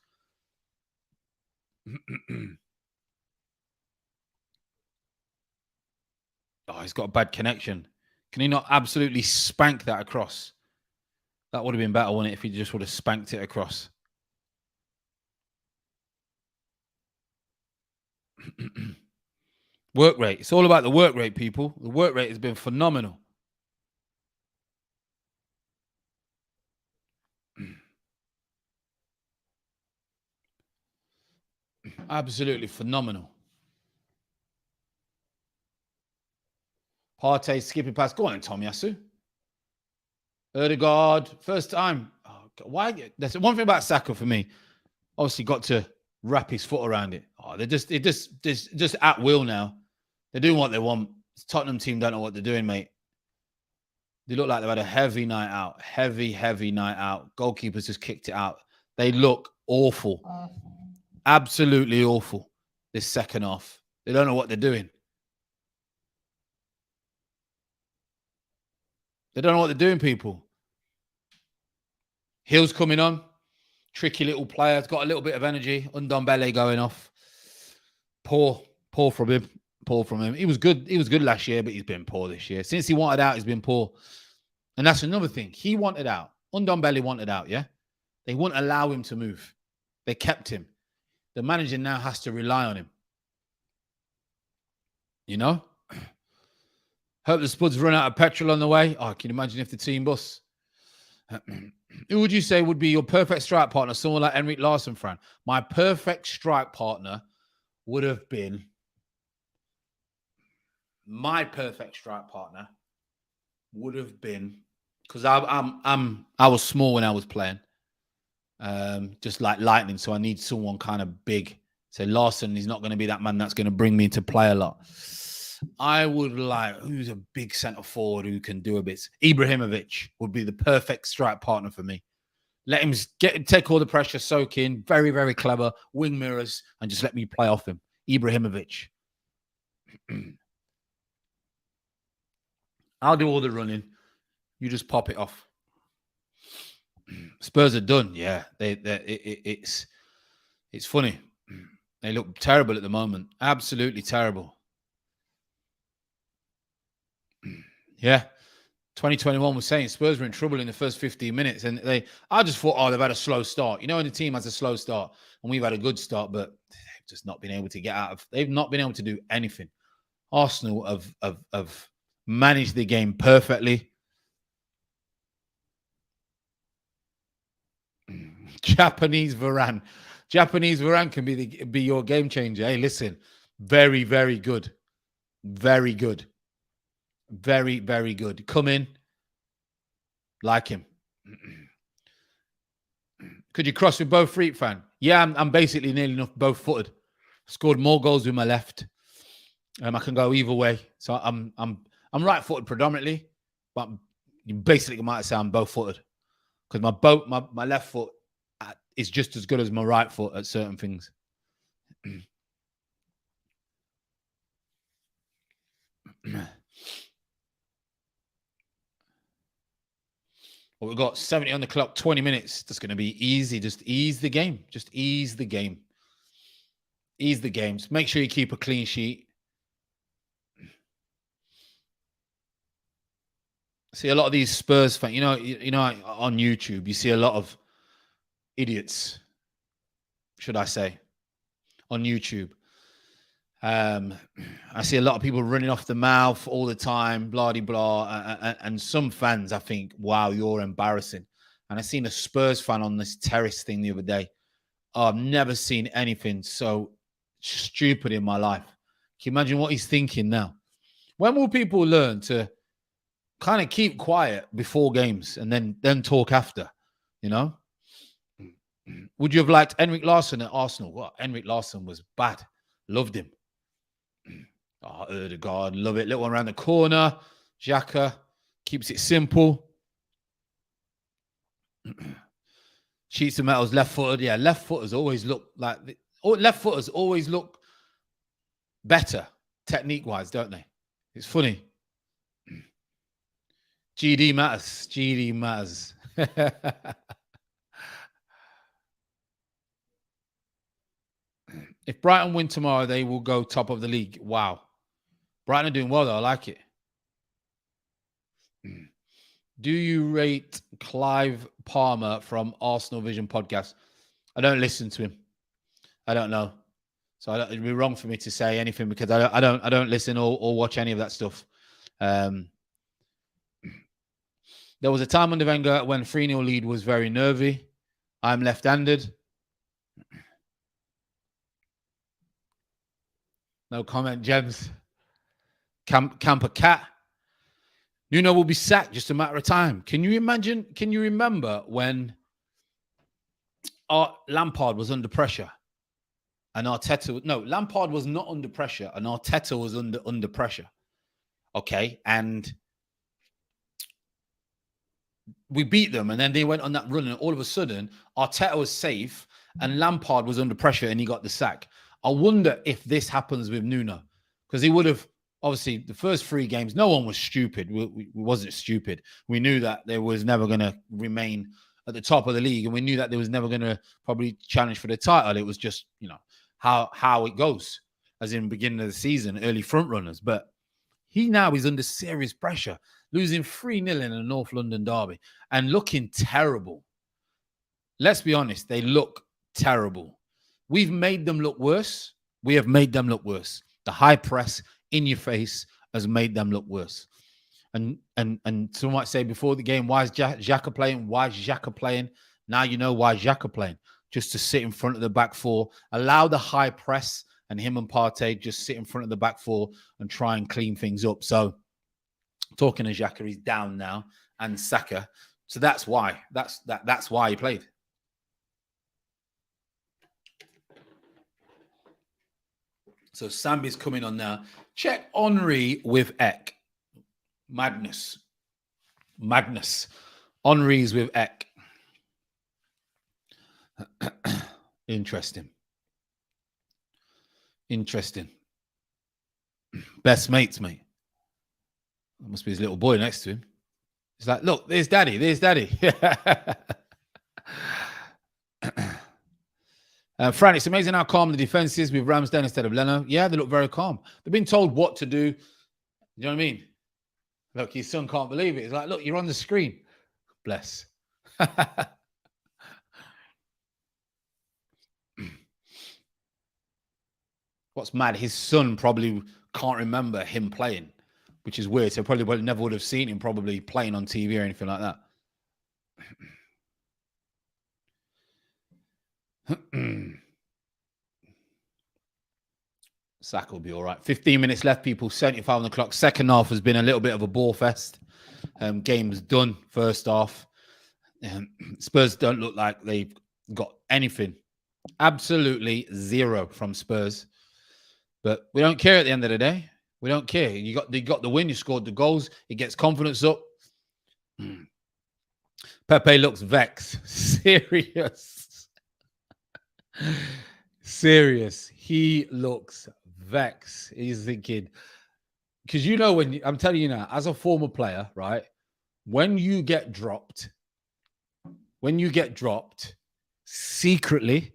Oh, he's got a bad connection. Can he not absolutely spank that across? That would have been better, wouldn't it, if he just would have spanked it across? Work rate. It's all about the work rate, people. The work rate has been phenomenal. Absolutely phenomenal. Partey skipping past. Go on, Tomiyasu. Odegaard, first time. Oh, why? That's one thing about Saka for me. Obviously, got to wrap his foot around it. Oh, they're just at will now. They're doing what they want. This Tottenham team don't know what they're doing, mate. They look like they've had a heavy night out. Heavy night out. Goalkeepers just kicked it out. They look awful. Absolutely awful. This second half. They don't know what they're doing. They don't know what they're doing, people. Hill's coming on. Tricky little player. Got a little bit of energy. Ndombele going off. Poor from him. Poor from him. He was good. He was good last year, but he's been poor this year. Since he wanted out, he's been poor. And that's another thing. He wanted out. Ndombele wanted out, yeah? They wouldn't allow him to move. They kept him. The manager now has to rely on him. You know? Hope the Spurs run out of petrol on the way. Oh, can you imagine if the team bus? Who would you say would be your perfect strike partner? Someone like Henrik Larsson, Fran. My perfect strike partner would have been because I was small when I was playing, just like lightning. So I need someone kind of big. So Larsson, he's not going to be that man that's going to bring me to play a lot. I would like who's a big centre forward who can do a bit. Ibrahimovic would be the perfect strike partner for me. Let him take all the pressure, soak in. Very, very clever. Wing mirrors and just let me play off him. Ibrahimovic. I'll do all the running. You just pop it off. Spurs are done. Yeah, it's funny. They look terrible at the moment. Absolutely terrible. Yeah. 2021 was saying Spurs were in trouble in the first 15 minutes. And I just thought, oh, they've had a slow start. You know, when the team has a slow start and we've had a good start, but they've just not been able to get out of, they've not been able to do anything. Arsenal have managed the game perfectly. Japanese Varane. Japanese Varane can be your game changer. Hey, listen, very, very good. Very good. Very, very good. Come in. Like him. Could you cross with both feet, Fan? Yeah, I'm basically nearly enough both-footed. Scored more goals with my left. I can go either way. So I'm right-footed predominantly, but you basically might say I'm both-footed because my left foot is just as good as my right foot at certain things. Well, we've got 70 on the clock, 20 minutes. That's going to be easy. Just ease the game. Just ease the game. Ease the games. Make sure you keep a clean sheet. See a lot of these Spurs fans, you know, on YouTube, you see a lot of idiots, should I say, on YouTube. I see a lot of people running off the mouth all the time, blah, de, blah. And some fans, I think, wow, you're embarrassing. And I seen a Spurs fan on this terrace thing the other day. Oh, I've never seen anything so stupid in my life. Can you imagine what he's thinking now? When will people learn to kind of keep quiet before games and then talk after, you know? Would you have liked Henrik Larsson at Arsenal? What? Henrik Larsson was bad. Loved him. Oh, Odegaard, love it. Little one around the corner. Xhaka keeps it simple. Sheets of Metal's left-footed. Yeah, left-footers always look like left-footers always look better technique-wise, don't they? It's funny. GD matters. GD matters. If Brighton win tomorrow, they will go top of the league. Wow. Brighton are doing well, though. I like it. Do you rate Clive Palmer from Arsenal Vision podcast? I don't listen to him. I don't know. So it'd be wrong for me to say anything because I don't listen or watch any of that stuff. There was a time under Wenger when 3-0 lead was very nervy. I'm left-handed. No comment, Gems. Camper Cat. Nuno will be sacked just a matter of time. Can you imagine? Can you remember when Lampard was under pressure and Arteta? No, Lampard was not under pressure and Arteta was under pressure. Okay, and we beat them, and then they went on that run, and all of a sudden Arteta was safe and Lampard was under pressure and he got the sack. I wonder if this happens with Nuno, because he would have. Obviously, the first 3 games, no one was stupid. We wasn't stupid. We knew that there was never going to remain at the top of the league, and we knew that there was never going to probably challenge for the title. It was just, how it goes, as in beginning of the season, early front runners. But he now is under serious pressure, losing 3-0 in a North London derby and looking terrible. Let's be honest, they look terrible. We've made them look worse. We have made them look worse. The high press in your face has made them look worse. And some might say before the game, why is Xhaka playing? Why is Xhaka playing? Now you know why Xhaka playing. Just to sit in front of the back four, allow the high press, and him and Partey just sit in front of the back four and try and clean things up. So talking to Xhaka, he's down now, and Saka. So that's why. That's why he played. So Sambi's coming on now. Check Henry with Ek. Madness. Henry's with Ek. Interesting. Best mates, mate. That must be his little boy next to him. He's like, look, there's daddy. Fran, it's amazing how calm the defense is with Ramsdale instead of Leno. Yeah, they look very calm. They've been told what to do. You know what I mean? Look, his son can't believe it. He's like, look, you're on the screen. Bless. What's mad, his son probably can't remember him playing, which is weird. So probably never would have seen him probably playing on TV or anything like that. Saka will be all right. 15 minutes left, people. 75 on the clock. Second half has been a little bit of a ball fest. Game's done. First half. Spurs don't look like they've got anything. Absolutely zero from Spurs. But we don't care at the end of the day. We don't care. You got the win. You scored the goals. It gets confidence up. Pepe looks vexed. Serious. He looks vexed. He's thinking, because I'm telling you now, as a former player, right? When you get dropped, secretly,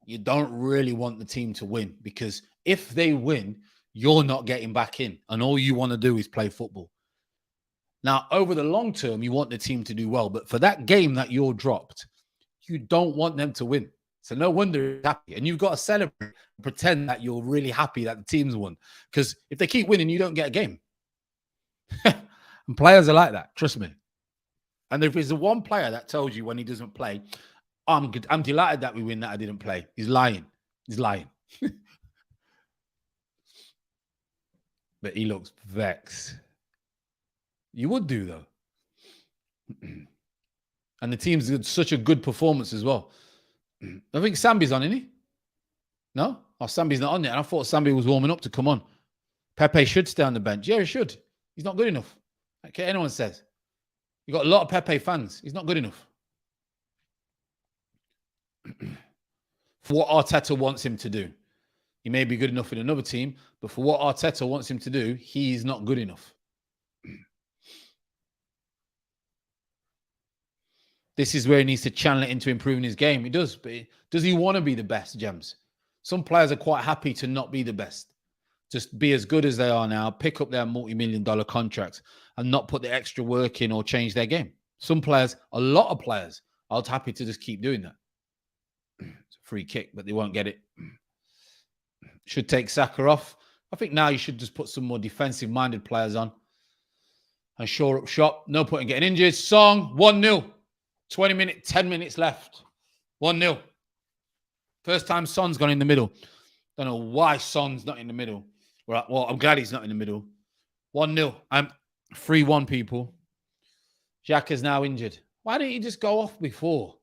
you don't really want the team to win, because if they win, you're not getting back in, and all you want to do is play football. Now, over the long term, you want the team to do well, but for that game that you're dropped, you don't want them to win. So no wonder you're happy. And you've got to celebrate and pretend that you're really happy that the team's won. Because if they keep winning, you don't get a game. And players are like that, trust me. And if there's the one player that tells you when he doesn't play, I'm delighted that we win, that I didn't play, he's lying. But he looks vexed. You would do, though. And the team's did such a good performance as well. I think Sambi's on, isn't he? No? Oh, Sambi's not on yet. I thought Sambi was warming up to come on. Pepe should stay on the bench. Yeah, he should. He's not good enough. Okay, anyone says. You got a lot of Pepe fans. He's not good enough. For what Arteta wants him to do. He may be good enough in another team, but for what Arteta wants him to do, he's not good enough. This is where he needs to channel it into improving his game. He does, but does he want to be the best, Gems? Some players are quite happy to not be the best. Just be as good as they are now, pick up their multi-million-dollar contracts and not put the extra work in or change their game. Some players, a lot of players, are happy to just keep doing that. It's a free kick, but they won't get it. Should take Saka off. I think now you should just put some more defensive-minded players on and shore up shop. No point in getting injured. Song, 1-0. 10 minutes left. 1-0. First time Son's gone in the middle. Don't know why Son's not in the middle. Well, I'm glad he's not in the middle. 1-0. I'm 3-1, people. Xhaka's now injured. Why didn't he just go off before?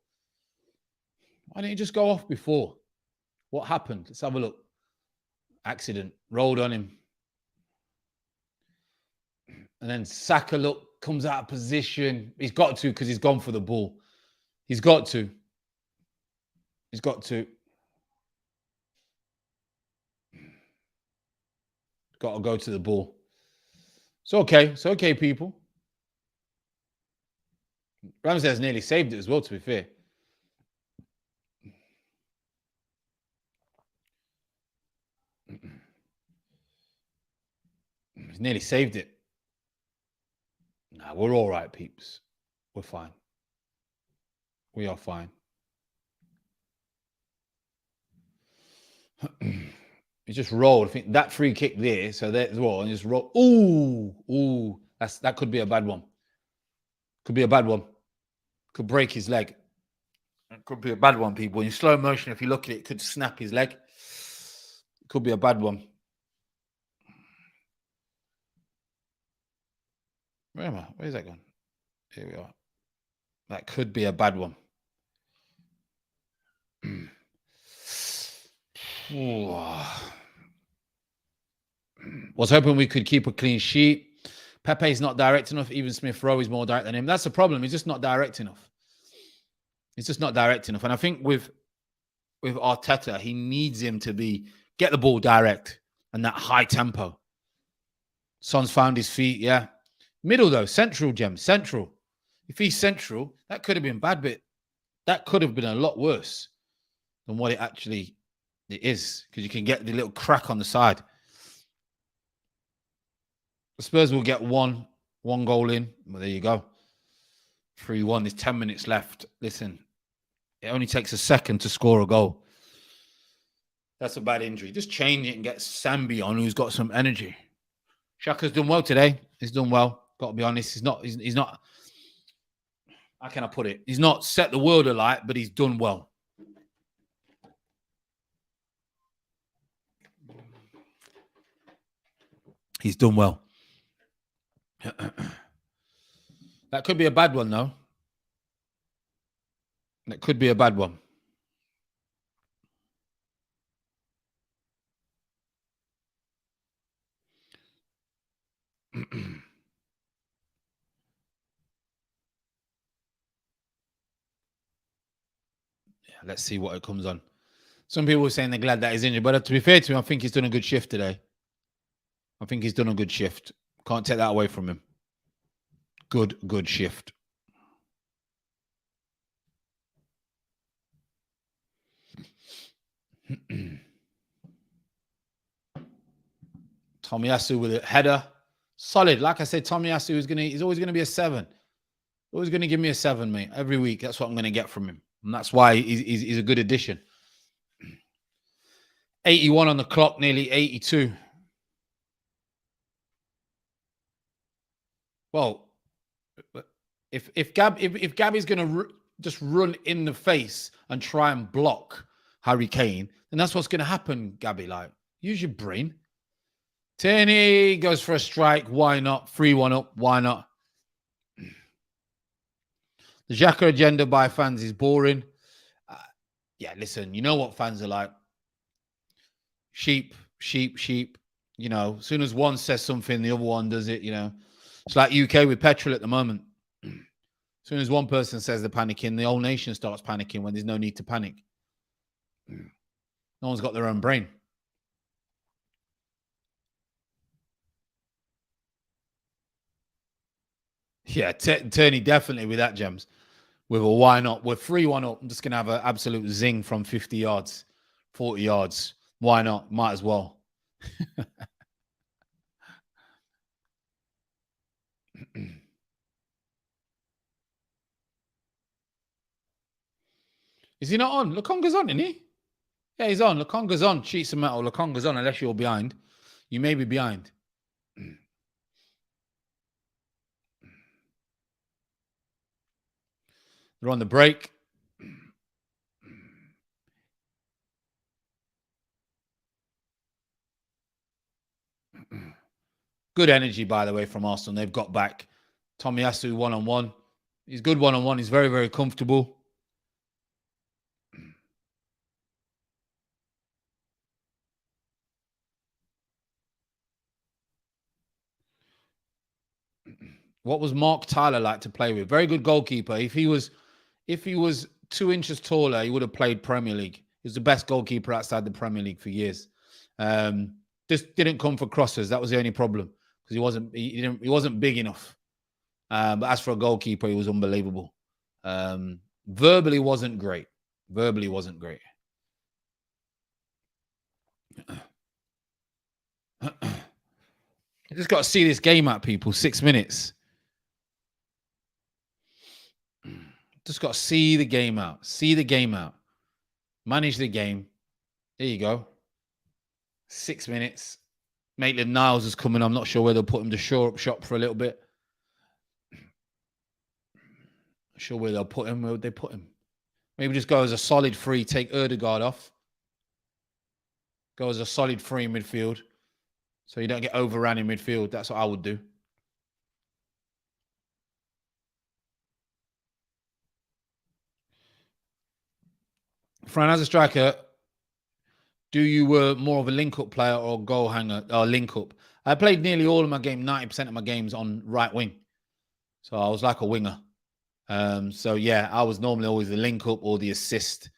What happened? Let's have a look. Accident. Rolled on him. And then Saka, look, comes out of position. He's got to because he's gone for the ball. He's got to. Got to go to the ball. It's okay. It's okay, people. Ramsey has nearly saved it as well, to be fair. He's nearly saved it. Nah, we're all right, peeps. We're fine. We are fine. He just rolled. I think that free kick there, so there as well, and just roll. Ooh, that could be a bad one. Could be a bad one. Could break his leg. It could be a bad one, people. In slow motion, if you look at it, it could snap his leg. It could be a bad one. Where am I? Where's that gone? Here we are. That could be a bad one. Was hoping we could keep a clean sheet. Pepe's not direct enough. Even Smith Rowe is more direct than him. That's the problem. He's just not direct enough. And I think with Arteta, he needs him to get the ball direct and that high tempo. Son's found his feet, yeah. Middle though, central, Gem, central. If he's central, that could have been bad, but that could have been a lot worse than what it actually is, because you can get the little crack on the side. The Spurs will get one goal in. Well, there you go. 3-1. There's 10 minutes left. Listen, it only takes a second to score a goal. That's a bad injury. Just change it and get Sambi on, who's got some energy. Xhaka's done well today. He's done well. Got to be honest. He's not. How can I put it? He's not set the world alight, but he's done well. He's done well. That could be a bad one, though. That could be a bad one. Let's see what it comes on. Some people were saying they're glad that he's injured, but to be fair to him, I think he's done a good shift today. Can't take that away from him. Good shift. Tomiyasu with a header. Solid. Like I said, Tomiyasu he's always going to be a 7. Always going to give me a 7, mate. Every week. That's what I'm going to get from him. And that's why he's a good addition. 81 on the clock, nearly 82. Well, if Gabby's going to just run in the face and try and block Harry Kane, then that's what's going to happen, Gabby. Like, use your brain. Tierney goes for a strike. Why not? 3-1 up. Why not? The Xhaka agenda by fans is boring. Yeah, listen, you know what fans are like. Sheep. You know, as soon as one says something, the other one does it, you know. It's like UK with petrol at the moment. As soon as one person says they're panicking, the whole nation starts panicking when there's no need to panic. No one's got their own brain. Yeah, Turney definitely with that, Gems. With a why not? We're 3-1 up. I'm just going to have an absolute zing from 50 yards, 40 yards. Why not? Might as well. Is he not on? Lukonga's on, isn't he? Yeah, he's on. Lukonga's on. Sheets of metal. Lukonga's on, unless you're behind. You may be behind. They're on the break. Good energy, by the way, from Arsenal. They've got back. Tomiyasu one-on-one. He's good one-on-one. He's very, very comfortable. What was Mark Tyler like to play with? Very good goalkeeper. If he was 2 inches taller, he would have played Premier League. He was the best goalkeeper outside the Premier League for years. Just didn't come for crosses. That was the only problem because he wasn't big enough. But as for a goalkeeper, he was unbelievable. Verbally wasn't great. You just got to see this game out, people. 6 minutes. Just got to see the game out. Manage the game. There you go. 6 minutes. Maitland-Niles is coming. I'm not sure where they'll put him to shore up shop for a little bit. Not sure where they'll put him. Where would they put him? Maybe just go as a solid free. Take Ødegaard off. Go as a solid free in midfield. So you don't get overrun in midfield. That's what I would do. Fran, as a striker, do you were more of a link-up player or goal hanger or link-up? I played nearly all of my game, 90% of my games on right wing. So I was like a winger. So yeah, I was normally always the link-up or the assist.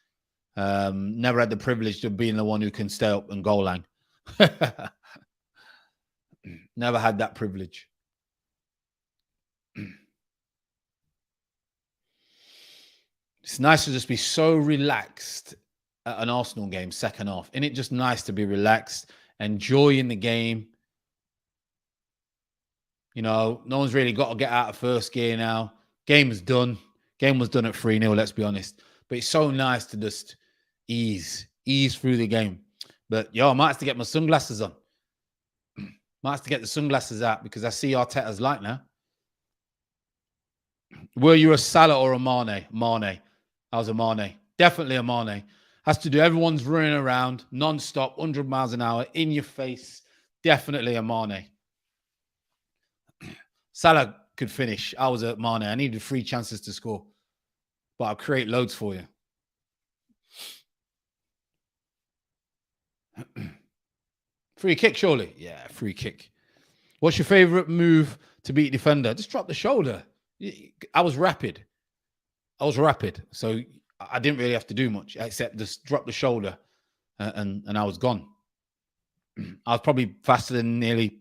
Never had the privilege of being the one who can stay up and goal line. Never had that privilege. It's nice to just be so relaxed at an Arsenal game, second half. Isn't it just nice to be relaxed, enjoying the game? You know, no one's really got to get out of first gear now. Game was done. Game was done at 3-0, let's be honest. But it's so nice to just ease through the game. But, I might have to get my sunglasses on. Might have to get the sunglasses out because I see Arteta's light now. Were you a Salah or a Mane? Mane. I was a Mane. Definitely a Mane. Has to do. Everyone's running around non-stop, 100 miles an hour, in your face. Definitely a Mane. Salah could finish. I was a Mane. I needed 3 chances to score. But I'll create loads for you. Free kick, surely? Yeah, free kick. What's your favorite move to beat defender? Just drop the shoulder. I was rapid. So I didn't really have to do much except just drop the shoulder and I was gone. I was probably faster than nearly,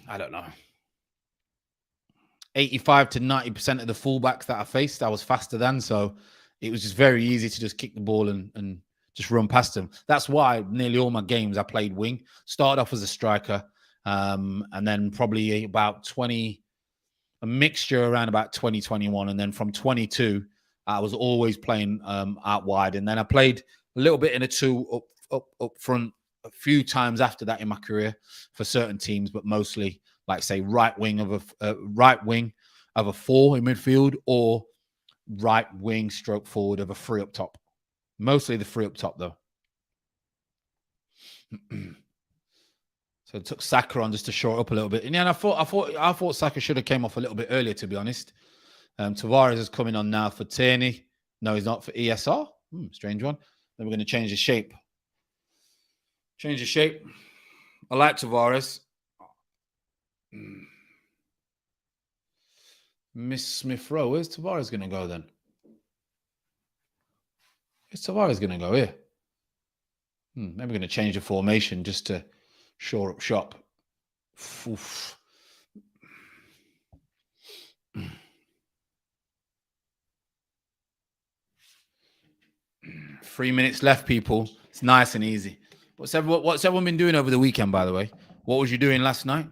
I don't know, 85 to 90% of the fullbacks that I faced. I was faster than, so it was just very easy to just kick the ball and just run past them. That's why nearly all my games I played wing. Started off as a striker, and then probably about 20, a mixture around about 2021. And then from 22, I was always playing out wide. And then I played a little bit in a 2 up front a few times after that in my career for certain teams, but mostly, like say, right wing of a 4 in midfield or right wing stroke forward of a 3 up top. Mostly the 3 up top, though. So it took Saka on just to short up a little bit. And yeah, I thought Saka should have came off a little bit earlier, to be honest. Tavares is coming on now for Tierney. No, he's not for ESR. Strange one. Then we're going to change the shape. I like Tavares. Miss Smith Rowe. Where's Tavares going to go then? Tavares going to go here. Maybe we're going to change the formation just to shore up shop. Oof. 3 minutes left, people. It's nice and easy. What's everyone been doing over the weekend, by the way? What was you doing last night?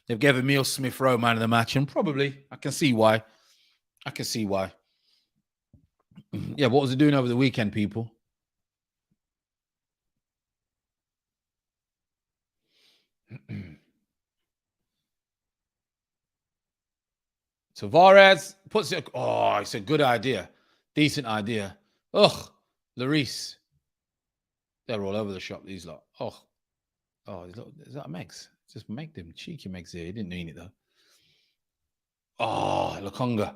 They've given Emil Smith Rowe man of the match, and probably I can see why. Yeah, what was he doing over the weekend, people? Tavares puts it. Oh, it's a good idea. Decent idea. Ugh, Lloris. They're all over the shop, these lot. Oh, is that Megs? Just make them cheeky Megs here. He didn't mean it, though. Oh, Lakonga.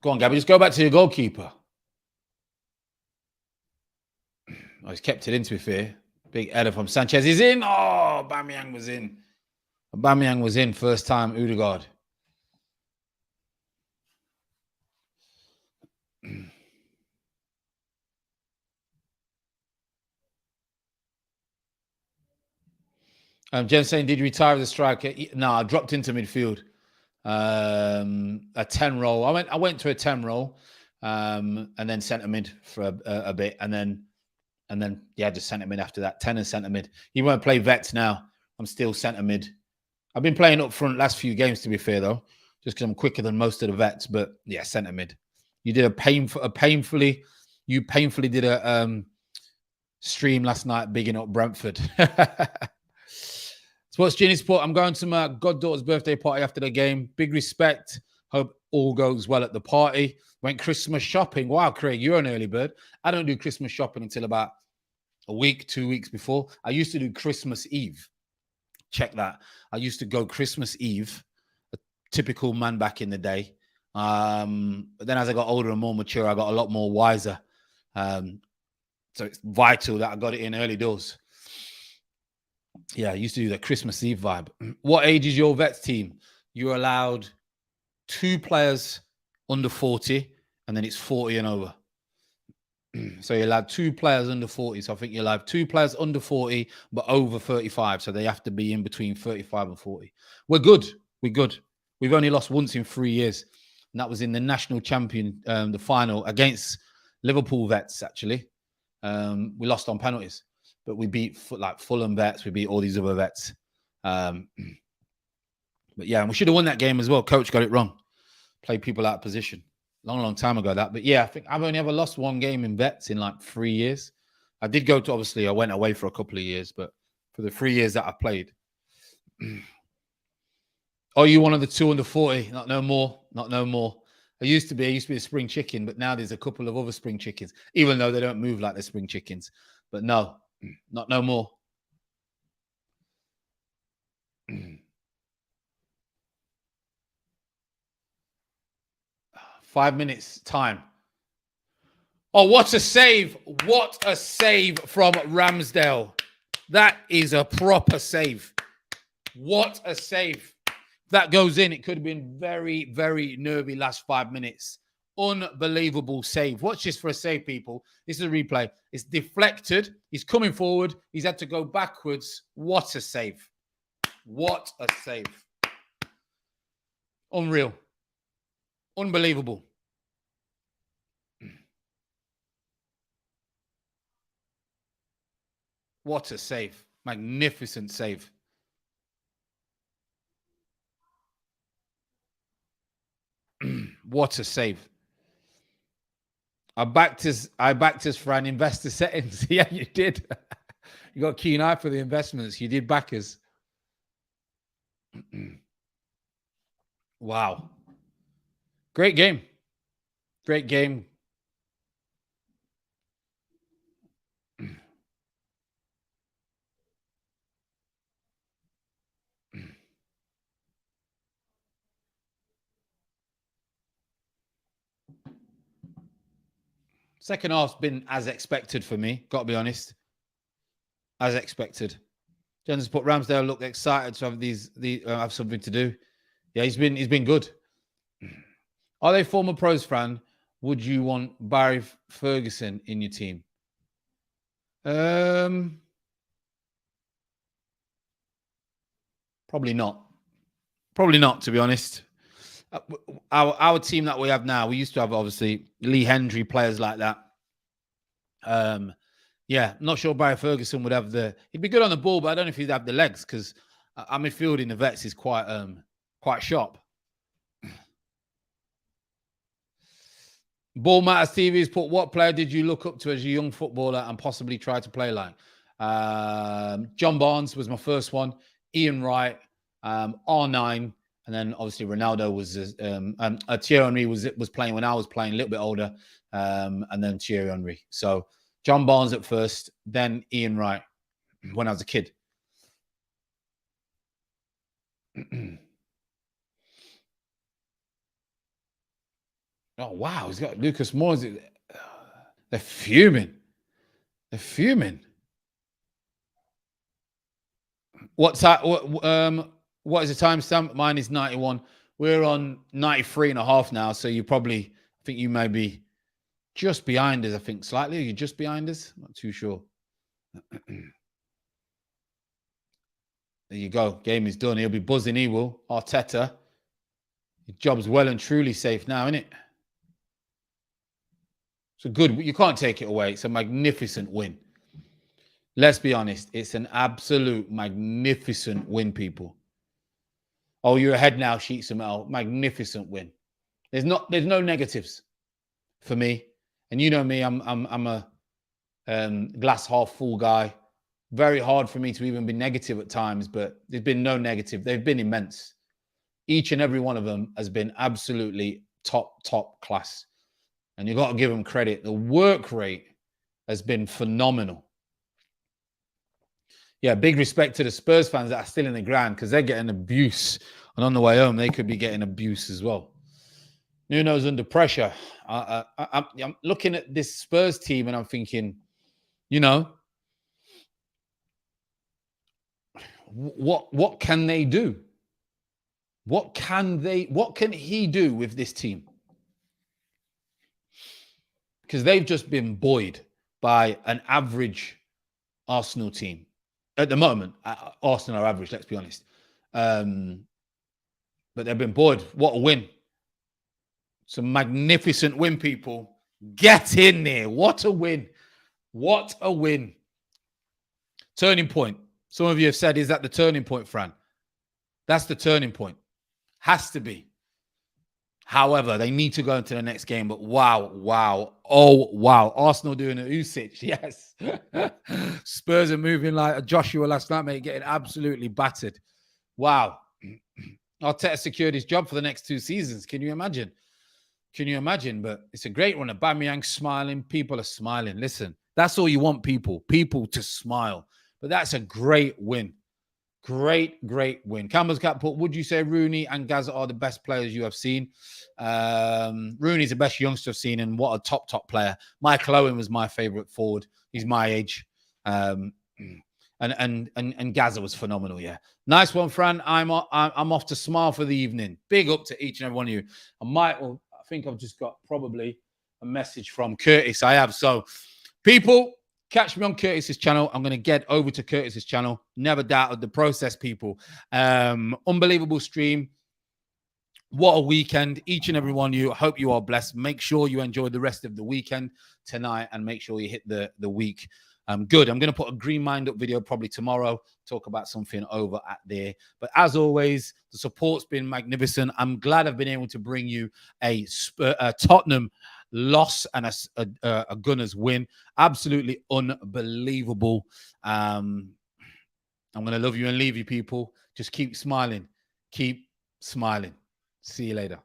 Go on, Gabby. Just go back to your goalkeeper. Oh, he's kept it in, to be fair. Big header from Sanchez. He's in. Oh, Aubameyang was in. Aubameyang was in first time. Odegaard. Jen saying, did you retire as a striker? No, I dropped into midfield. A 10 role. I went to a 10 role, and then centre mid for a bit, and then just centre mid after that. 10 and centre mid. You won't play vets now. I'm still centre mid. I've been playing up front last few games, to be fair, though, just because I'm quicker than most of the vets. But yeah, centre mid. You did painfully did a stream last night, bigging up Brentford. Sports Genius Sport. I'm going to my goddaughter's birthday party after the game. Big respect. Hope all goes well at the party. Went Christmas shopping. Wow, Craig, you're an early bird. I don't do Christmas shopping until about a week, 2 weeks before. I used to do Christmas Eve. Check that. I used to go Christmas Eve, a typical man back in the day. But then as I got older and more mature, I got a lot more wiser. So it's vital that I got it in early doors. Yeah, I used to do the Christmas Eve vibe. What age is your vets team? You're allowed 2 players under 40, and then it's 40 and over. So you're allowed 2 players under 40. So I think you're allowed 2 players under 40, but over 35. So they have to be in between 35 and 40. We're good. We've only lost once in 3 years. And that was in the national champion, the final against Liverpool vets, actually. We lost on penalties. But we beat Fulham vets. We beat all these other vets. But yeah, and we should have won that game as well. Coach got it wrong. Played people out of position. Long time ago that. But yeah, I think I've only ever lost 1 game in vets in like 3 years. I did go to, obviously, I went away for a couple of years. But for the 3 years that I played. Are you one of the 2 under 40? Not no more. I used to be a spring chicken, but now there's a couple of other spring chickens, even though they don't move like the spring chickens. But no. Not no more. 5 minutes time. Oh, what a save. What a save from Ramsdale. That is a proper save. What a save. That goes in. It could have been very, very nervy last 5 minutes. Unbelievable save. Watch this for a save, people. This is a replay. It's deflected. He's coming forward. He's had to go backwards. What a save. What a save. Unreal. Unbelievable. What a save. Magnificent save. What a save. I backed us for an investor settings. Yeah, you did. You got a keen eye for the investments. You did back us. Wow. Great game. Great game. Second half's been as expected for me. Got to be honest. As expected. Jen's put Ramsdale look excited to have have something to do. Yeah, he's been good. Are they former pros, Fran? Would you want Barry Ferguson in your team? Probably not. Probably not, to be honest. Our team that we have now, we used to have obviously Lee Hendry, players like that. Yeah, not sure Barry Ferguson would have he'd be good on the ball, but I don't know if he'd have the legs because our midfield in the Vets is quite sharp. Ball Matters TV has put, what player did you look up to as a young footballer and possibly try to play like? John Barnes was my first one. Ian Wright, R9, and then obviously Ronaldo was Thierry Henry was playing when I was playing, a little bit older, and then Thierry Henry. So John Barnes at first, then Ian Wright when I was a kid. Oh wow, he's got Lucas Moore. They're fuming. They're fuming. What is the timestamp? Mine is 91. We're on 93 and a half now. So you probably, I think you may be just behind us, I think slightly. Are you just behind us? Not too sure. There you go. Game is done. He'll be buzzing, he will. Arteta. Your job's well and truly safe now, isn't it? It's a good, you can't take it away. It's a magnificent win. Let's be honest. It's an absolute magnificent win, people. Oh, you're ahead now, Sheets of Metal. Magnificent win. There's no negatives for me. And you know me, I'm a glass half full guy. Very hard for me to even be negative at times, but there's been no negative. They've been immense. Each and every one of them has been absolutely top class. And you've got to give them credit. The work rate has been phenomenal. Yeah, big respect to the Spurs fans that are still in the ground because they're getting abuse. And on the way home, they could be getting abuse as well. Nuno's under pressure. I'm looking at this Spurs team and I'm thinking, you know, what can they do? What can he do with this team? Because they've just been buoyed by an average Arsenal team. At the moment, Arsenal are average, let's be honest. But they've been buoyed. What a win. It's a magnificent win, people. Get in there. What a win. What a win. Turning point. Some of you have said, is that the turning point, Fran? That's the turning point. Has to be. However, they need to go into the next game. But wow. Oh, wow. Arsenal doing an Usic. Yes. Spurs are moving like Joshua last night, mate, getting absolutely battered. Wow. Arteta secured his job for the next 2 seasons. Can you imagine? But it's a great one. Aubameyang smiling. People are smiling. Listen, that's all you want, people to smile. But that's a great win. Great win. Campbell's Cat put, would you say Rooney and Gaza are the best players you have seen? Rooney's the best youngster I've seen, and what a top player. Michael Owen was my favorite forward. He's my age. And Gaza was phenomenal, yeah. Nice one, Fran. I'm off to smile for the evening. Big up to each and every one of you. I think I've just got probably a message from Curtis. I have. So, people, catch me on Curtis's channel. I'm going to get over to Curtis's channel. Never doubted the process, people. Unbelievable stream. What a weekend. Each and every one of you. I hope you are blessed. Make sure you enjoy the rest of the weekend tonight and make sure you hit the week. Good. I'm going to put a Green Mind Up video probably tomorrow. Talk about something over at there. But as always, the support's been magnificent. I'm glad I've been able to bring you a Tottenham loss and a Gunners win. Absolutely unbelievable. I'm going to love you and leave you, people. Just keep smiling. Keep smiling. See you later.